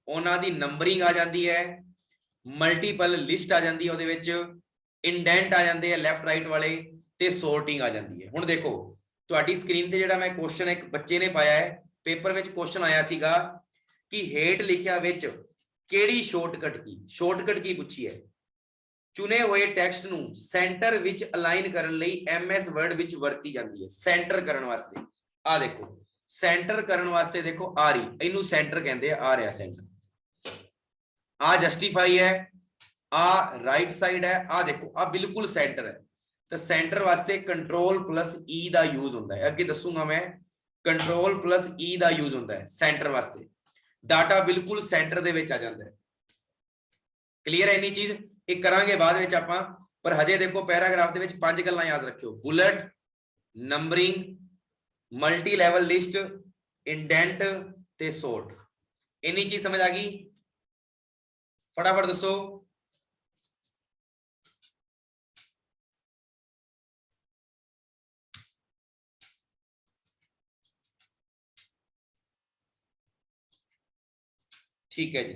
ਉਹਨਾਂ ਦੀ ਨੰਬਰਿੰਗ ਆ ਜਾਂਦੀ ਹੈ, ਮਲਟੀਪਲ ਲਿਸਟ ਆ ਜਾਂਦੀ ਹੈ ਉਹਦੇ ਵਿੱਚ, ਇੰਡੈਂਟ ਆ ਜਾਂਦੇ ਆ ਲੈਫਟ ਰਾਈਟ ਵਾਲੇ, ਤੇ ਸੋਰਟਿੰਗ ਆ ਜਾਂਦੀ ਹੈ। ਹੁਣ ਦੇਖੋ ਤੁਹਾਡੀ ਸਕਰੀਨ ਤੇ ਜਿਹੜਾ ਮੈਂ ਕੁਐਸਚਨ ਇੱਕ ਬੱਚੇ ਨੇ ਪਾਇਆ ਹੈ, ਪੇਪਰ ਵਿੱਚ ਕੁਐਸਚਨ ਆਇਆ ਸੀਗਾ ਕਿ ਹੇਠ ਲਿਖਿਆ ਵਿੱਚ ਕਿਹੜੀ ਸ਼ਾਰਟਕਟ ਕੀ ਪੁੱਛੀ ਹੈ। ਚੁਣੇ ਹੋਏ ਟੈਕਸਟ ਨੂੰ ਸੈਂਟਰ ਵਿੱਚ ਅਲਾਈਨ ਕਰਨ ਲਈ MS ਵਰਡ ਵਿੱਚ ਵਰਤੀ ਜਾਂਦੀ ਹੈ। ਸੈਂਟਰ ਕਰਨ ਵਾਸਤੇ ਆ ਦੇਖੋ, ਸੈਂਟਰ ਕਰਨ ਵਾਸਤੇ ਦੇਖੋ ਆ ਰਹੀ, ਇਹਨੂੰ ਸੈਂਟਰ ਕਹਿੰਦੇ ਆ ਰਿਹਾ ਸੈਂਟਰ। ਆ ਜਸਟੀਫਾਈ ਹੈ, ਆ ਰਾਈਟ ਸਾਈਡ ਹੈ, ਆ ਦੇਖੋ ਆ ਬਿਲਕੁਲ ਸੈਂਟਰ ਹੈ। ਤਾਂ ਸੈਂਟਰ ਵਾਸਤੇ Ctrl+E ਦਾ ਯੂਜ਼ ਹੁੰਦਾ ਹੈ, ਅੱਗੇ ਦੱਸੂਗਾ ਮੈਂ। Ctrl+E ਦਾ ਯੂਜ਼ ਹੁੰਦਾ ਹੈ ਸੈਂਟਰ ਵਾਸਤੇ। ਡਾਟਾ ਬਿਲਕੁਲ ਸੈਂਟਰ ਦੇ ਵਿੱਚ ਆ ਜਾਂਦਾ ਹੈ। ਕਲੀਅਰ ਹੈ ਇੰਨੀ ਚੀਜ਼, ਇਹ ਕਰਾਂਗੇ ਬਾਅਦ ਵਿੱਚ ਆਪਾਂ। ਪਰ ਹਜੇ ਦੇਖੋ ਪੈਰਾਗ੍ਰਾਫ ਦੇ ਵਿੱਚ ਪੰਜ ਗੱਲਾਂ ਯਾਦ ਰੱਖਿਓ, bullet, numbering, multi level list, indent ਤੇ ਸੋਰਟ। ਇੰਨੀ ਚੀਜ਼ ਸਮਝ ਆ ਗਈ? ਫਟਾਫਟ ਦੱਸੋ। ठीक है जी,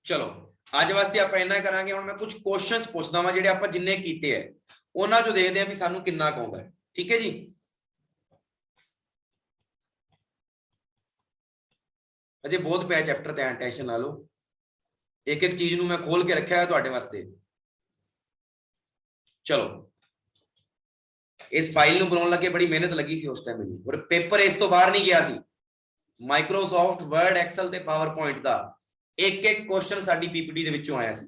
चलो ਅੱਜ ਵਾਸਤੇ ਆਪਾਂ ਇੰਨਾ ਕਰਾਂਗੇ। ਹੁਣ ਮੈਂ ਕੁਝ ਕੁਐਸਚਨਸ ਪੁੱਛਦਾ ਵਾਂ ਜਿਹੜੇ ਆਪਾਂ ਜਿੰਨੇ ਕੀਤੇ ਐ ਉਹਨਾਂ ਚੋਂ ਦੇਖਦੇ ਆ ਵੀ ਸਾਨੂੰ ਕਿੰਨਾ ਕੁ ਆਉਂਦਾ ਹੈ, ਠੀਕ ਹੈ ਜੀ। ਅਜੇ ਬਹੁਤ ਪਿਆ ਚੈਪਟਰ ਤੇ, ਟੈਨਸ਼ਨ ਨਾ ਲਓ, ਇੱਕ ਇੱਕ ਚੀਜ਼ ਨੂੰ ਮੈਂ ਖੋਲ ਕੇ ਰੱਖਿਆ ਹੈ ਤੁਹਾਡੇ ਵਾਸਤੇ। ਚਲੋ ਇਸ ਫਾਈਲ ਨੂੰ ਬਣਾਉਣ ਲੱਗੇ ਬੜੀ ਮਿਹਨਤ ਲੱਗੀ ਸੀ ਉਸ ਟਾਈਮ ਮੈਨੂੰ, ਔਰ ਪੇਪਰ ਇਸ ਤੋਂ ਬਾਹਰ ਨਹੀਂ ਗਿਆ ਸੀ। ਮਾਈਕਰੋਸਾਫਟ ਵਰਡ, ਐਕਸਲ ਤੇ ਪਾਵਰਪੁਆਇੰਟ ਦਾ एक एक क्वेश्चन साडी पीपीटी ਦੇ ਵਿੱਚੋਂ ਆਇਆ ਸੀ।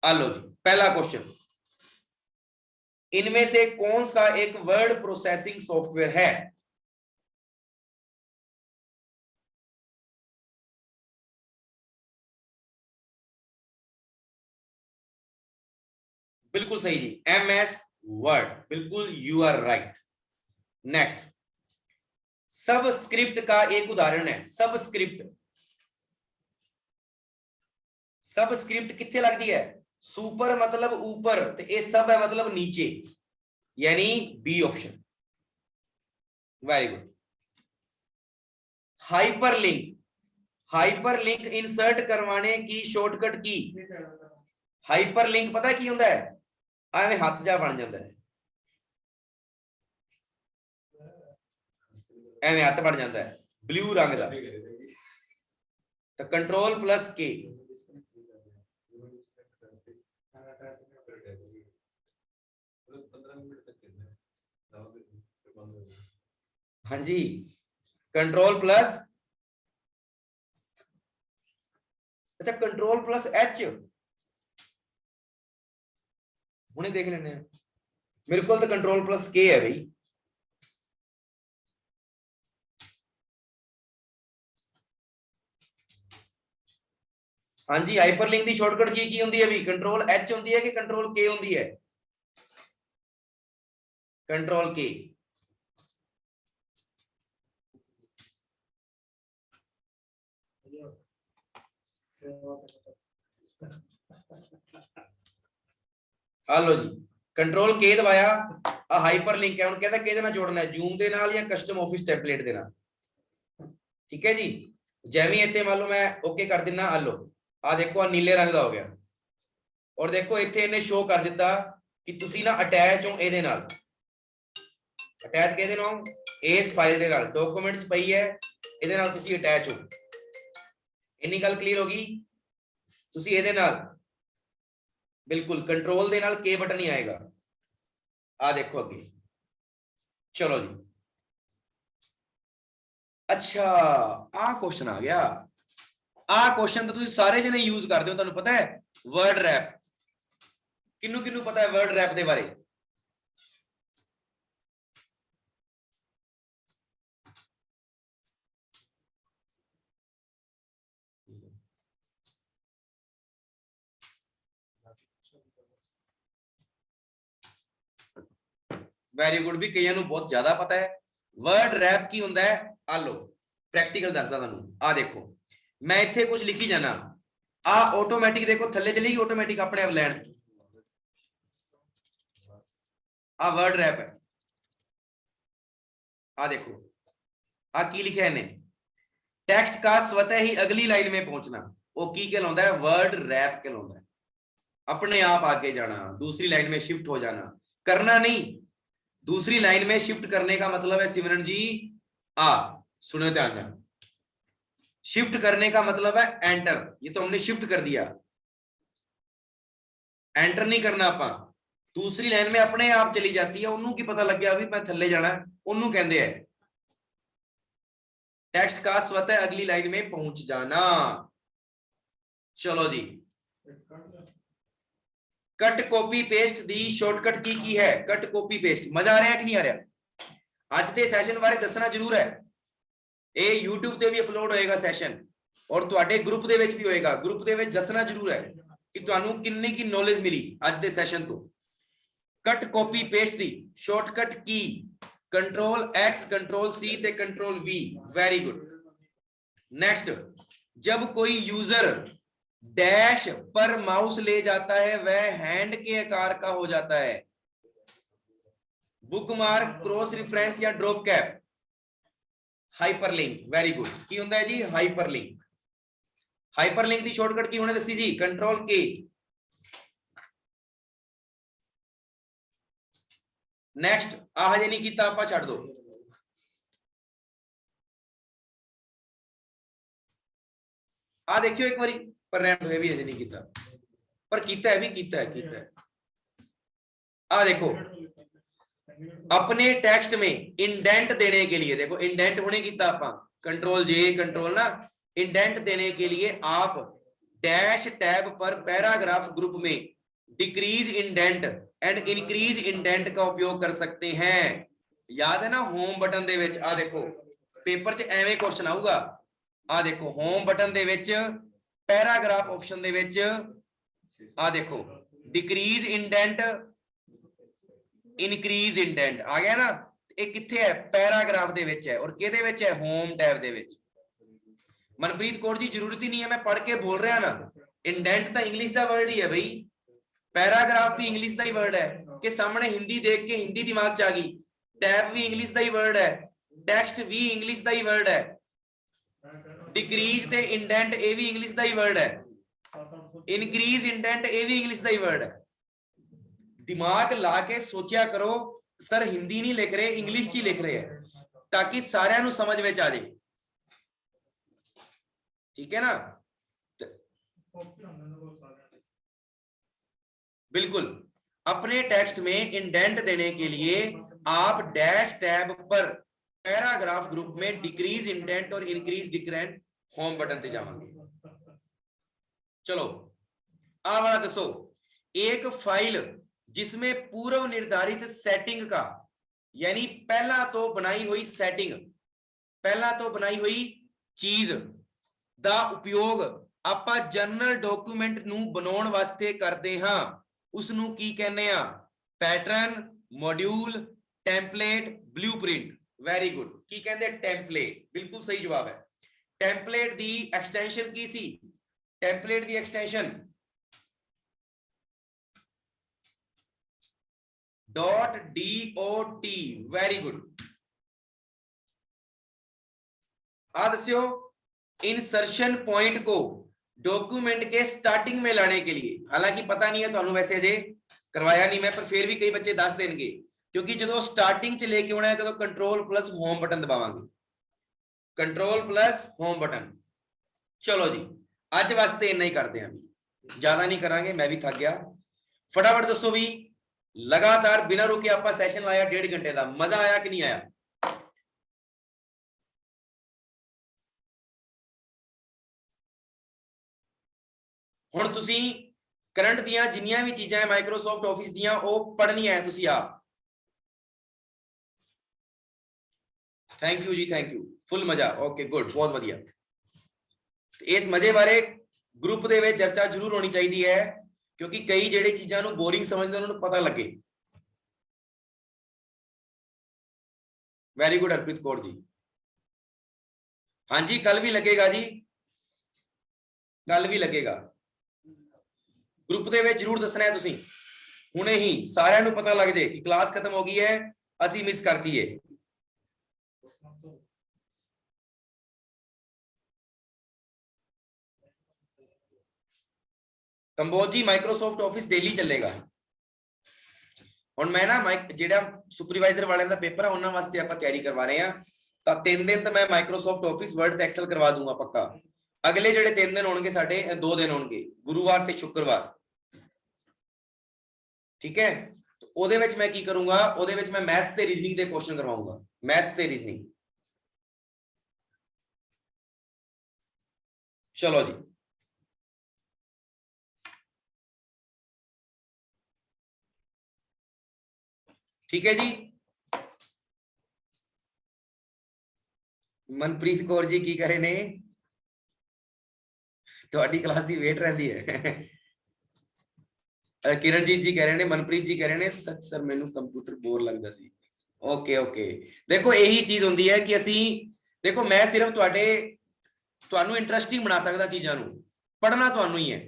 आ लो जी, पहला क्वेश्चन, इनमें से कौन सा एक वर्ड प्रोसेसिंग सॉफ्टवेयर है? बिल्कुल सही जी, MS वर्ड, बिल्कुल you are right. Next, subscript का एक उदाहरण है। सबस्क्रिप्ट किथे लगती है? सुपर मतलब ऊपर, तो ये सब है मतलब नीचे, यानी B option. Very good. Hyperlink insert करवाने की शॉर्टकट की। हाइपरलिंक पता की होता है? एवें हाथ जा बन जाता है, एवें हाथ बन जाता है ब्लू रंग का, तो Ctrl+K। हाँ जी, Ctrl+, अच्छा Ctrl+H हुणे देख लेने। मेरे को तो Ctrl+K है भाई। हाँ जी, हाइपरलिंक की शॉर्टकट की होती है भी? Ctrl+H होती है कि Ctrl+K होती है? Ctrl+K। आ लो जी कंट्रोल के दबाया आ हाइपर लिंक है, हुण कहंदा किहदे नाल जोड़ना है, जूम दे नाल या कस्टम ऑफिस टेम्पलेट दे नाल। ठीक है जी, जैਵੇਂ इत्थे मान लो मैं ओके कर दिना, आ लो आ देखो आ नीले रंग दा हो गया, और देखो इत्थे इन्हें शो कर दिता कि तुसी ना अटैच हो इहदे नाल, अटैच किहदे नाल, इस फाइल दे नाल, डॉक्यूमेंट च पई है इहदे नाल तुसी अटैच हो। इन्नी गल क्लीयर होगी, तुसी इहदे नाल बिल्कुल कंट्रोल दे नाल के बटन ही आएगा, आ देखो अगे। चलो जी अच्छा आ क्वेश्चन आ गया, आ क्वेश्चन तो तुसी सारे जने यूज करते हो, तुहानू पता है वर्ड रैप, किन्नू किन्नू पता है वर्ड रैप दे बारे? वेरी गुड, भी कईयां नू बहुत ज्यादा पता है। वर्ड रैप की हुंदा है, आ लो प्रैक्टिकल दसदा तुहानू, आ देखो मैं इत्थे कुछ लिखी जाना, आ ऑटोमैटिक देखो थल्ले चलेगी ऑटोमैटिक अपने आप लैन, आ वर्ड रैप है। आ देखो आ की लिखा है इन्हें, टेक्स्ट का स्वतः ही अगली लाइन में पहुंचना, वो की कहलाता है, वर्ड रैप कहलाता है। अपने आप आगे जाना, दूसरी लाइन में शिफ्ट हो जाना, करना नहीं, दूसरी लाइन में शिफ्ट करने का मतलब है सिमरन जी, आ सुनो ध्यान से, शिफ्ट करने का मतलब है एंटर, ये तो हमने शिफ्ट कर दिया, एंटर नहीं करना आपा, दूसरी लाइन में अपने आप चली जाती है, उन्होंने की पता लग गया अभी मैं थल्ले जाना, उन्होंने कहते हैं टेक्स्ट का स्वतः अगली लाइन में पहुंच जाना। चलो जी, कट कॉपी पेस्ट दी शॉर्टकट की है, कट कॉपी पेस्ट, मजा आ रहा है कि नहीं आ रहा? आज के सैशन बारे दसना जरूर है, ये YouTube ਤੇ ਵੀ ਅਪਲੋਡ ਹੋਏਗਾ ਸੈਸ਼ਨ, ਔਰ ਤੁਹਾਡੇ ਗਰੁੱਪ ਦੇ ਵਿੱਚ ਵੀ ਹੋਏਗਾ, ਗਰੁੱਪ ਦੇ ਵਿੱਚ ਦੱਸਣਾ ਜ਼ਰੂਰ ਹੈ ਕਿ ਤੁਹਾਨੂੰ ਕਿੰਨੀ ਕੀ ਨੌਲੇਜ ਮਿਲੀ ਅੱਜ ਦੇ ਸੈਸ਼ਨ ਤੋਂ। कट कॉपी पेस्ट दी शॉर्टकट की कंट्रोल X कंट्रोल C ते control V, very good. Next, जब कोई यूजर डैश पर माउस ले जाता है वह हैंड के आकार का हो जाता है, बुकमार्क, क्रॉस रेफरेंस या drop cap, hyperlink, very good. की होता है जी हाइपरलिंक, हाइपरलिंक की शॉर्टकट की होने दसी जी कंट्रोल के। नेक्स्ट आ हजे नहीं कीता आपा छड़ दो, आ देखियो एक बारी, पर रैंड है भी हजे नहीं कीता, पर कीता है भी कीता है। आ देखो अपने टेक्स्ट में इंडेंट देने के लिए, देखो इंडेंट होने कीता आपा कंट्रोल जे कंट्रोल ना, इंडेंट देने के लिए आप डैश टैब पर पैराग्राफ ग्रुप में decrease indent and increase indent का उपयोग कर सकते हैं। याद है ना होम बटन दे विच, आ देखो पेपर च एवें क्वेश्चन आऊगा, आ देखो होम बटन दे विच पैराग्राफ ऑप्शन दे विच, आ देखो डिक्रीज इंडेंट इनक्रीज इंडेंट आ गया ना, ये किथे है पैराग्राफ दे विच है, और किहदे विच है होम टैब दे विच। मनप्रीत कौर जी जरूरत ही नहीं है मैं पढ़ के बोल रहा ना, इंडेंट तो इंग्लिश का वर्ड ही है भाई, पैराग्राफ भी इंग्लिश का ही वर्ड है, कि सामने हिंदी देख के हिंदी दिमाग च आ गई, टैब भी इंग्लिश का ही वर्ड है, टेक्स्ट भी इंग्लिश का ही वर्ड है, डिक्रीज ते इंडेंट ये भी इंग्लिश का ही वर्ड है, इनक्रीज इंडेंट ये भी इंग्लिश का ही वर्ड है। दिमाग ला के सोचा करो, सर हिंदी नहीं लिख रहे इंग्लिश च लिख रहे हैं, ताकि सारे समझ में आ जाए, ठीक है ना। बिल्कुल, अपने टेक्स्ट में इंडेंट देने के लिए आप डैश टैब पर पैराग्राफ ग्रुप में डिक्रीज इंडेंट और इंक्रीज डिक्रेंट होम बटन पे जावांगे। चलो आ वाला दसो, एक फाइल जिसमें पूर्व निर्धारित सेटिंग का, यानी पहला तो बनाई हुई सेटिंग, पहला तो बनाई हुई चीज दा उपयोग ਆਪਾਂ ਜਨਰਲ ਡਾਕੂਮੈਂਟ ਨੂੰ ਬਣਾਉਣ ਵਾਸਤੇ ਕਰਦੇ ਹਾਂ, ਉਸ ਨੂੰ ਕੀ ਕਹਿੰਦੇ ਆ, pattern, module, template, blueprint. Very good, ਕੀ ਕਹਿੰਦੇ ਟੈਂਪਲੇਟ, ਬਿਲਕੁਲ ਸਹੀ ਜਵਾਬ ਹੈ। ਟੈਂਪਲੇਟ ਦੀ ਐਕਸਟੈਂਸ਼ਨ ਕੀ ਸੀ, ਟੈਂਪਲੇਟ ਦੀ ਐਕਸਟੈਂਸ਼ਨ .dot वेरी गुड। आ दस्यो इंसर्शन पॉइंट को डॉक्यूमेंट के स्टार्टिंग में लाने के लिए, हालांकि पता नहीं है तो वैसे अजे करवाया नहीं मैं, पर फिर भी कई बच्चे दस देंगे, क्योंकि जो स्टार्टिंग च लेके आना है तो कंट्रोल प्लस होम बटन दबावांगे, कंट्रोल प्लस होम बटन। चलो जी अज वास्ते इन्ना ही करते हैं, ज्यादा नहीं करांगे, मैं भी थक गया। फटाफट दसो भी, लगातार बिना रुके आप सैशन लाया 1.5 घंटे का, मजा आया कि नहीं आया? हुण तुसी करंट दियां जिन्नियां भी चीजां माइक्रोसॉफ्ट ऑफिस दियां वो पढ़नियां है तुसी आप। थैंक यू जी, थैंक यू, फुल मजा, ओके गुड, बहुत वधिया। इस मजे बारे ग्रुप दे विच चर्चा जरूर होनी चाहिए है, क्योंकि कई जिहड़े चीजां नूं बोरिंग समझदे उन्हां नूं पता लगे। Very good Harpreet Kaur ji. हाँ जी कल भी लगेगा जी, कल भी लगेगा। ग्रुप दे विच जरूर दसना है तुसीं, हुणे ही सारिआं नूं पता लग जाए कि क्लास खत्म हो गई है, असीं मिस करती है। कंबोज जी माइक्रोसॉफ्ट ऑफिस डेली चलेगा। हुण मैं ना जिहड़ा सुपरवाइजर वाले का पेपर है उन्हां वास्ते आपां तैयारी करवा रहे हैं, तो 3 दिन तो मैं माइक्रोसॉफ्ट ऑफिस वर्ड ते एक्सेल करवा दूंगा पक्का। अगले जिहड़े 3 दिन होणगे साडे 2 दिन होणगे, गुरुवार ते शुक्रवार, ठीक है। तो ਉਹਦੇ ਵਿੱਚ मैं की करूंगा, ਉਹਦੇ ਵਿੱਚ मैं मैथ्स ਤੇ रीजनिंग ਦੇ क्वेश्चन करवाऊंगा, मैथ्स ਤੇ रीजनिंग। चलो जी ठीक है जी। मनप्रीत कौर जी की करे ने, ਤੁਹਾਡੀ क्लास की वेट रहती है। किरणजीत जी कह रहे हैं, मनप्रीत जी कह रहे हैं सच सर मैनू कंप्यूटर बोर लगता सी। ओके ओके, देखो यही चीज होंदी है कि असी देखो मैं सिर्फ तुहानू इंटरेस्टिंग बना सकदा चीज़ां नू, पढ़ना तुहानू ही है।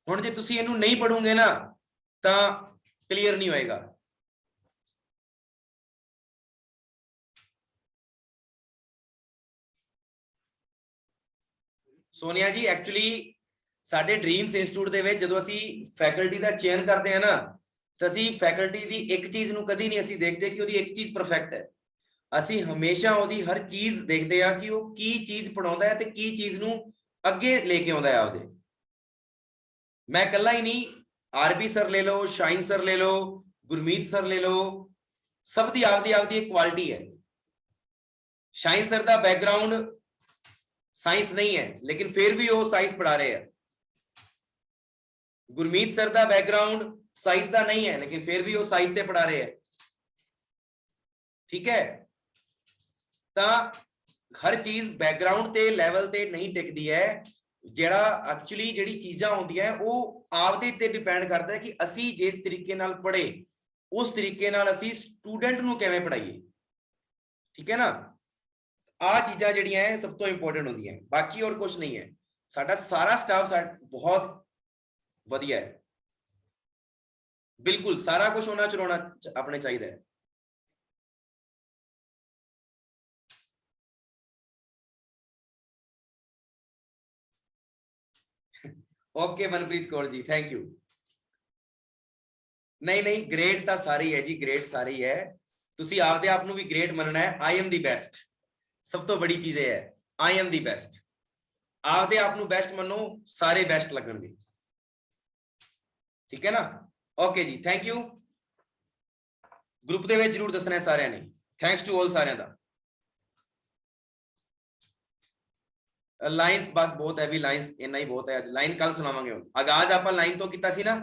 हुण जे तुसी इहनू नहीं पढ़ोगे ना तो क्लीयर नहीं होएगा। सोनिया जी एक्चुअली साडे ड्रीम्स इंस्टीट्यूट दे विच जदों असी फैकल्टी दा चयन करते हैं ना, तो असी फैकल्टी दी एक चीज नू कदी नहीं असी देखते कि ओदी एक चीज परफेक्ट है, असी हमेशा ओदी हर चीज देखते हैं कि वो की चीज पढ़ाउंदा है ते की चीज नू अगे लेके आउंदा है आपदे। मैं कल्ला ही नहीं, आरपी सर ले लो, शाइन सर ले लो, गुरमीत सर ले लो, सब दी आपदी आपदी एक क्वालिटी है। शाइन सर दा बैकग्राउंड साइंस नहीं है लेकिन फिर भी वो साइंस पढ़ा रहे हैं। गुरमीत सर दा बैकग्राउंड साहित्य दा नहीं है लेकिन फिर भी वो साहित्य पढ़ा रहे हैं, ठीक है। तो हर चीज बैकग्राउंड ते लेवल ते नहीं टिकदी है, जेड़ा एक्चुअली जेड़ी चीज़ां होंदियां है वो आपदे ते डिपेंड करता है कि असी जिस तरीके नाल पढ़े उस तरीके नाल असी स्टूडेंट नू किवें पढ़ाइए, ठीक है ना। आ चीज़ां जेड़ियां है सब तो इंपोर्टेंट होंदियां है, बाकी और कुछ नहीं है। साडा सारा स्टाफ बहुत वधिया है, बिल्कुल सारा कुछ होना चलाना अपने चाहिए है। Okay Manpreet Kaur ji thank you. नहीं नहीं ग्रेट तो सारी है जी, ग्रेट सारी है, तुसी आपदे आप नू भी ग्रेट मनना है। आई एम दी बेस्ट, सब तो बड़ी चीज है आई एम दी बेस्ट, आपदे आप नू बेस्ट मनो, सारे बेस्ट लगणगे, ठीक है ना। ओके जी थैंक यू। ग्रुप दे विच जरूर दसना है सारे ने, थैंक्स टू ऑल सारे दा। लाइन्स बस बहुत है भी, लाइन्स इन्ना ही बहुत है, लाइन कल सुनावांगे। आगाज आप लाइन तो कीता सी ना,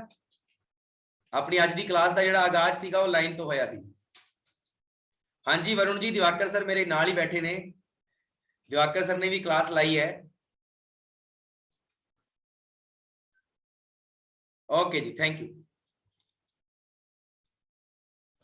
अपनी अज दी क्लास का जिहड़ा आगाज सीगा वो लाइन तो होया सी। हाँ जी वरुण जी, दिवाकर सर मेरे नाल ही बैठे ने, दिवाकर सर ने भी क्लास लाई है। ओके जी थैंक यू।